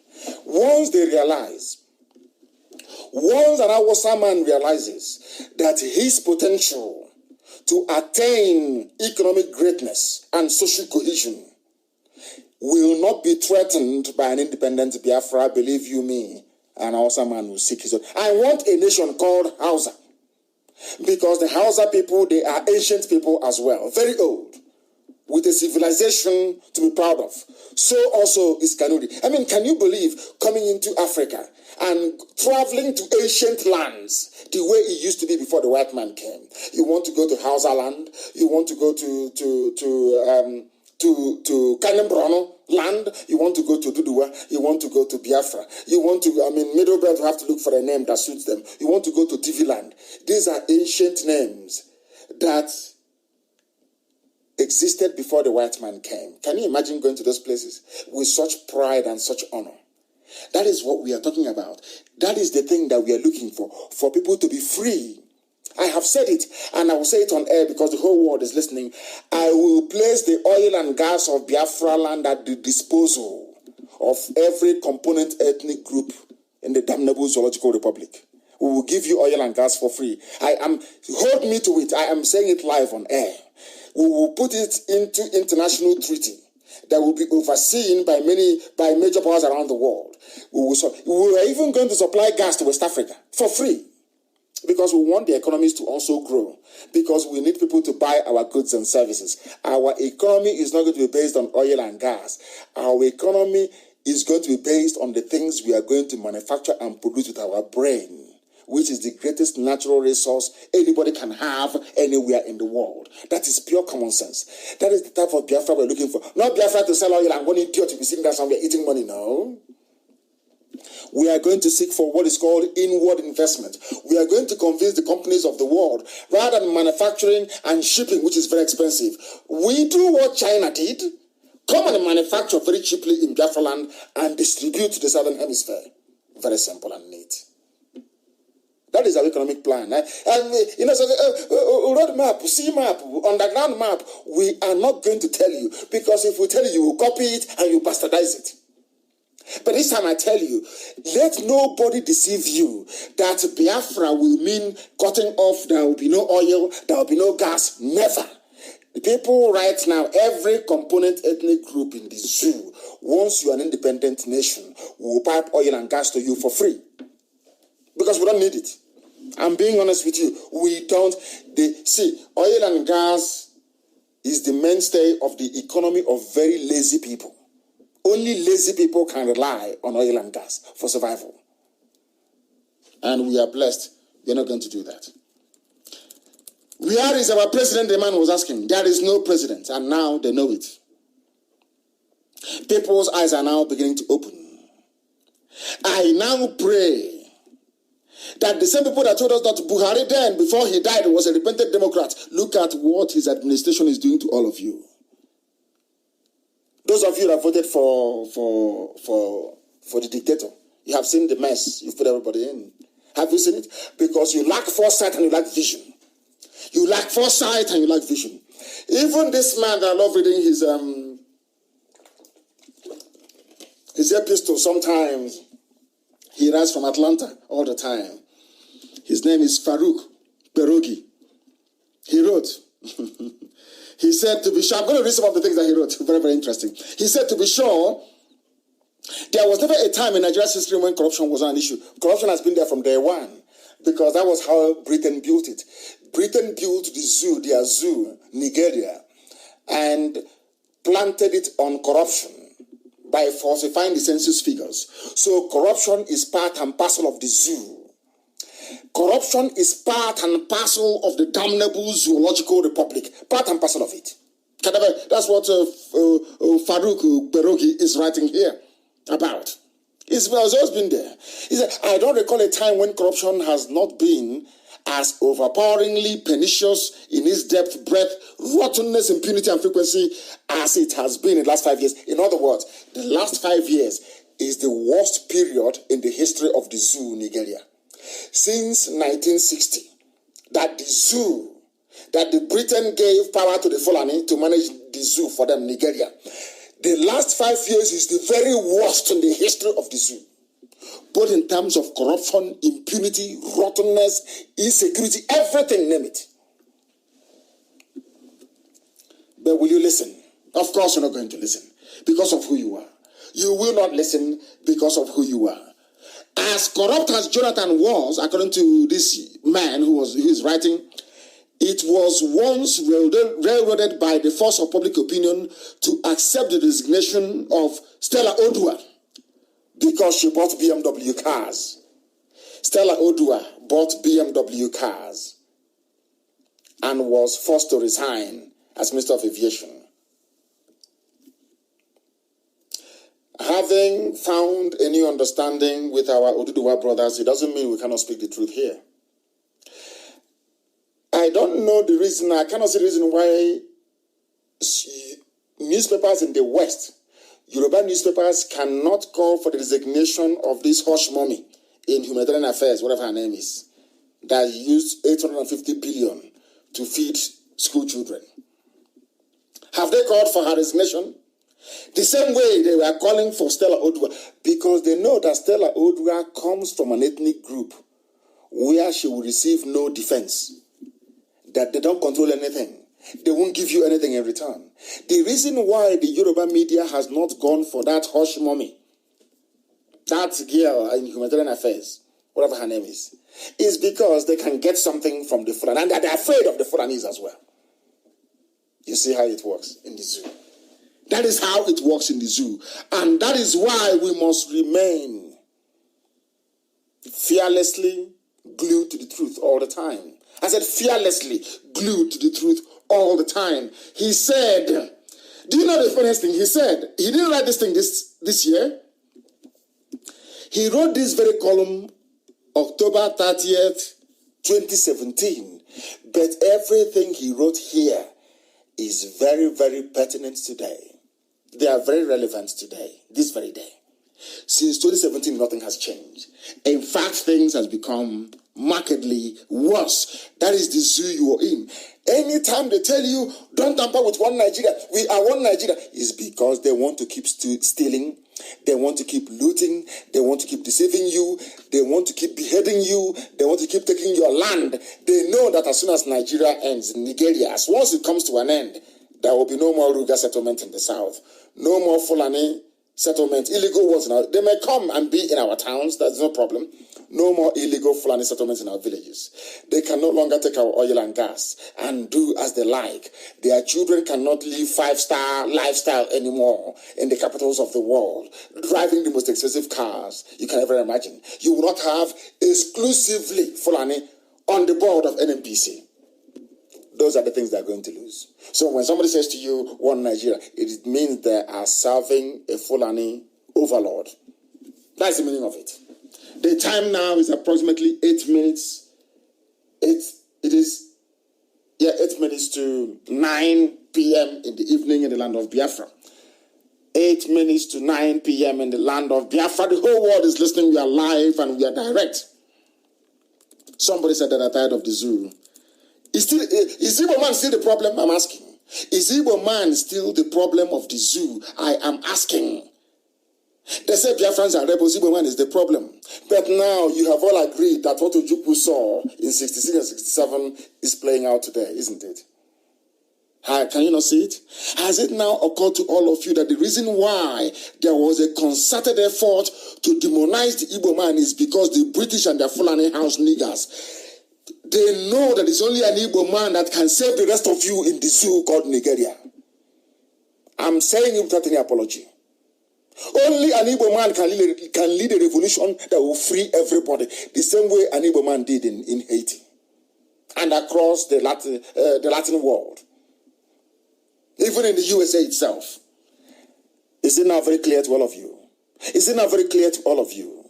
Once they realize, once an Hausa man realizes that his potential to attain economic greatness and social cohesion will not be threatened by an independent Biafra, believe you me, an Hausa man will seek his own. I want a nation called Hausa, because the Hausa people, they are ancient people as well, very old, with a civilization to be proud of. So also is Kanuri. I mean, can you believe coming into Africa and traveling to ancient lands the way it used to be before the white man came? You want to go to Hausa land, you want to go to Kanembrono land, you want to go to Dudua, you want to go to Biafra, you want to, Middle Belt, you have to look for a name that suits them. You want to go to TV land. These are ancient names that existed before the white man came. Can you imagine going to those places with such pride and such honor? That is what we are talking about. That is the thing that we are looking for people to be free. I have said it, and I will say it on air because the whole world is listening. I will place the oil and gas of Biafra land at the disposal of every component ethnic group in the damnable Zoological Republic. We will give you oil and gas for free. Hold me to it. I am saying it live on air. We will put it into international treaty that will be overseen by major powers around the world. We are even going to supply gas to West Africa for free, because we want the economies to also grow, because we need people to buy our goods and services. Our economy is not going to be based on oil and gas. Our economy is going to be based on the things we are going to manufacture and produce with our brain, which is the greatest natural resource anybody can have anywhere in the world. That is pure common sense. That is the type of Biafra we're looking for. Not Biafra to sell oil and one idiot to be sitting there somewhere eating money, no. We are going to seek for what is called inward investment. We are going to convince the companies of the world, rather than manufacturing and shipping, which is very expensive, we do what China did. Come and manufacture very cheaply in Biafra land and distribute to the Southern Hemisphere. Very simple and neat. That is our economic plan. And road map, sea map, underground map, we are not going to tell you, because if we tell you, you will copy it and you bastardize it. But this time I tell you, let nobody deceive you that Biafra will mean cutting off, there will be no oil, there will be no gas. Never. The people right now, every component ethnic group in the zoo, once you are an independent nation, will pipe oil and gas to you for free. Because we don't need it. I'm being honest with you. We don't. See, oil and gas is the mainstay of the economy of very lazy people. Only lazy people can rely on oil and gas for survival. And we are blessed. We're not going to do that. Where is our president? The man was asking. There is no president. And now they know it. People's eyes are now beginning to open. I now pray that the same people that told us that Buhari then, before he died, was a repentant Democrat, look at what his administration is doing to all of you. Those of you that voted for the dictator, you have seen the mess you've put everybody in. Have you seen it? Because you lack foresight and you lack vision. You lack foresight and you lack vision. Even this man that I love reading his epistle sometimes, he writes from Atlanta all the time. His name is Farouk Berogi. He wrote, he said, to be sure, I'm going to read some of the things that he wrote, very, very interesting. He said, to be sure, there was never a time in Nigeria's history when corruption was an issue. Corruption has been there from day one, because that was how Britain built it. Britain built their zoo, Nigeria, and planted it on corruption by falsifying the census figures. So corruption is part and parcel of the zoo. Corruption is part and parcel of the damnable zoological republic. Part and parcel of it. That's what Farouk Berogi is writing here about. It's always been there. He said, I don't recall a time when corruption has not been as overpoweringly pernicious in its depth, breadth, rottenness, impunity, and frequency as it has been in the last 5 years. In other words, the last 5 years is the worst period in the history of the zoo, Nigeria. Since 1960, that the zoo, that the Britain gave power to the Fulani to manage the zoo for them, Nigeria. The last 5 years is the very worst in the history of the zoo. Both in terms of corruption, impunity, rottenness, insecurity, everything, name it. But will you listen? Of course you're not going to listen because of who you are. You will not listen because of who you are. As corrupt as Jonathan was, according to this man who is writing, it was once railroaded by the force of public opinion to accept the resignation of Stella Odua because she bought BMW cars. Stella Odua bought BMW cars and was forced to resign as Minister of Aviation. Having found a new understanding with our Oduduwa brothers, it doesn't mean we cannot speak the truth here. I don't know the reason, I cannot see the reason why newspapers in the West, Yoruba newspapers, cannot call for the resignation of this hush mommy in humanitarian affairs, whatever her name is, that used 850 billion to feed school children. Have they called for her resignation? The same way they were calling for Stella Odua, because they know that Stella Odua comes from an ethnic group where she will receive no defense, that they don't control anything. They won't give you anything in return. The reason why the Yoruba media has not gone for that hush mommy, that girl in humanitarian affairs, whatever her name is because they can get something from the Fulani, and they're afraid of the Fulanis as well. You see how it works in the zoo. That is how it works in the zoo. And that is why we must remain fearlessly glued to the truth all the time. I said fearlessly glued to the truth all the time. He said, do you know the funniest thing? He said, he didn't write this thing this year. He wrote this very column October 30th, 2017. But everything he wrote here is very, very pertinent today. They are very relevant today, this very day. Since 2017, nothing has changed. In fact, things has become markedly worse. That is the zoo you are in. Anytime they tell you, don't tamper with one Nigeria, we are one Nigeria, is because they want to keep stealing, they want to keep looting, they want to keep deceiving you, they want to keep beheading you, they want to keep taking your land. They know that as soon as Nigeria ends, Nigeria, as once it comes to an end, there will be no more Ruga settlement in the south, no more Fulani settlement, illegal ones. They may come and be in our towns, that's no problem. No more illegal Fulani settlements in our villages. They can no longer take our oil and gas and do as they like. Their children cannot live 5-star lifestyle anymore in the capitals of the world, driving the most expensive cars you can ever imagine. You will not have exclusively Fulani on the board of NNPC. Those are the things they're going to lose. So when somebody says to you, one Nigeria, it means they are serving a Fulani overlord. That's the meaning of it. The time now is approximately 8 minutes. It is 8 minutes to 9 p.m. in the evening in the land of Biafra. 8 minutes to 9 p.m. in the land of Biafra. The whole world is listening. We are live and we are direct. Somebody said that they're tired of the zoo. Is Igbo man still the problem? I'm asking. Is Igbo man still the problem of the zoo? I am asking. They say Biafrans are rebels, Igbo man is the problem. But now you have all agreed that what Ojukwu saw in 66 and 67 is playing out today, isn't it? Can you not see it? Has it now occurred to all of you that the reason why there was a concerted effort to demonize the Igbo man is because the British and their Fulani house niggers, they know that it's only an Igbo man that can save the rest of you in the zoo called Nigeria. I'm saying it without any apology. Only an Igbo man can lead a revolution that will free everybody, the same way an Igbo man did in Haiti and across the Latin world, even in the USA itself. Is it now very clear to all of you? Is it now very clear to all of you?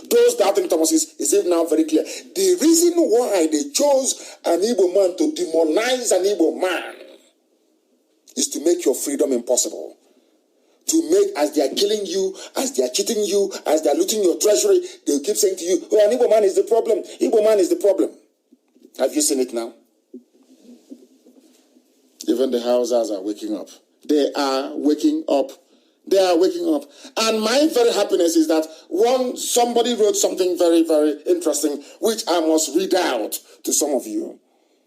Those doubting Thomases, is it now very clear? The reason why they chose an Igbo man to demonize an Igbo man is to make your freedom impossible. To make, as they are killing you, as they are cheating you, as they are looting your treasury, they'll keep saying to you, oh, an Igbo man is the problem. Igbo man is the problem. Have you seen it now? Even the Hausas are waking up. They are waking up. They are waking up. And my very happiness is that somebody wrote something very, very interesting, which I must read out to some of you.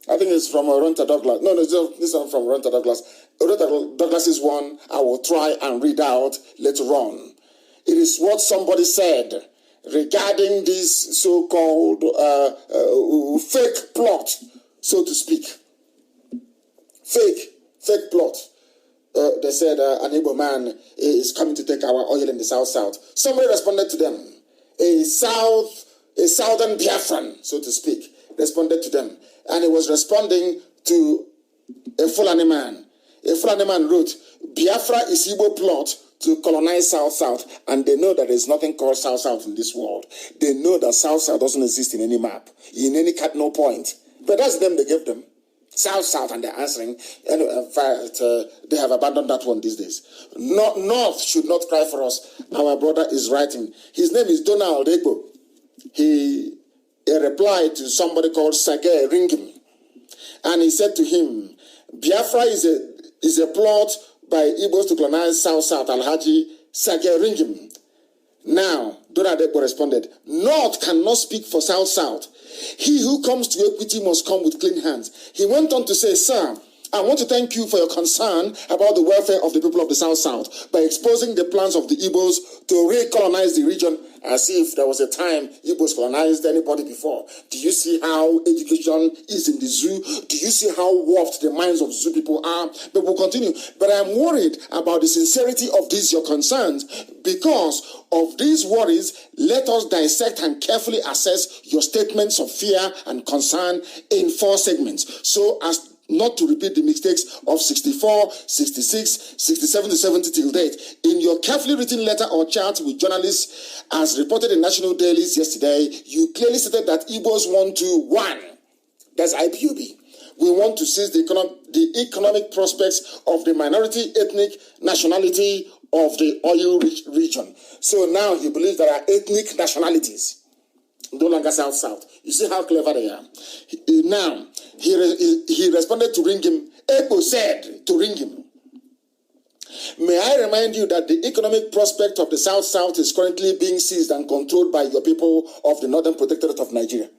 I think it's from Ronta Douglas. No, this is from Ronta Douglas. Ronta Douglas's one I will try and read out later on. It is what somebody said regarding this so-called fake plot, so to speak. Fake plot. They said an Igbo man is coming to take our oil in the south. Somebody responded to them. A southern Biafran, so to speak, responded to them. And he was responding to a Fulani man. A Fulani man wrote, Biafra is Igbo plot to colonize South. And they know that there's nothing called South in this world. They know that South doesn't exist in any map, in any cardinal point. But that's them they gave them. South, and they're answering. And in fact, they have abandoned that one these days. North should not cry for us. Our brother is writing. His name is Donald Egbo. He replied to somebody called Sage Ringim. And he said to him, Biafra is a plot by Igbos to colonize South, Alhaji Sage Ringim. Now, Donald Egbo responded, North cannot speak for South. He who comes to equity must come with clean hands. He went on to say, Sir, I want to thank you for your concern about the welfare of the people of the South by exposing the plans of the Igbos to recolonize the region as if there was a time Igbos colonized anybody before. Do you see how education is in the zoo? Do you see how warped the minds of zoo people are? But we'll continue. But I'm worried about the sincerity of these your concerns. Because of these worries, let us dissect and carefully assess your statements of fear and concern in 4 segments, so as not to repeat the mistakes of 64, 66, 67 to 70 till date. In your carefully written letter or chat with journalists, as reported in national dailies yesterday, you clearly stated that Igbos want to, 1, that's IPOB. We want to seize the economic prospects of the minority ethnic nationality of the oil-rich region. So now he believes there are ethnic nationalities, no longer South-South. You see how clever they are. Now, he responded to ring him. Ebo said to ring him, may I remind you that the economic prospect of the South-South is currently being seized and controlled by your people of the Northern Protectorate of Nigeria.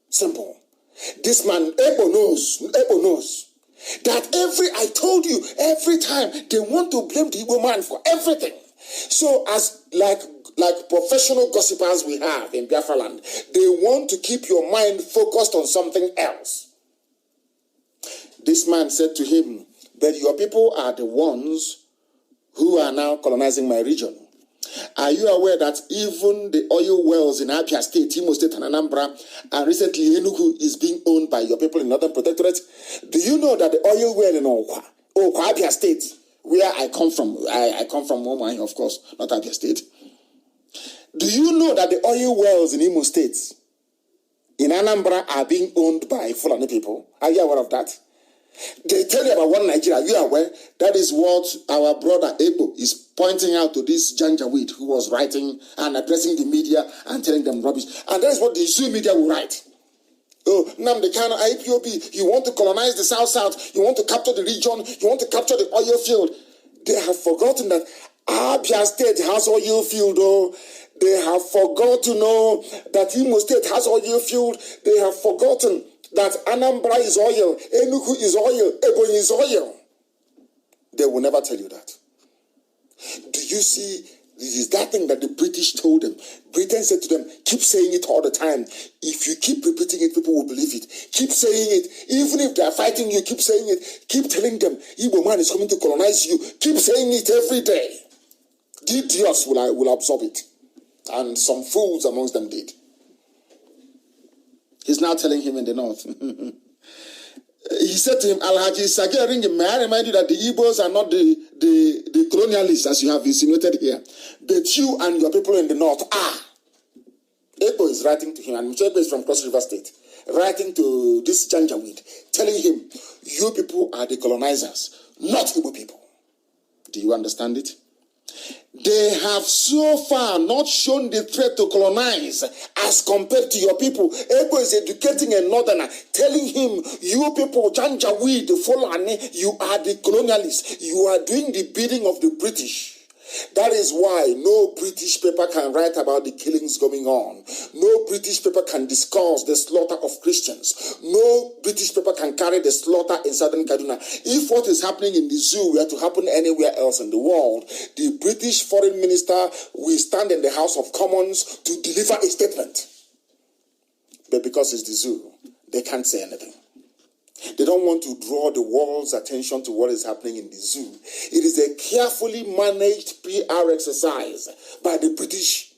Simple. This man, Ebo knows that I told you, every time they want to blame the Igbo man for everything. So as like professional gossipers we have in Biafra land, they want to keep your mind focused on something else. This man said to him, but your people are the ones who are now colonizing my region. Are you aware that even the oil wells in Abia State, Imo State and Anambra, and recently Enugu is being owned by your people in Northern Protectorate? Do you know that the oil well in Okwa, Abia State, where I come from, I come from Omai, of course, not Abia State. Do you know that the oil wells in Imo State, in Anambra, are being owned by Fulani people? Are you aware of that? They tell you about one Nigeria. Are you aware? That is what our brother Ebo is pointing out to this Janjaweed who was writing and addressing the media and telling them rubbish. And that is what the Zoo media will write. Oh, Nnamdi Kanu, IPOB, you want to colonize the South-South, you want to capture the region, you want to capture the oil field. They have forgotten that Abia State has oil field, oh. They have forgotten to know that Imo State has oil field. They have forgotten that Anambra is oil, Enugu is oil, Ebonyi is oil. They will never tell you that. Do you see? This is that thing that the British told them. Britain said to them, keep saying it all the time. If you keep repeating it, people will believe it. Keep saying it. Even if they are fighting you, keep saying it. Keep telling them, Igbo man is coming to colonize you. Keep saying it every day. The idiots will absorb it. And some fools amongst them did. He's now telling him in the north. He said to him, Alhaji Sage ring him, may I remind you that the Igbos are not the colonialists as you have insinuated here, but you and your people in the north are. Ebo is writing to him, and Ebo is from Cross River State, writing to this Janjaweed, telling him, you people are the colonizers, not Igbo people. Do you understand it? They have so far not shown the threat to colonize as compared to your people. Ebo is educating a northerner, telling him, you people, Janjaweed, Fulani, you are the colonialists. You are doing the bidding of the British. That is why no British paper can write about the killings going on. No British paper can discuss the slaughter of Christians. No British paper can carry the slaughter in southern Kaduna. If what is happening in the zoo were to happen anywhere else in the world, the British foreign minister will stand in the House of Commons to deliver a statement. But because it's the zoo, they can't say anything. They don't want to draw the world's attention to what is happening in the zoo. It is a carefully managed PR exercise by the British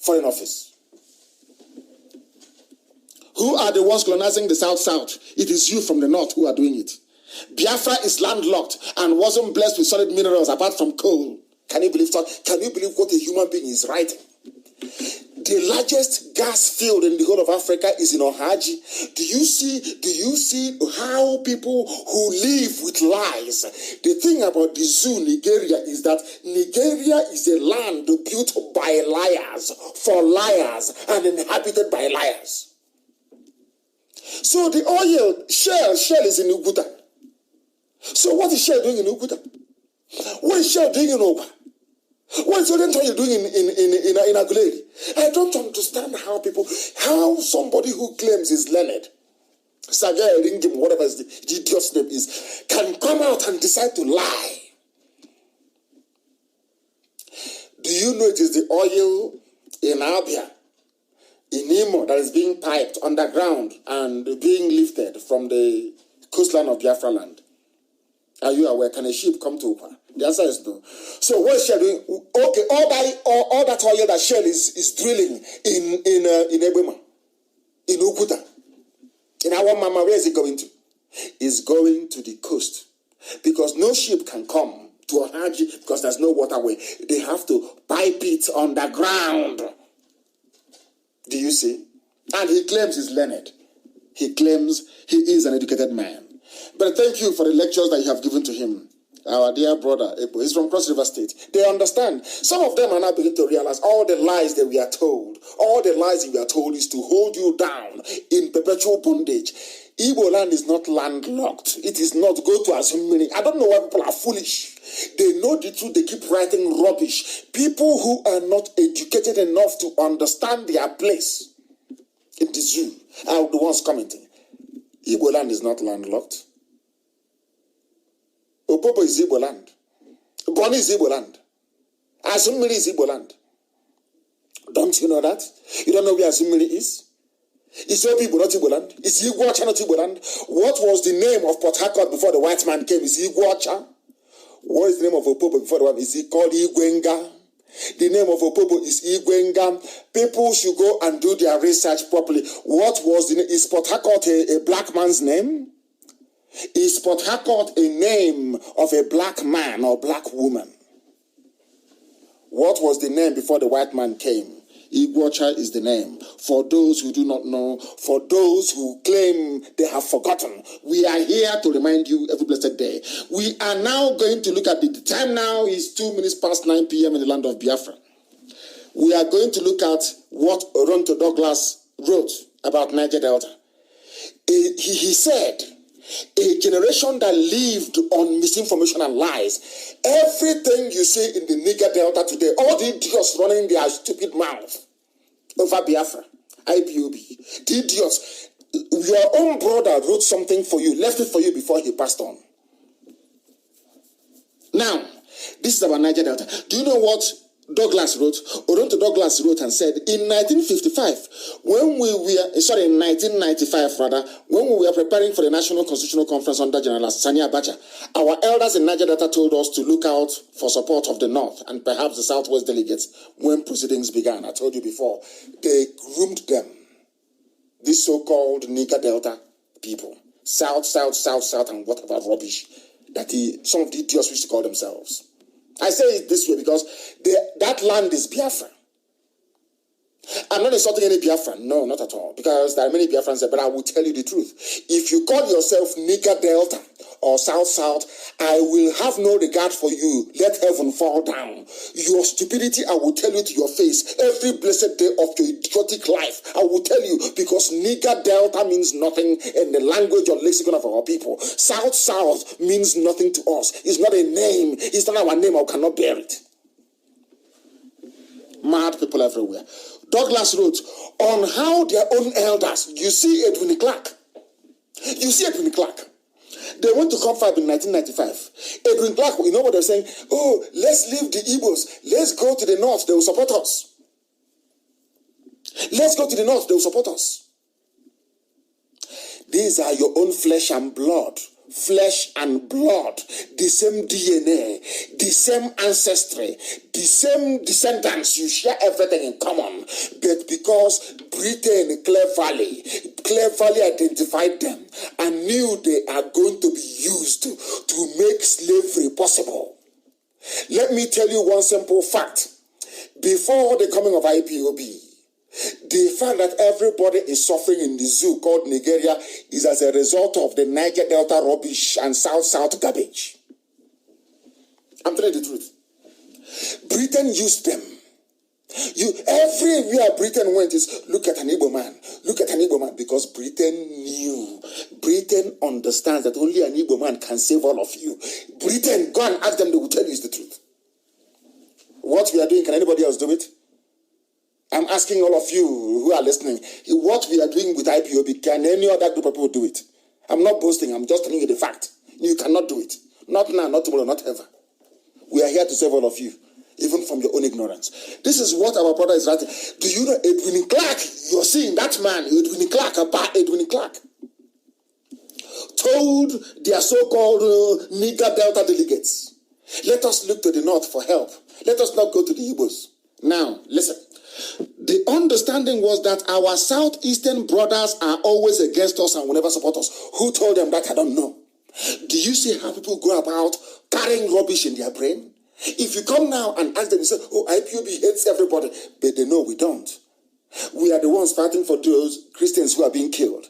Foreign Office. Who are the ones colonizing the South-South? It is you from the north who are doing it. Biafra is landlocked and wasn't blessed with solid minerals apart from coal. Can you believe that? Can you believe what a human being is writing? The largest gas field in the whole of Africa is in Ohaji. Do you see how people who live with lies? The thing about the zoo, Nigeria, is that Nigeria is a land built by liars, for liars, and inhabited by liars. So the oil, Shell is in Uguta. So what is Shell doing in Uguta? What is Shell doing in Oba? What is Oriental doing in Aguleri? I don't understand how somebody who claims is learned, Sage Ringim, whatever the idiot's name is, can come out and decide to lie. Do you know it is the oil in Abia, in Imo, that is being piped underground and being lifted from the coastline of Biafra land? Are you aware? Can a ship come to Upa? The answer is no. So what is Shell doing? Okay, all that oil that Shell is drilling in Ebema, in Ukuta, in our mama, where is it going to? It's going to the coast. Because no ship can come to Ohaji because there's no waterway. They have to pipe it underground. Do you see? And he claims he's learned. He claims he is an educated man. But thank you for the lectures that you have given to him. Our dear brother, Epo, he's from Cross River State. They understand. Some of them are now beginning to realize all the lies that we are told. All the lies that we are told is to hold you down in perpetual bondage. Igbo land is not landlocked. It is not. Go to Asumini. I don't know why people are foolish. They know the truth. They keep writing rubbish. People who are not educated enough to understand their place in the zoo are the ones commenting. Igbo land is not landlocked. Opopo is Igbo land. Boni is Igbo land. Asumiri is Igbo land. Don't you know that? You don't know where Asumiri is? Is Igbo not Igbo land? Is Igwacha not Igbo land? What was the name of Port Harcourt before the white man came? Is Igwacha? What is the name of Opopo before the white man? Is he called Igwenga? The name of Opopo is Igwenga. People should go and do their research properly. What was the name? Is Port Harcourt a black man's name? Is Port Harcourt a name of a black man or black woman? What was the name before the white man came? Igwacha is the name. For those who do not know, for those who claim they have forgotten, we are here to remind you every blessed day. We are now going to look at the time now is 2 minutes past 9 p.m. in the land of Biafra. We are going to look at what Oronto Douglas wrote about Niger Delta. He said, a generation that lived on misinformation and lies. Everything you see in the Niger Delta today, all the idiots running their stupid mouth over Biafra, IPOB, the idiots, your own brother wrote something for you, left it for you before he passed on. Now, this is about Niger Delta. Do you know what Douglas wrote? Oronto Douglas wrote and said, in 1995, in 1995 rather, when we were preparing for the National Constitutional Conference under General Sani Abacha, our elders in Niger Delta told us to look out for support of the North and perhaps the Southwest delegates when proceedings began. I told you before, they groomed them. These so-called Niger Delta people, South, and whatever rubbish that some of the idiots used to call themselves. I say it this way because that land is Biafra. I'm not insulting any Biafran. No, not at all. Because there are many Biafrans there, but I will tell you the truth. If you call yourself Niger Delta or South, I will have no regard for you. Let heaven fall down. Your stupidity, I will tell you to your face. Every blessed day of your idiotic life, I will tell you, because Niger Delta means nothing in the language or lexicon of our people. South means nothing to us. It's not a name. It's not our name. I cannot bear it. Mad people everywhere. Douglas wrote on how their own elders, you see Edwin Clark. They went to Confab in 1995. Edwin Clark, you know what they're saying? Oh, let's leave the Igbos. Let's go to the North. They will support us. Let's go to the North. They will support us. These are your own flesh and blood. Flesh and blood, the same DNA, the same ancestry, the same descendants. You share everything in common. But because Britain cleverly identified them and knew they are going to be used to make slavery possible. Let me tell you one simple fact. Before the coming of IPOB, the fact that everybody is suffering in the zoo called Nigeria is as a result of the Niger Delta rubbish and South garbage. I'm telling you the truth. Britain used them. Everywhere Britain went is look at an Igbo man, because Britain understands that only an Igbo man can save all of you. Britain, go and ask them, they will tell you is the truth. What we are doing, can anybody else do it? I'm asking all of you who are listening, what we are doing with IPOB, can any other group of people do it? I'm not boasting, I'm just telling you the fact. You cannot do it. Not now, not tomorrow, not ever. We are here to save all of you, even from your own ignorance. This is what our brother is writing. Do you know Edwin Clark? You're seeing that man, Edwin Clark told their so-called Niger Delta delegates, let us look to the North for help. Let us not go to the Igbos. Now, listen. The understanding was that our southeastern brothers are always against us and will never support us. Who told them that? I don't know. Do you see how people go about carrying rubbish in their brain? If you come now and ask them, you say, oh, IPOB hates everybody. But they know we don't. We are the ones fighting for those Christians who are being killed.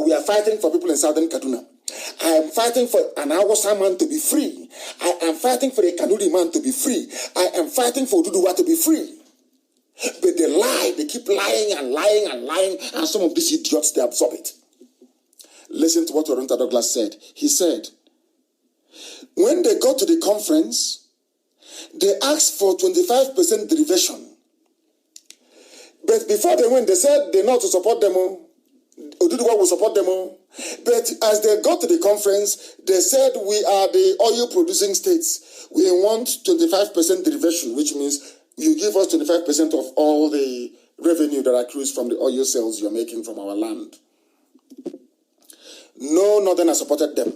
We are fighting for people in southern Kaduna. I am fighting for an Hausa man to be free. I am fighting for a Kanuri man to be free. I am fighting for Duduwa to be free. But they lie, they keep lying and lying and lying, and some of these idiots, they absorb it. Listen to what Oronta Douglas said. He said, when they got to the conference, they asked for 25% derivation. But before they went, they said they know to support them. Oduduwa will support them. But as they got to the conference, they said, we are the oil producing states. We want 25% derivation, which means you give us 25% of all the revenue that accrues from the oil sales you're making from our land. No northerner supported them.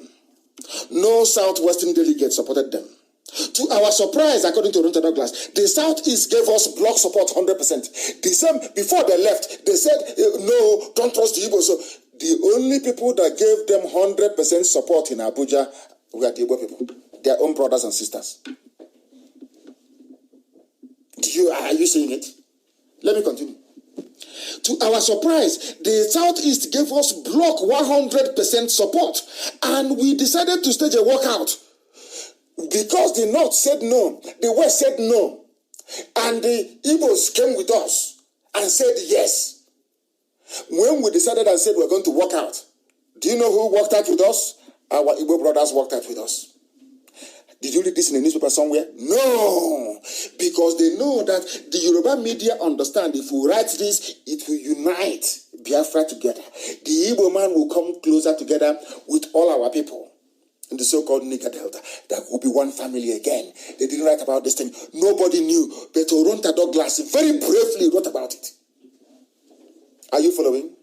No southwestern delegate supported them. To our surprise, according to Oronta Douglas, the Southeast gave us block support 100%. The same, before they left, they said, no, don't trust the Igbo. So the only people that gave them 100% support in Abuja were the Igbo people, their own brothers and sisters. Are you seeing it? Let me continue. To our surprise, the Southeast gave us block 100% support, and we decided to stage a walkout. Because the North said no, the West said no, and the Igbos came with us and said yes. When we decided and said we're going to walk out, do you know who walked out with us? Our Igbo brothers walked out with us. Did you read this in the newspaper somewhere? No, because they know that the Yoruba media understand if we write this, it will unite Biafra together. The Igbo man will come closer together with all our people in the so-called Niger Delta. That will be one family again. They didn't write about this thing. Nobody knew. But Oronta Douglas very bravely wrote about it. Are you following?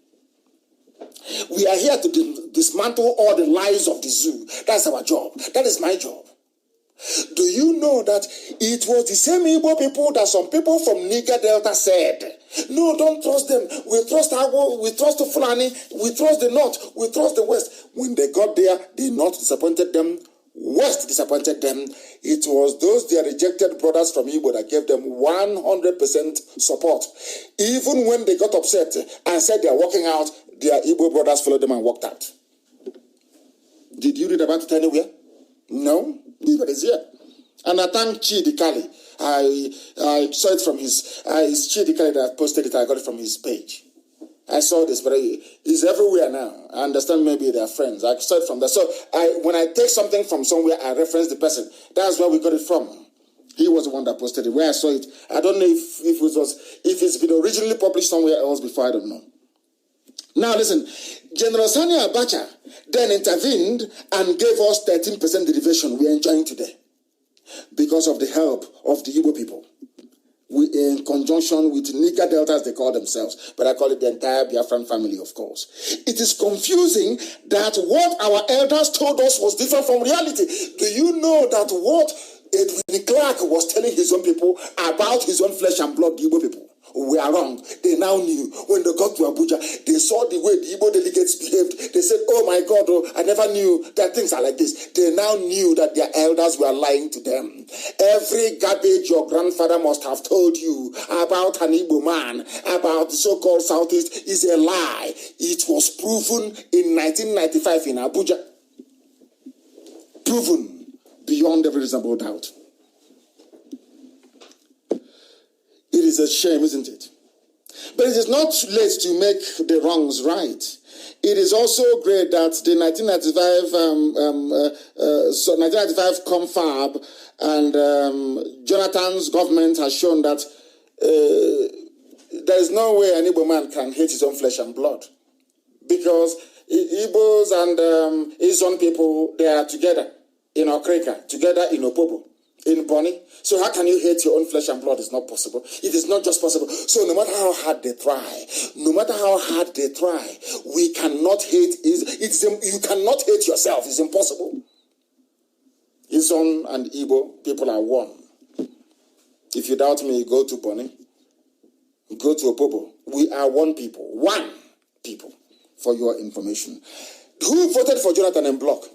We are here to dismantle all the lies of the zoo. That's our job. That is my job. Do you know that it was the same Igbo people that some people from Niger Delta said, no, don't trust them. We trust Agbo, we trust the Fulani, we trust the North, we trust the West. When they got there, the North disappointed them, West disappointed them. It was those their rejected brothers from Igbo that gave them 100% support. Even when they got upset and said they are walking out, their Igbo brothers followed them and walked out. Did you read about it anywhere? No. But it's here. And I thank Chidi Kali. I saw it from his Chidi Kali that posted it. I got it from his page. I saw this, but it's everywhere now. I understand maybe they're friends. I saw it from there. So when I take something from somewhere, I reference the person. That's where we got it from. He was the one that posted it. Where I saw it, I don't know if it's been originally published somewhere else before. I don't know. Now listen, General Sani Abacha then intervened and gave us 13% derivation we are enjoying today because of the help of the Igbo people. We, in conjunction with Niger Delta, as they call themselves, but I call it the entire Biafran family, of course. It is confusing that what our elders told us was different from reality. Do you know that what Edwin Clark was telling his own people about his own flesh and blood, the Igbo people? We are wrong. They now knew. When they got to Abuja, they saw the way the Igbo delegates behaved. They said, oh my God, I never knew that things are like this. They now knew that their elders were lying to them. Every garbage your grandfather must have told you about an Igbo man, about the so-called Southeast, is a lie. It was proven in 1995 in Abuja. Proven beyond every reasonable doubt. It is a shame, isn't it? But it is not too late to make the wrongs right. It is also great that the 1995 confab and Jonathan's government has shown that there is no way an Igbo man can hate his own flesh and blood. Because Igbos and his own people, they are together in Okrika, together in Opobo, in Bonny. So how can you hate your own flesh and blood? It's not possible. It is not just possible. So no matter how hard they try, we cannot hate. You cannot hate yourself. It's impossible. Izon and Igbo people are one. If you doubt me, go to Bonny, go to Opobo. We are one people. One people, for your information. Who voted for Jonathan and Block?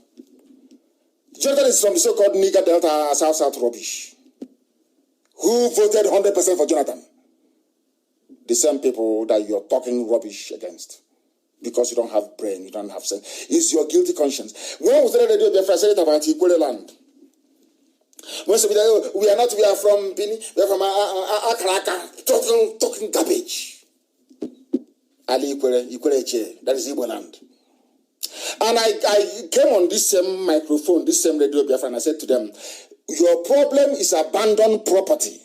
Jonathan is from the so-called Niger Delta South rubbish. Who voted 100% for Jonathan? The same people that you're talking rubbish against. because you don't have brain, you don't have sense. It's your guilty conscience. When was the radio Biafra said about Equal land? When we are not, we are from Bini, we are from Akaraka, talking garbage. Ali Equal chair, that is Igbo land. And I came on this same microphone, this same radio Biafra, and I said to them, your problem is abandoned property.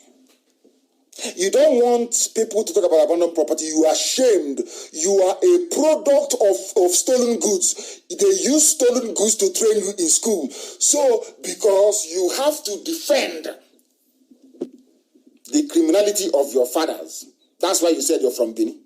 You don't want people to talk about abandoned property. You are ashamed. You are a product of stolen goods. They use stolen goods to train you in school. So, because you have to defend the criminality of your fathers, that's why you said you're from Benin.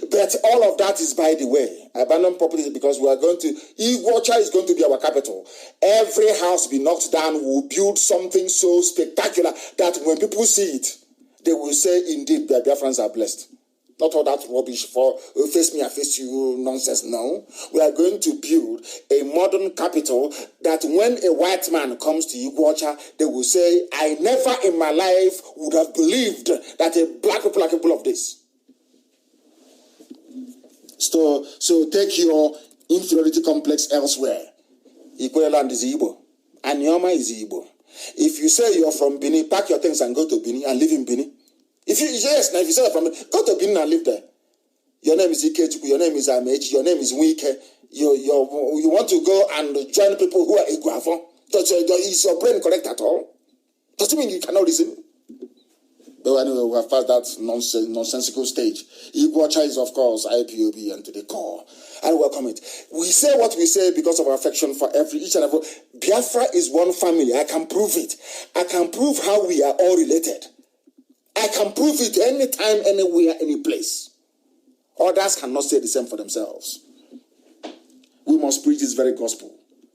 But all of that is by the way. Abandoned property is because we are going to, Iguacha is going to be our capital. Every house be knocked down, we'll build something so spectacular that when people see it, they will say, indeed, the Biafrans are blessed. Not all that rubbish for face me, I face you nonsense. No. We are going to build a modern capital that when a white man comes to Iguacha, they will say, I never in my life would have believed that a black people are capable of this. So take your inferiority complex elsewhere. Equal land is Igbo. And Nyoma is Igbo. If you say you're from Benin, pack your things and go to Benin and live in Benin. If you say you're from Benin, go to Benin and live there. Your name is Ikechuku, your name is Amechi, your name is Wike. You want to go and join people who are Iguafon. Is your brain correct at all? Doesn't mean you cannot reason. But anyway, we have passed that nonsensical stage. Iguacha is, of course, IPOB and to the core. I welcome it. We say what we say because of our affection for each and every. Biafra is one family. I can prove it. I can prove how we are all related. I can prove it anytime, anywhere, any place. Others cannot say the same for themselves. We must preach this very gospel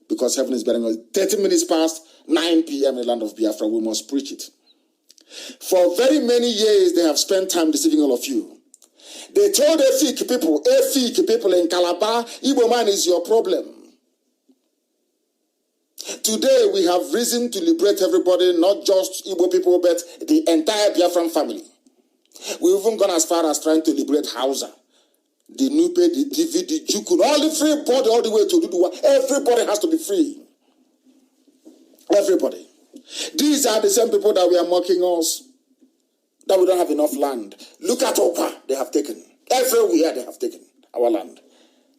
because heaven is bearing us. 30 minutes past 9 p.m. in the land of Biafra, we must preach it. For very many years, they have spent time deceiving all of you. They told Efik people in Calabar, Igbo man is your problem. Today, we have reason to liberate everybody, not just Igbo people, but the entire Biafran family. We've even gone as far as trying to liberate Hausa, the Nupe, the TV, the Jukun, all the free body, all the way to Duduwa. Everybody has to be free. Everybody. These are the same people that we are mocking us, that we don't have enough land. Look at Opa, they have taken. Everywhere they have taken our land.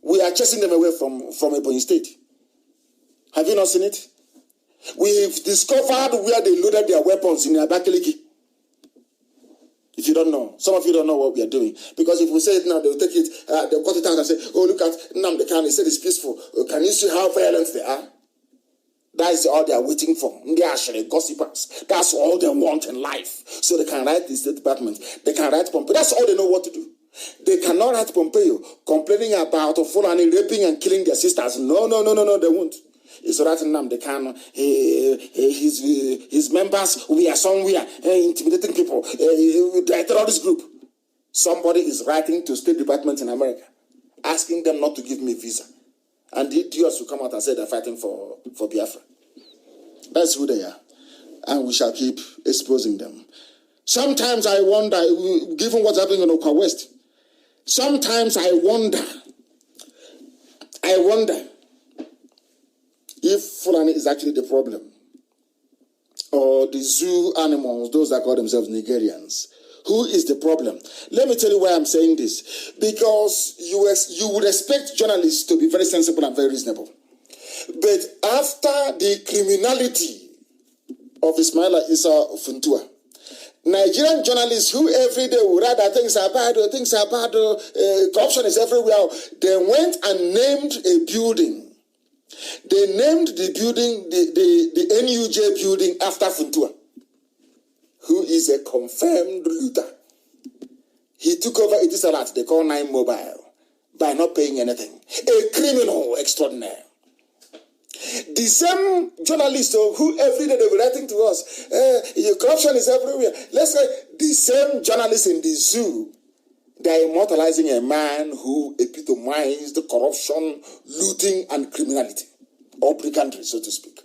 We are chasing them away from Ebonyi State. Have you not seen it? We've discovered where they loaded their weapons in Abakaliki. If you don't know, some of you don't know what we are doing. Because if we say it now, they'll take it, they'll cut it out and say, oh, look at Nnamdi Kanu, he said it's peaceful. Can you see how violent they are? That is all they are waiting for. They are actually gossipers. That's all they want in life. So they can write the State Department. They can write Pompeo. That's all they know what to do. They cannot write Pompeo complaining about Fulani raping and killing their sisters. No, they won't. It's writing Nnamdi Kanu. His members, we are somewhere intimidating people. They're a terrorist group. Somebody is writing to State Department in America, asking them not to give me visa. And the idiots will come out and say they're fighting for Biafra. That's who they are. And we shall keep exposing them. Sometimes I wonder, given what's happening in Okwa West, sometimes I wonder if Fulani is actually the problem. Or the zoo animals, those that call themselves Nigerians. Who is the problem? Let me tell you why I'm saying this. Because you would expect journalists to be very sensible and very reasonable. But after the criminality of Ismaila Issa Funtua, Nigerian journalists who every day will write that things are bad, corruption is everywhere, they went and named a building. They named the building, the NUJ building after Funtua, who is a confirmed looter. He took over Etisalat, they call 9 Mobile, by not paying anything. A criminal extraordinaire. The same journalists who every day they were writing to us, corruption is everywhere. Let's say the same journalists in the zoo, they are immortalizing a man who epitomized corruption, looting, and criminality, or brigandry, so to speak.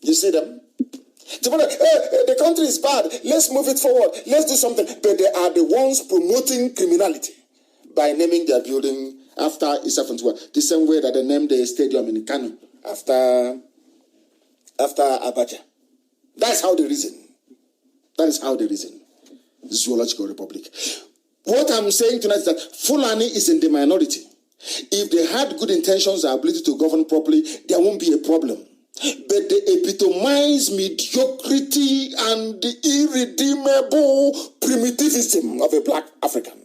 You see them? The country is bad. Let's move it forward. Let's do something. But they are the ones promoting criminality. by naming their building after Isafuntua, the same way that they named the stadium in Kanu after Abacha. That's how they reason. That is how they reason. Zoological Republic. What I'm saying tonight is that Fulani is in the minority. If they had good intentions and ability to govern properly, there won't be a problem. But they epitomize mediocrity and the irredeemable primitivism of a black African.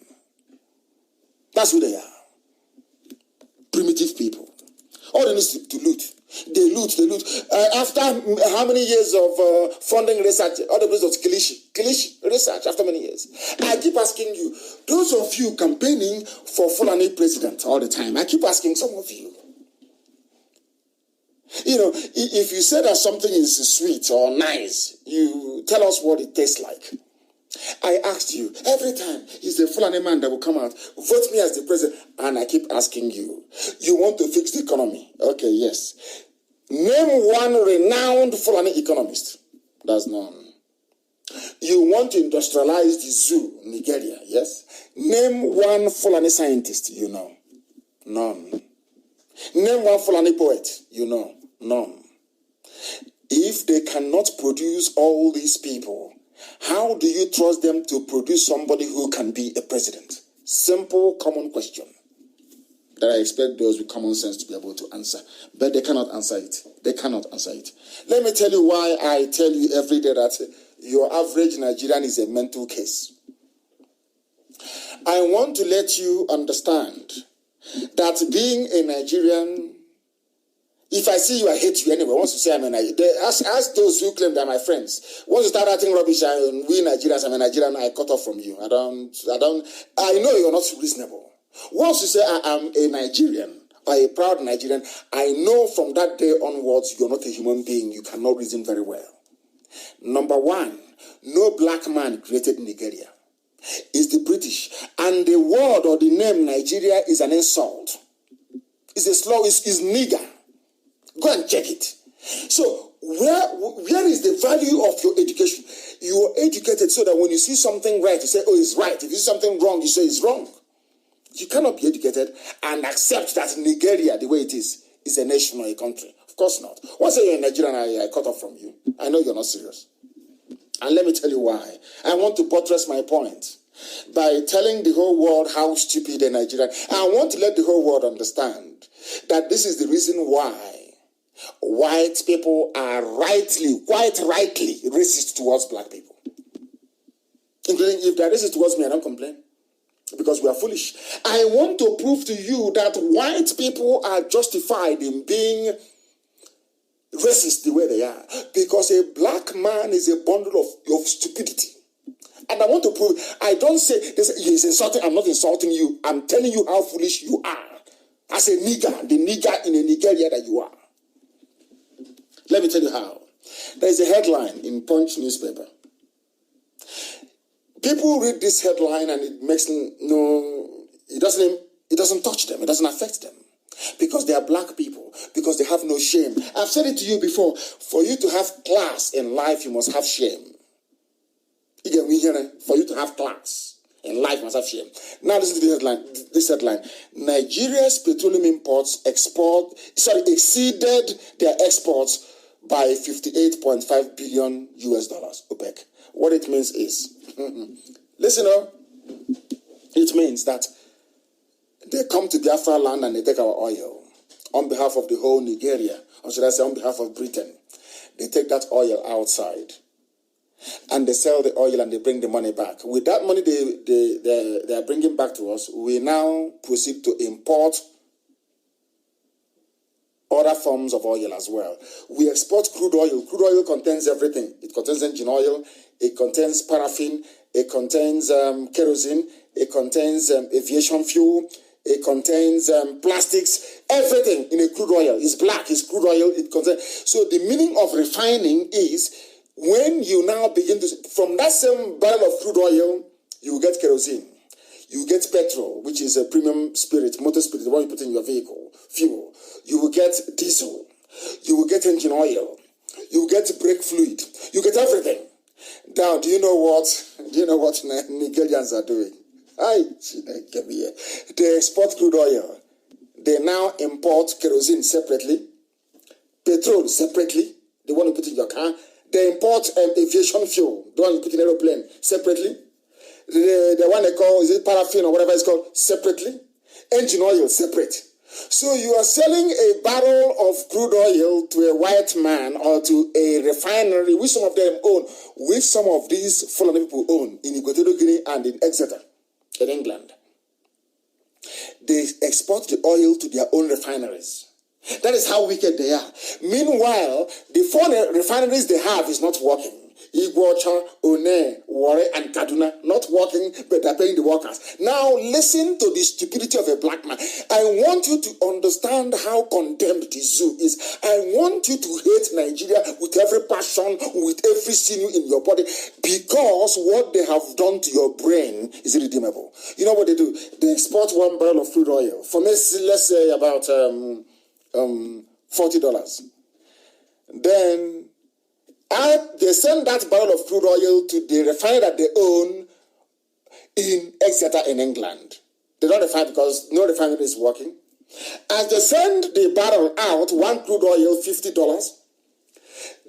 That's who they are. Primitive people. All they need is to loot. They loot. After how many years of funding research, all the place was Kilishi research after many years. I keep asking you, those of you campaigning for Fulani president all the time, I keep asking some of you, if you say that something is sweet or nice, you tell us what it tastes like. I asked you, every time he's a Fulani man that will come out, vote me as the president, and I keep asking you, you want to fix the economy? Okay, yes. Name one renowned Fulani economist. That's none. You want to industrialize the zoo in Nigeria? Yes. Name one Fulani scientist, None. Name one Fulani poet, None. If they cannot produce all these people, how do you trust them to produce somebody who can be a president? Simple, common question that I expect those with common sense to be able to answer. But they cannot answer it. Let me tell you why I tell you every day that your average Nigerian is a mental case. I want to let you understand that being a Nigerian, if I see you, I hate you anyway. Once you say I'm a Nigerian, ask those who claim they're my friends. Once you start writing rubbish, we Nigerians, I'm a Nigerian, I cut off from you. I know you're not reasonable. Once you say I am a Nigerian or a proud Nigerian, I know from that day onwards you're not a human being. You cannot reason very well. Number one, no black man created Nigeria. It's the British. And the word or the name Nigeria is an insult. It's a slur, it's nigger. Go and check it. So where is the value of your education? You are educated so that when you see something right, you say, oh, it's right. If you see something wrong, you say it's wrong. You cannot be educated and accept that Nigeria, the way it is a nation or a country. Of course not. Once you're in Nigeria, I cut off from you. I know you're not serious. And let me tell you why. I want to buttress my point by telling the whole world how stupid a Nigerian. I want to let the whole world understand that this is the reason why white people are quite rightly racist towards black people. Including if they're racist towards me, I don't complain. Because we are foolish. I want to prove to you that white people are justified in being racist the way they are. Because a black man is a bundle of stupidity. And I want to prove, I don't say, he's insulting, I'm not insulting you. I'm telling you how foolish you are. As a nigger, the nigger in a Nigeria that you are. Let me tell you how. There is a headline in Punch newspaper. People read this headline and it doesn't touch them, it doesn't affect them. Because they are black people, because they have no shame. I've said it to you before, for you to have class in life, you must have shame. For you to have class in life, you must have shame. Now listen to this headline. Nigeria's petroleum imports exceeded their exports by $58.5 billion OPEC. What it means is, listen up, it means that they come to Biafra land and they take our oil on behalf of the whole Nigeria, or should I say on behalf of Britain. They take that oil outside and they sell the oil and they bring the money back. With that money they are bringing back to us, we now proceed to import other forms of oil as well. We export crude oil. Crude oil contains everything. It contains engine oil, it contains paraffin, it contains kerosene, it contains aviation fuel, it contains plastics, everything in a crude oil. It's black, it's crude oil, it contains. So the meaning of refining is when you now begin to, from that same barrel of crude oil, you will get kerosene. You get petrol, which is a premium spirit, motor spirit, the one you put in your vehicle, fuel. You will get diesel. You will get engine oil. You will get brake fluid. You get everything. Now, do you know what Nigerians are doing? They export crude oil. They now import kerosene separately, petrol separately, the one you put in your car. They import aviation fuel, the one you put in an aeroplane, separately. The one they call, is it paraffin or whatever it's called, separately. Engine oil, separate. So you are selling a barrel of crude oil to a white man or to a refinery, which some of them own, which some of these foreign people own in Equatorial Guinea and in Exeter, in England. They export the oil to their own refineries. That is how wicked they are. Meanwhile, the foreign refineries they have is not working. Iguacha, One, Warre, and Kaduna, not working, but they're paying the workers. Now, listen to the stupidity of a black man. I want you to understand how condemned the zoo is. I want you to hate Nigeria with every passion, with every sinew in your body, because what they have done to your brain is irredeemable. You know what they do? They export 1 barrel of crude oil for, let's say, about $40. Then they send that barrel of crude oil to the refinery that they own in Exeter in England. They don't refine because no refinery is working. As they send the barrel out, 1 crude oil, $50,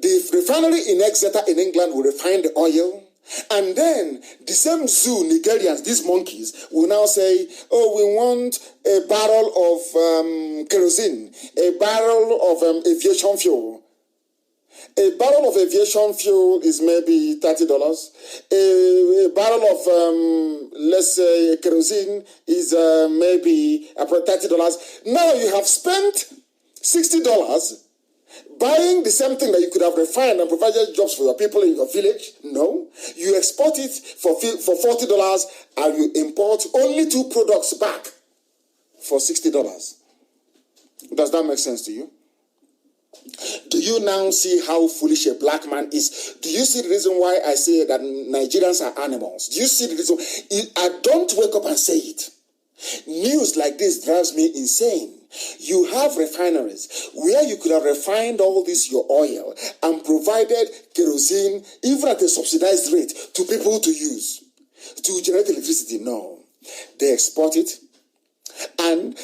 the refinery in Exeter in England will refine the oil. And then the same zoo, Nigerians, these monkeys, will now say, oh, we want a barrel of kerosene, a barrel of aviation fuel. A barrel of aviation fuel is maybe $30. A barrel of, let's say, kerosene is maybe about $30. Now you have spent $60 buying the same thing that you could have refined and provided jobs for your people in your village. No. You export it for $40 and you import only 2 products back for $60. Does that make sense to you? Do you now see how foolish a black man is? Do you see the reason why I say that Nigerians are animals? Do you see the reason? I don't wake up and say it. News like this drives me insane. You have refineries where you could have refined all this, your oil, and provided kerosene, even at a subsidized rate, to people to use, to generate electricity. No. They export it, and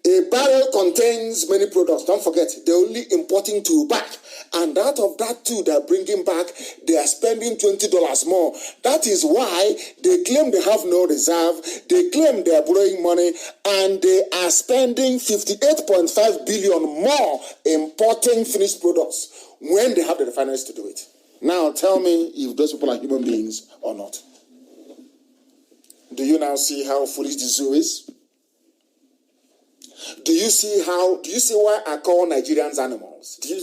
a barrel contains many products. Don't forget, they're only importing 2 back. And out of that 2 they're bringing back, they are spending $20 more. That is why they claim they have no reserve. They claim they are borrowing money. And they are spending $58.5 billion more importing finished products when they have the refineries to do it. Now tell me if those people are human beings or not. Do you now see how foolish the zoo is? Do you see why I call Nigerians animals? Do you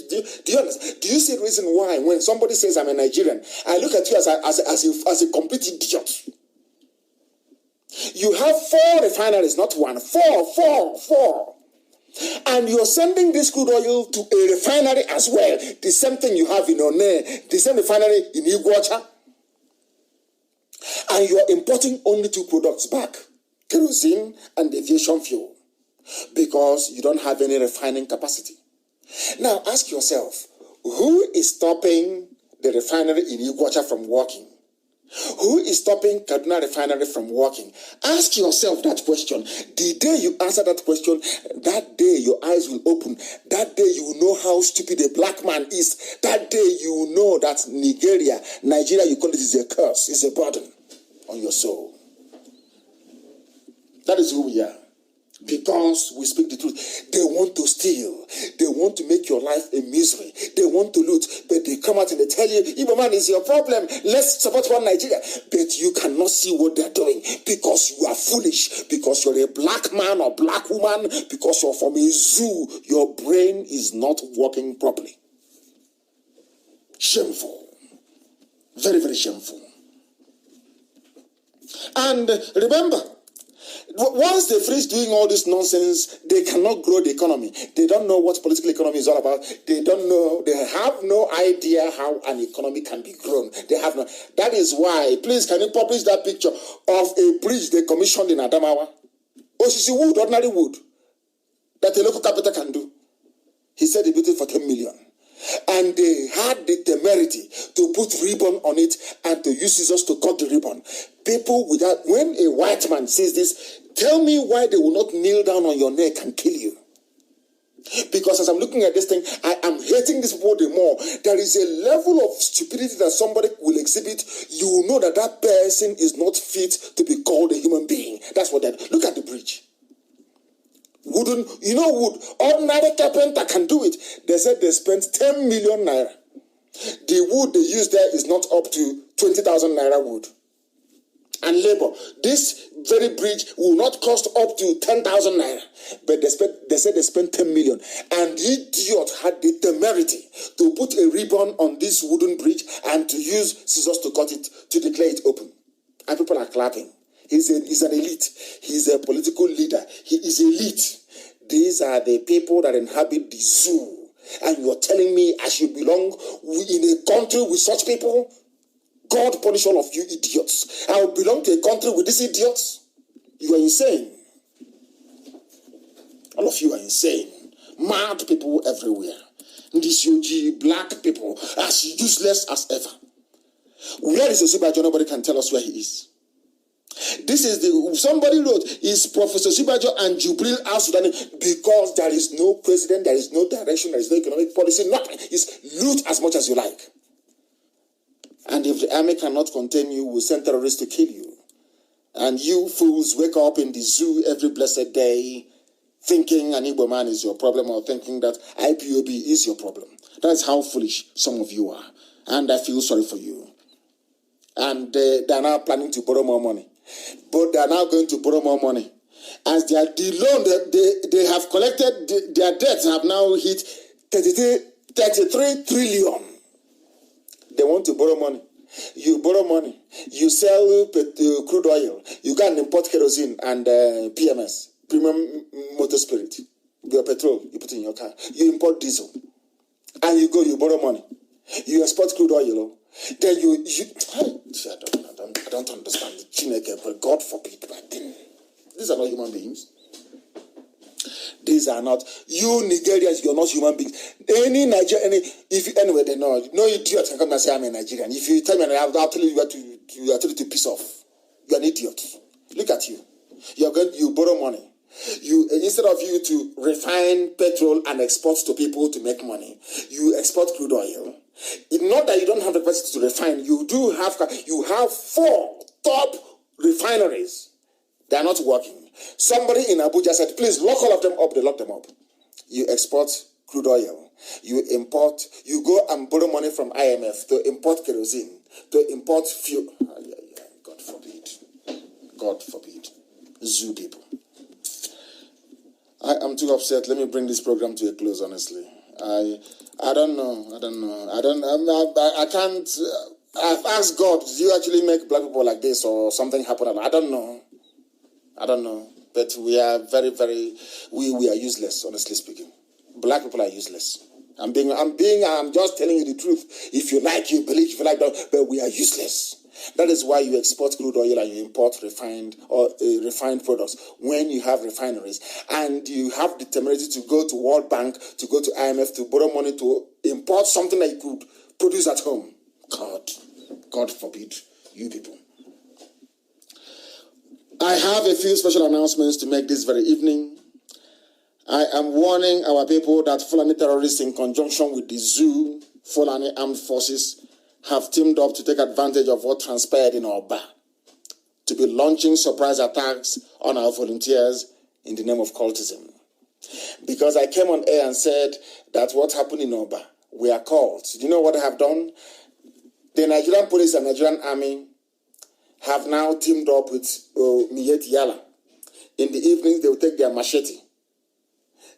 understand? Do you see the reason why when somebody says I'm a Nigerian, I look at you as a complete idiot? You have 4 refineries, not 1, 4. And you're sending this crude oil to a refinery as well. The same thing you have in One, the same refinery in Iguacha. And you're importing only 2 products back, kerosene and aviation fuel, because you don't have any refining capacity. Now ask yourself, who is stopping the refinery in Iguacha from working? Who is stopping Kaduna refinery from working? Ask yourself that question. The day you answer that question, that day your eyes will open. That day you will know how stupid a black man is. That day you will know that Nigeria, you call it, is a curse, is a burden on your soul. That is who we are. Because we speak the truth. They want to steal. They want to make your life a misery. They want to loot. But they come out and they tell you, Igbo man is your problem. Let's support one Nigeria. But you cannot see what they're doing because you are foolish. Because you're a black man or black woman. Because you're from a zoo. Your brain is not working properly. Shameful. Very, very shameful. And remember, once they finish doing all this nonsense, they cannot grow the economy. They don't know what political economy is all about. They don't know. They have no idea how an economy can be grown. They have no. That is why, please, can you publish that picture of a bridge they commissioned in Adamawa? Osisi wood, ordinary wood, that a local carpenter can do. He said he built it for 10 million. And they had the temerity to put ribbon on it and to use scissors to cut the ribbon. People without, when a white man says this, tell me why they will not kneel down on your neck and kill you. Because as I'm looking at this thing, I am hating this people the more. There is a level of stupidity that somebody will exhibit. You will know that that person is not fit to be called a human being. That's what that. Look at the bridge. Wood. Ordinary carpenter can do it. They said they spent 10 million naira. The wood they use there is not up to 20,000 naira wood. And labor. This very bridge will not cost up to 10,000 naira. But they said they spent 10 million. And the idiot had the temerity to put a ribbon on this wooden bridge and to use scissors to cut it, to declare it open. And people are clapping. He's an elite. He's a political leader. He is elite. These are the people that inhabit the zoo. And you're telling me I should belong in a country with such people? God punish all of you idiots. I will belong to a country with these idiots? You are insane. All of you are insane. Mad people everywhere. This UG, black people, as useless as ever. Where is Osibajo? Nobody can tell us where he is. This is somebody wrote, is Professor Osibajo and Jubril al-Sudani, because there is no president, there is no direction, there is no economic policy, nothing. It's loot as much as you like. And if the army cannot contain you, we'll send terrorists to kill you. And you fools wake up in the zoo every blessed day thinking an Igbo man is your problem, or thinking that IPOB is your problem. That's how foolish some of you are. And I feel sorry for you. And they are now planning to borrow more money. But they are now going to borrow more money. As the loan they have collected, their debts have now hit 33 trillion. They want to borrow money. You borrow money. You sell crude oil. You can import kerosene and PMS, premium motor spirit. Your petrol, you put in your car. You import diesel. And you borrow money. You export crude oil. Then I don't understand. Chineke, but God forbid. But these are not human beings. These are not, you Nigerians, you're not human beings. Any Nigerian, anyway, they know, no idiot can come and say I'm a Nigerian. If you tell me, I'll tell you to piss off. You're an idiot. Look at you. You borrow money. Instead of you to refine petrol and export to people to make money, you export crude oil. It's not that you don't have the capacity to refine. You have 4 top refineries. They are not working. Somebody in Abuja said, please lock all of them up. They lock them up. You export crude oil. You go and borrow money from IMF to import kerosene, to import fuel. God forbid. God forbid. Zoo people. I am too upset. Let me bring this program to a close, honestly. I don't know. I can't. I've asked God, do you actually make black people like this or something happen? I don't know. But we are very, very, we are useless, honestly speaking. Black people are useless. I'm just telling you the truth. If you like, you believe, if you like, don't, but we are useless. That is why you export crude oil and you import refined products when you have refineries. And you have the temerity to go to World Bank, to go to IMF, to borrow money to import something that you could produce at home. God forbid, you people. I have a few special announcements to make this very evening. I am warning our people that Fulani terrorists, in conjunction with the zoo, Fulani armed forces, have teamed up to take advantage of what transpired in Oba, to be launching surprise attacks on our volunteers in the name of cultism. Because I came on air and said that what happened in Oba, we are called. Do you know what they have done? The Nigerian police and Nigerian army have now teamed up with Miyetti Yala. In the evenings, they will take their machete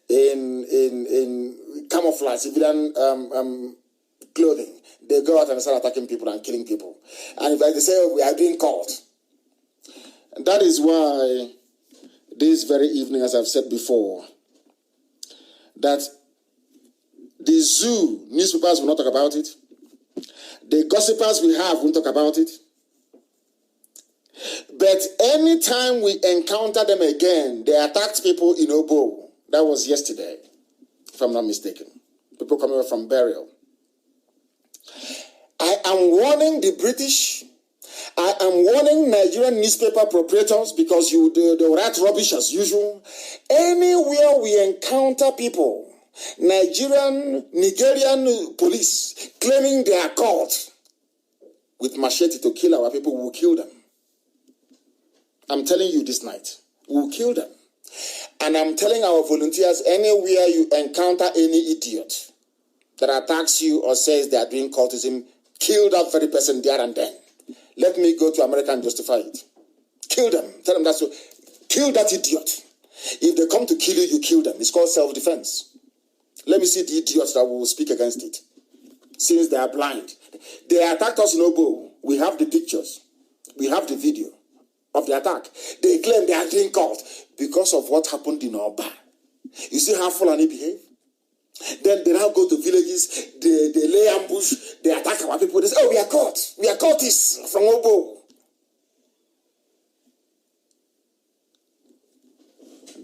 in camouflage, civilian clothing. They go out and start attacking people and killing people. And they say, we are being caught. And that is why this very evening, as I've said before, that the zoo newspapers will not talk about it. The gossipers we have won't talk about it. But anytime we encounter them again, they attacked people in Obo. That was yesterday, if I'm not mistaken. People coming back from burial. I am warning the British. I am warning Nigerian newspaper proprietors because they write rubbish as usual. Anywhere we encounter people, Nigerian police claiming they are caught with machete to kill our people, we will kill them. I'm telling you this night, we will kill them. And I'm telling our volunteers, anywhere you encounter any idiot that attacks you or says they are doing cultism, kill that very person there and then. Let me go to America and justify it. Kill them. Tell them that's so. Kill that idiot. If they come to kill you, you kill them. It's called self-defense. Let me see the idiots that will speak against it. Since they are blind. They attacked us in Obo. We have the pictures. We have the video of the attack. They claim they are doing cult because of what happened in Oba. You see how Fulani behave? Then they now go to villages, they lay ambush, they attack our people. They say, oh, we are caught. We are cultists from Obo.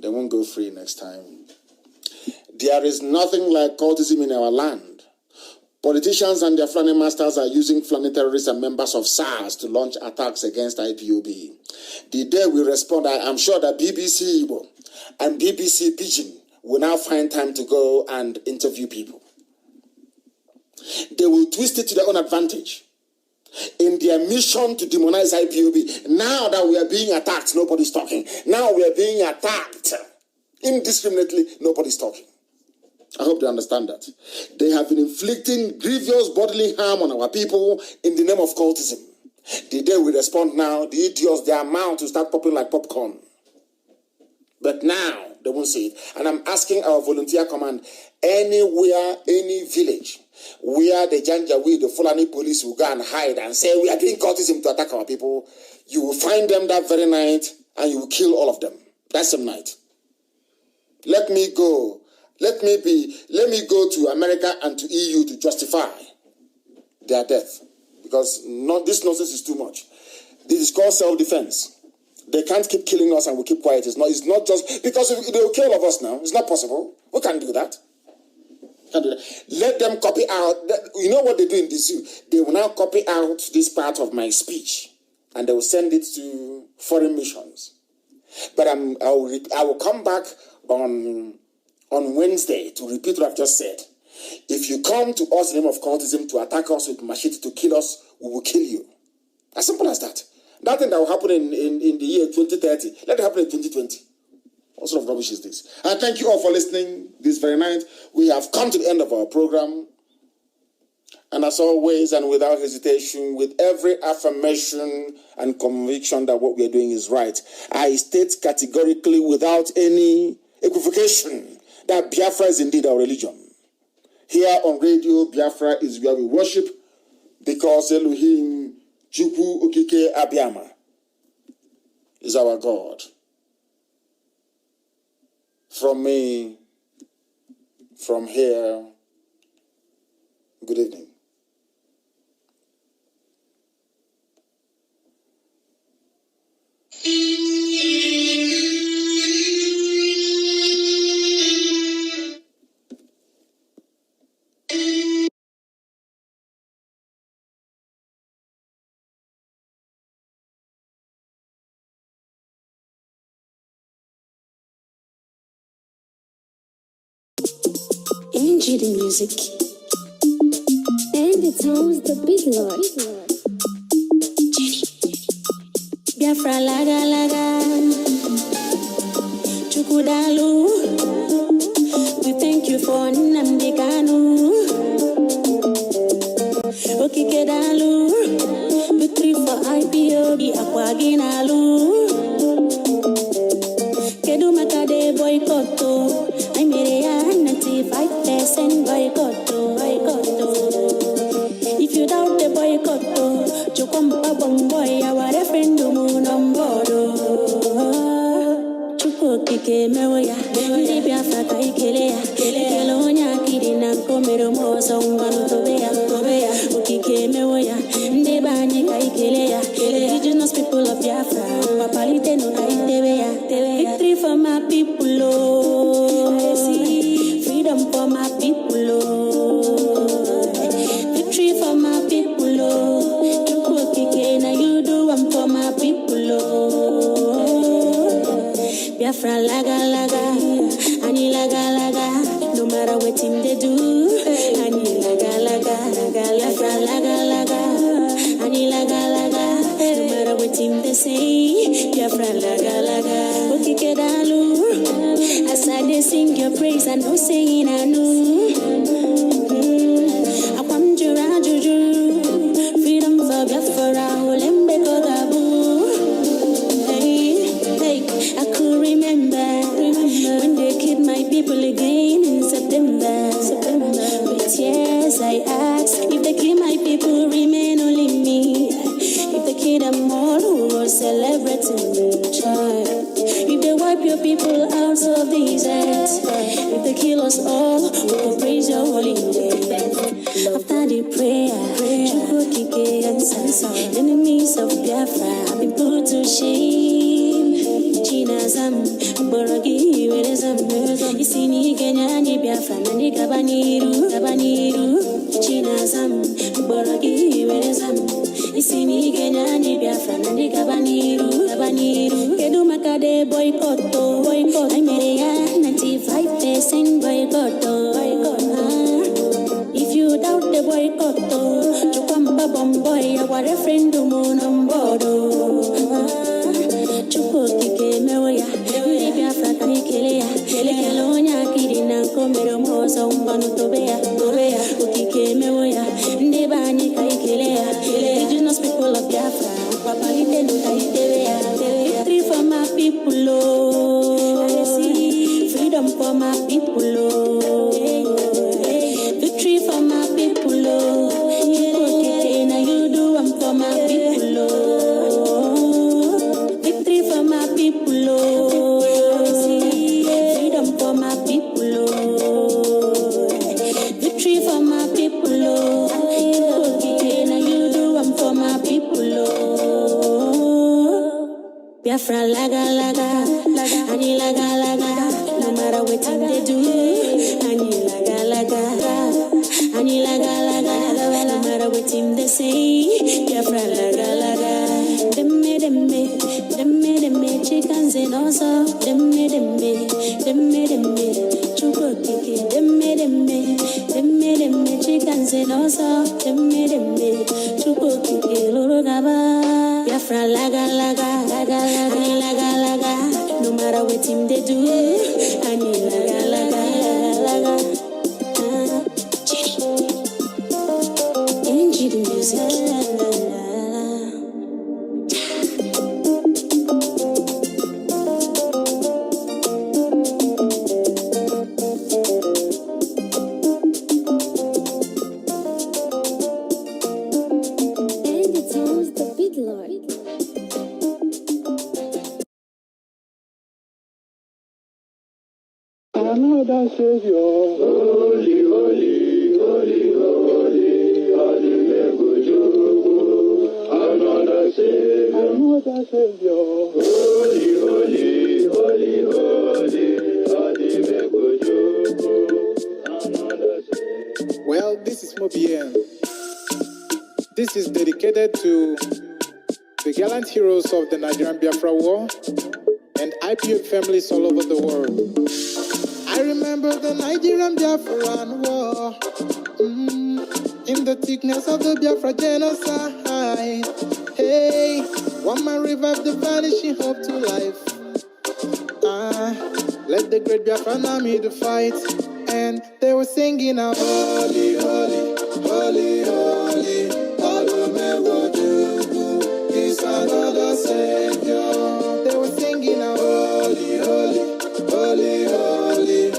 They won't go free next time. There is nothing like cultism in our land. Politicians and their Fulani masters are using Fulani terrorists and members of SARS to launch attacks against IPOB. The day we respond, I am sure that BBC Igbo and BBC Pidgin will now find time to go and interview people. They will twist it to their own advantage in their mission to demonize IPOB. Now that we are being attacked, nobody's talking. Now we are being attacked indiscriminately, nobody's talking. I hope they understand that. They have been inflicting grievous bodily harm on our people in the name of cultism. The day we respond now, the idiots, their mouth will start popping like popcorn. But now, they won't see it. And I'm asking our volunteer command, anywhere, any village, where the Janjaweed, the Fulani police will go and hide and say, we are doing cultism to attack our people, you will find them that very night and you will kill all of them. That same night. Let me go to America and to EU to justify their death. Because this nonsense is too much. This is called self-defense. They can't keep killing us and we keep quiet. It's not just because they will kill all of us now. It's not possible. We can't do that. Let them copy out. You know what they do in the zoo? They will now copy out this part of my speech and they will send it to foreign missions. But I will come back on Wednesday to repeat what I've just said. If you come to us in the name of cultism to attack us with machete to kill us, we will kill you. As simple as that. That thing that will happen in the year 2030, let it happen in 2020. What sort of rubbish is this? And thank you all for listening this very night. We have come to the end of our program. And as always, and without hesitation, with every affirmation and conviction that what we are doing is right, I state categorically without any equivocation that Biafra is indeed our religion. Here on radio, Biafra is where we worship because Elohim Chukwu Okike Abiyama is our God. From me, from here, good evening. Enjoy the music and the tones, the big lord. Biafra laga laga, Chukudalu. We thank you for Nnamdi Kanu. Okikedalu, victory for IPOB Akwaginalu. Kedu makade boycotto. I made a 95% boycott. If you doubt the boycott, you come up on boy, our referendum on board. Chuko kike mewoya, Libya Faka Ikelea, Kelonia Kidina Comero Mosa, Tobea, Ukike mewoya, Ndebani Kaikelea, indigenous people of Biafra, Papalite no Kaitebea, victory for my people, freedom for my people. Biafra laga laga, ani laga laga. No matter what him they do, ani laga laga, Biafra laga laga, ani laga laga. No matter what him they say, Biafra laga laga. Okike dalu, as I dey sing your praise, I know saying I know. Akwam jura juju, freedom for Biafra, olembe kogabu. I could remember when they killed my people again in September. With tears I asked if they kill my people, remain only me. If they kill them all, who will celebrate the child? If they wipe your people out of these earth, if they kill us all, who will praise your holy name? After the prayer, Chukwu answer. Enemies of Biafra have been put to shame. Chinazam, Borogi, Wedezam, Isini Kenya, Biafra, Nani Kabaniru. Chinazam, Borogi, Wedezam, Isini Kenya, Biafra, Nani Kabaniru. Kedumakade boycott. I made a 95% boycott. If you doubt the boycott, Chukwamba Bomboy, our referendum on board. Chukokike mewoya, Biafra kanikeleya, Kelelonya kidina komero moza umbanu tobeya, Ukike mewoya, Ndebani kaikeleya, indigenous people of Biafra, Papalite no kaitebeya, victory for my people, freedom for my people, victory for my people, Chukokike na you do for my people. For my people, freedom for my people, victory for my people, and you do one for my people. Biafra laga laga, ani laga laga. No matter what they do, ani laga laga, ani laga laga. No matter what they say, Biafra laga laga. Demme, chickens and also demme, chukokike, demme, chickens and also demme, chukokike, lorogaba, Biafra laga laga, ani laga laga, no matter what him they do, ani laga laga. Enjoy the music. Another Savior, holy, holy, holy, holy, another Savior, holy, holy, holy, holy, another Savior. Well, this is Mobien. This is dedicated to the gallant heroes of the Nigerian Biafra War and IPO families all over the world. I remember the Nigerian Biafran War, in the thickness of the Biafra genocide. Hey, one man revived the vanishing hope to life. Let the great Biafran army to fight, and they were singing out, holy, holy, holy, holy, is another Savior. They were singing out, holy, holy, holy, holy,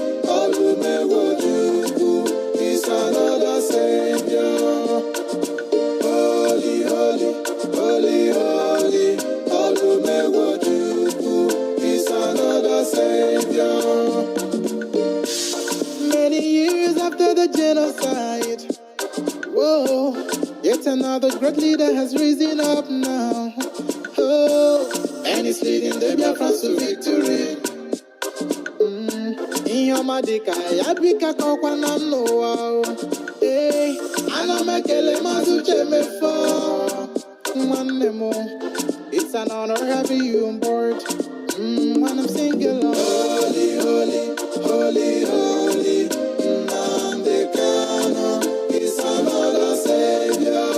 is another Savior. Holy, holy, holy, holy, is another Savior. Many years after the genocide, whoa, yet another great leader has risen up now. Oh, and he's leading the Biafrans to victory. In your madika, yabika kokwana no. Hey, anamekele mazuche mefo. It's an honor having you on board. When I'm singing, holy, holy, holy, holy, Nnamdi Kanu is another savior.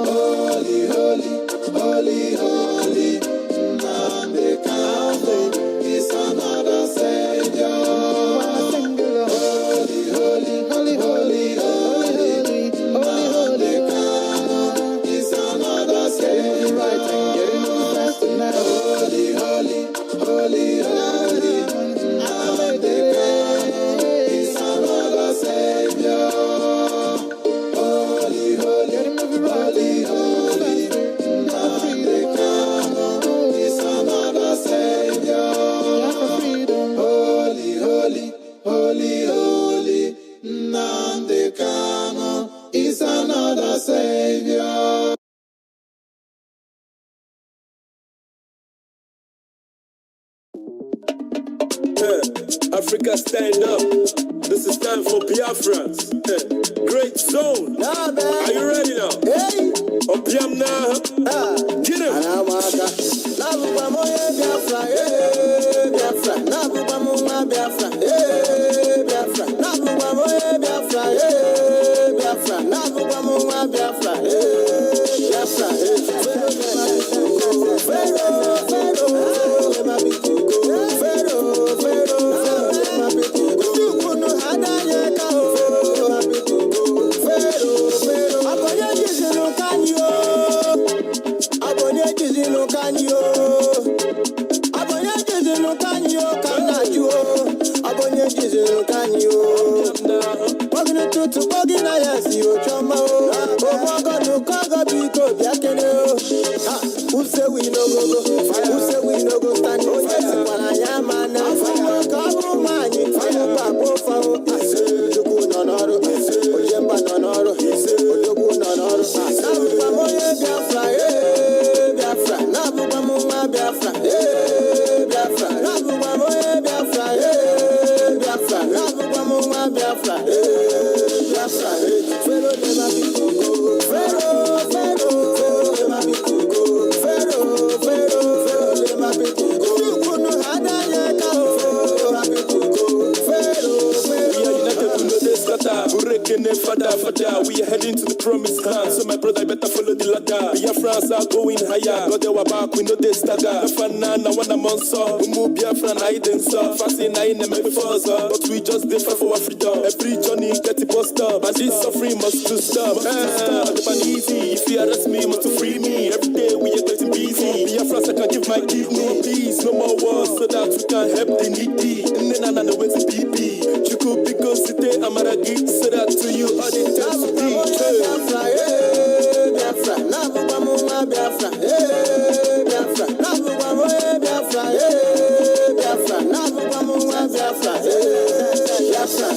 Holy, holy, holy, holy, Nnamdi Kanu is another savior. Holy, holy, holy, holy, holy, Nnamdi Kanu is another savior. Right, and getting on fast now. Holy, holy, holy, holy, Nnamdi Kanu is another savior. Holy, holy, holy, holy, Nnamdi Kanu is another savior. Holy, holy, holy, holy, Nnamdi Kanu is another savior. Africa, stand up. This is time for Biafrans. Great zone. Are you ready now? Hey! Opiam now. Get him. Anamaka. Nabuba Biafra. Hey, Biafra. Nabuba Biafra. Hey, Biafra. Nabuba Biafra. Hey, Biafra. Nabuba Biafra. Hey, Biafra. Who say we no go? Who say we no go stand? We are heading to the promised land. So my brother, better follow the ladder. Biafrans are going higher. God, they were back, we know they stagger. Fanana, one among so. We move Biafran, I then saw. Fasting, I ain't never before, but we just differ for our freedom. Every journey, get it bust up. And this suffering must to stop. The ban easy. If you arrest me, must to free me. Every day we are getting busy. Biafrans, I can give my kidney. Peace, no more wars, so that we can help the needy. And then I know where to be. You could be go sit there, I'm at a gig, so that to you all the time to be. Biafra, hey, Biafra, Nabuba Biafra, hey, Biafra, Nabuba Biafra, hey, Biafra, Nabuba Biafra, hey, Biafra,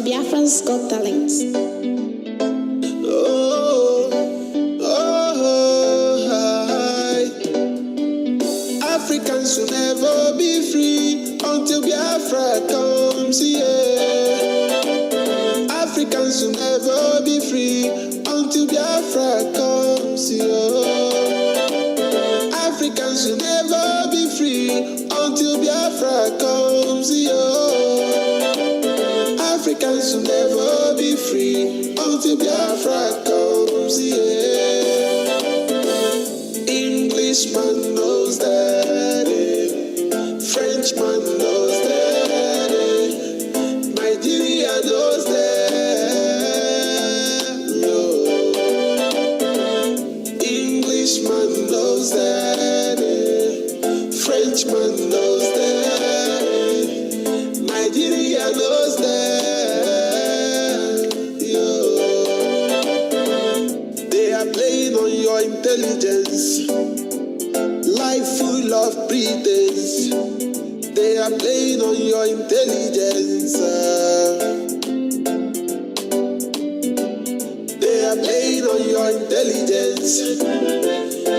Biafrans Got Talents. Africans will never be free until Biafra comes. Africans will never be free until Biafra comes. Africans will never be free until Biafra comes. Englishman knows that, Frenchman knows that, Nigeria knows that, Englishman knows that, Frenchman knows that, Nigeria knows that, They are playing on your intelligence, life full of pretense. They are playing on your intelligence. They are playing on your intelligence.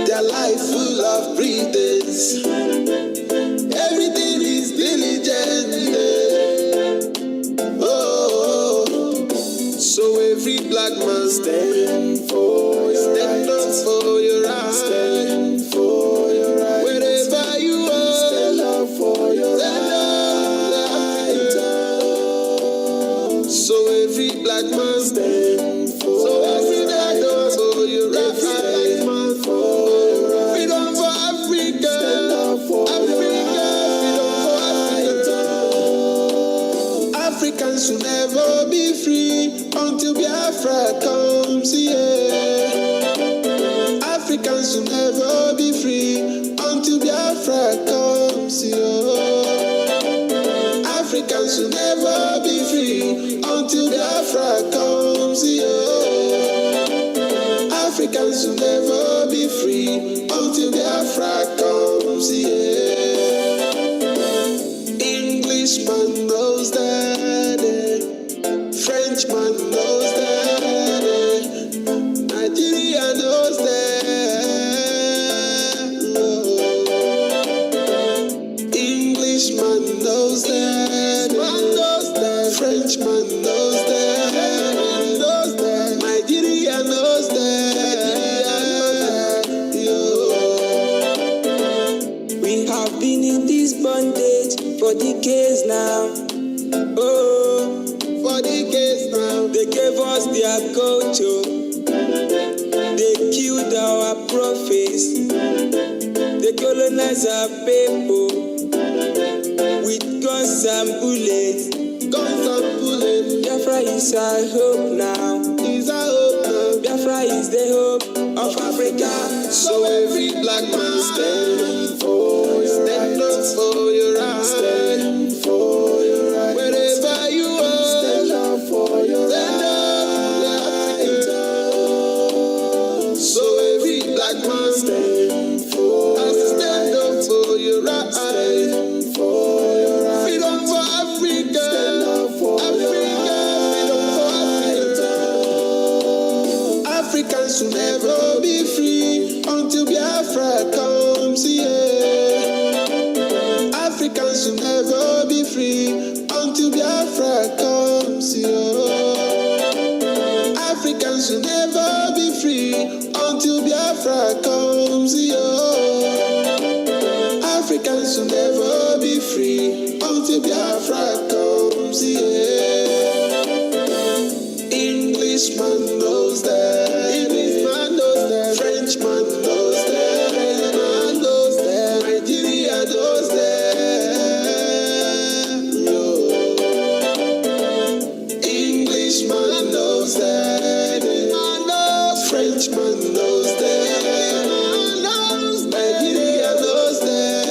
Their life full of pretense. Everything is diligent. Oh, so every black man stand for your right. Stand up for your right. Stand for your right. Wherever you are, stand up for your right. So every black man stand for. So every black man for your right. Stand for your right. Freedom for Africa. Stand up for Africa. Freedom for Africa. Africans will never be free until Biafra comes. Africans will never be free until Biafra comes. Africans will never be free until Biafra comes. Africans will never be free until Biafra comes. Englishman knows that, Frenchman knows that, Nigeria knows that, Englishman knows that, Frenchman knows that, Nigeria knows that. We have been in this bondage for decades now. Oh, For decades now, they gave us their culture. They killed our prophets. They colonized our people with guns and bullets. guns and bullets Biafra is our hope now. is our hope now. Biafra is the hope of Africa. So every black man stand for your right. Stand up for your right. Stand for your right. Wherever you are, stand up for your right. So every black man stand for your right. Stand up for your right. Stand for your right. Freedom for Africa. Stand up for Africa. Freedom for Africa. Africans will never be free until Biafra comes. Africans will never be free until Biafra comes. Africans will never be free until Biafra comes. Africans will never be free until Biafra comes. Englishman knows that. Englishman knows that. Frenchman knows that. Frenchman knows that. Nigeria knows that. Englishman knows that. Frenchman knows that. Nigeria knows that.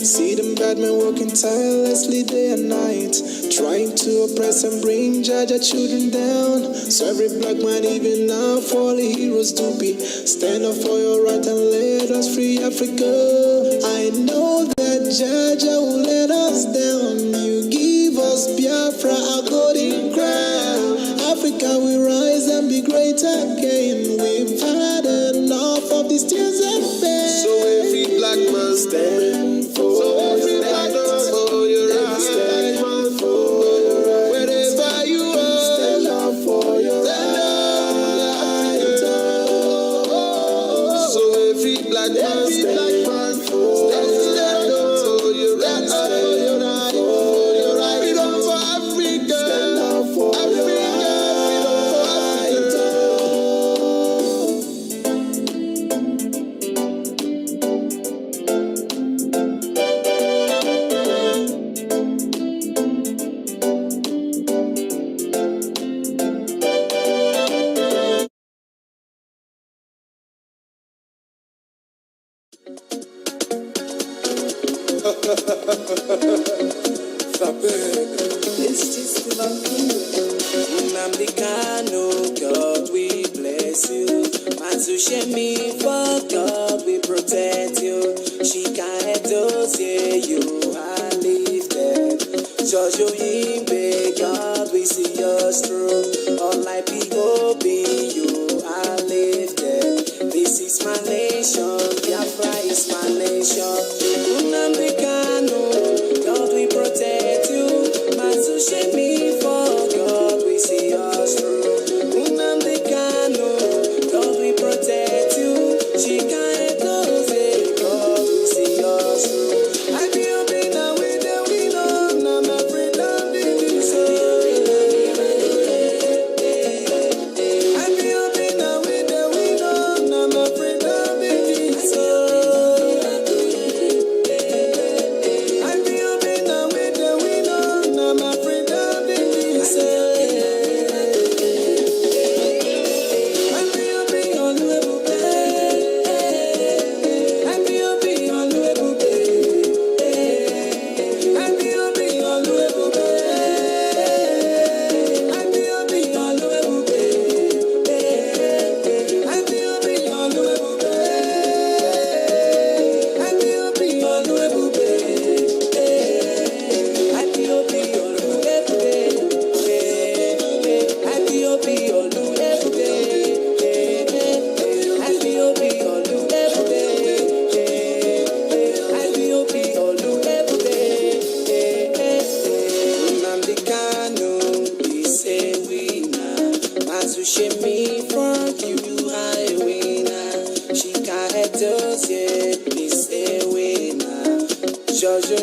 See them bad men working tirelessly day and night, trying to oppress and bring Jaja children down. So every black man, even now, for the heroes to be. Stand up for your right and let us free Africa. I know that Jaja will let us down. You give us Biafra, our golden crown. Africa will rise and be great again. We've had enough of these tears and pain. So every black man stand for. So every black man for your right. Nnamdi Kanu, God we bless you. Mazushemi, for God we protect you. Shika Edozie, you are lifted. Jojo Yimbe, God we see us through. All like people be, you are lifted. This is my nation, Biafra is my nation. Nnamdi Kanu, God we protect you. Mazushemi, for God we see us through. Nnamdi Kanu, God we protect you. Shika Edozie, God we see us through. I feel be now with the winner, I'm afraid of being so. I feel be now with the winner, I'm afraid of being so. I feel be now with the winner, I'm afraid of being so. I feel be on the I feel be on the I feel be on the I feel be on the I feel be on the I feel be on the I feel be on the I feel be on the I feel be on the I feel be on the Nnamdi Kanu is a winner. Mazushemi, for you are a winner. Shika Edozie is a winner. Jojo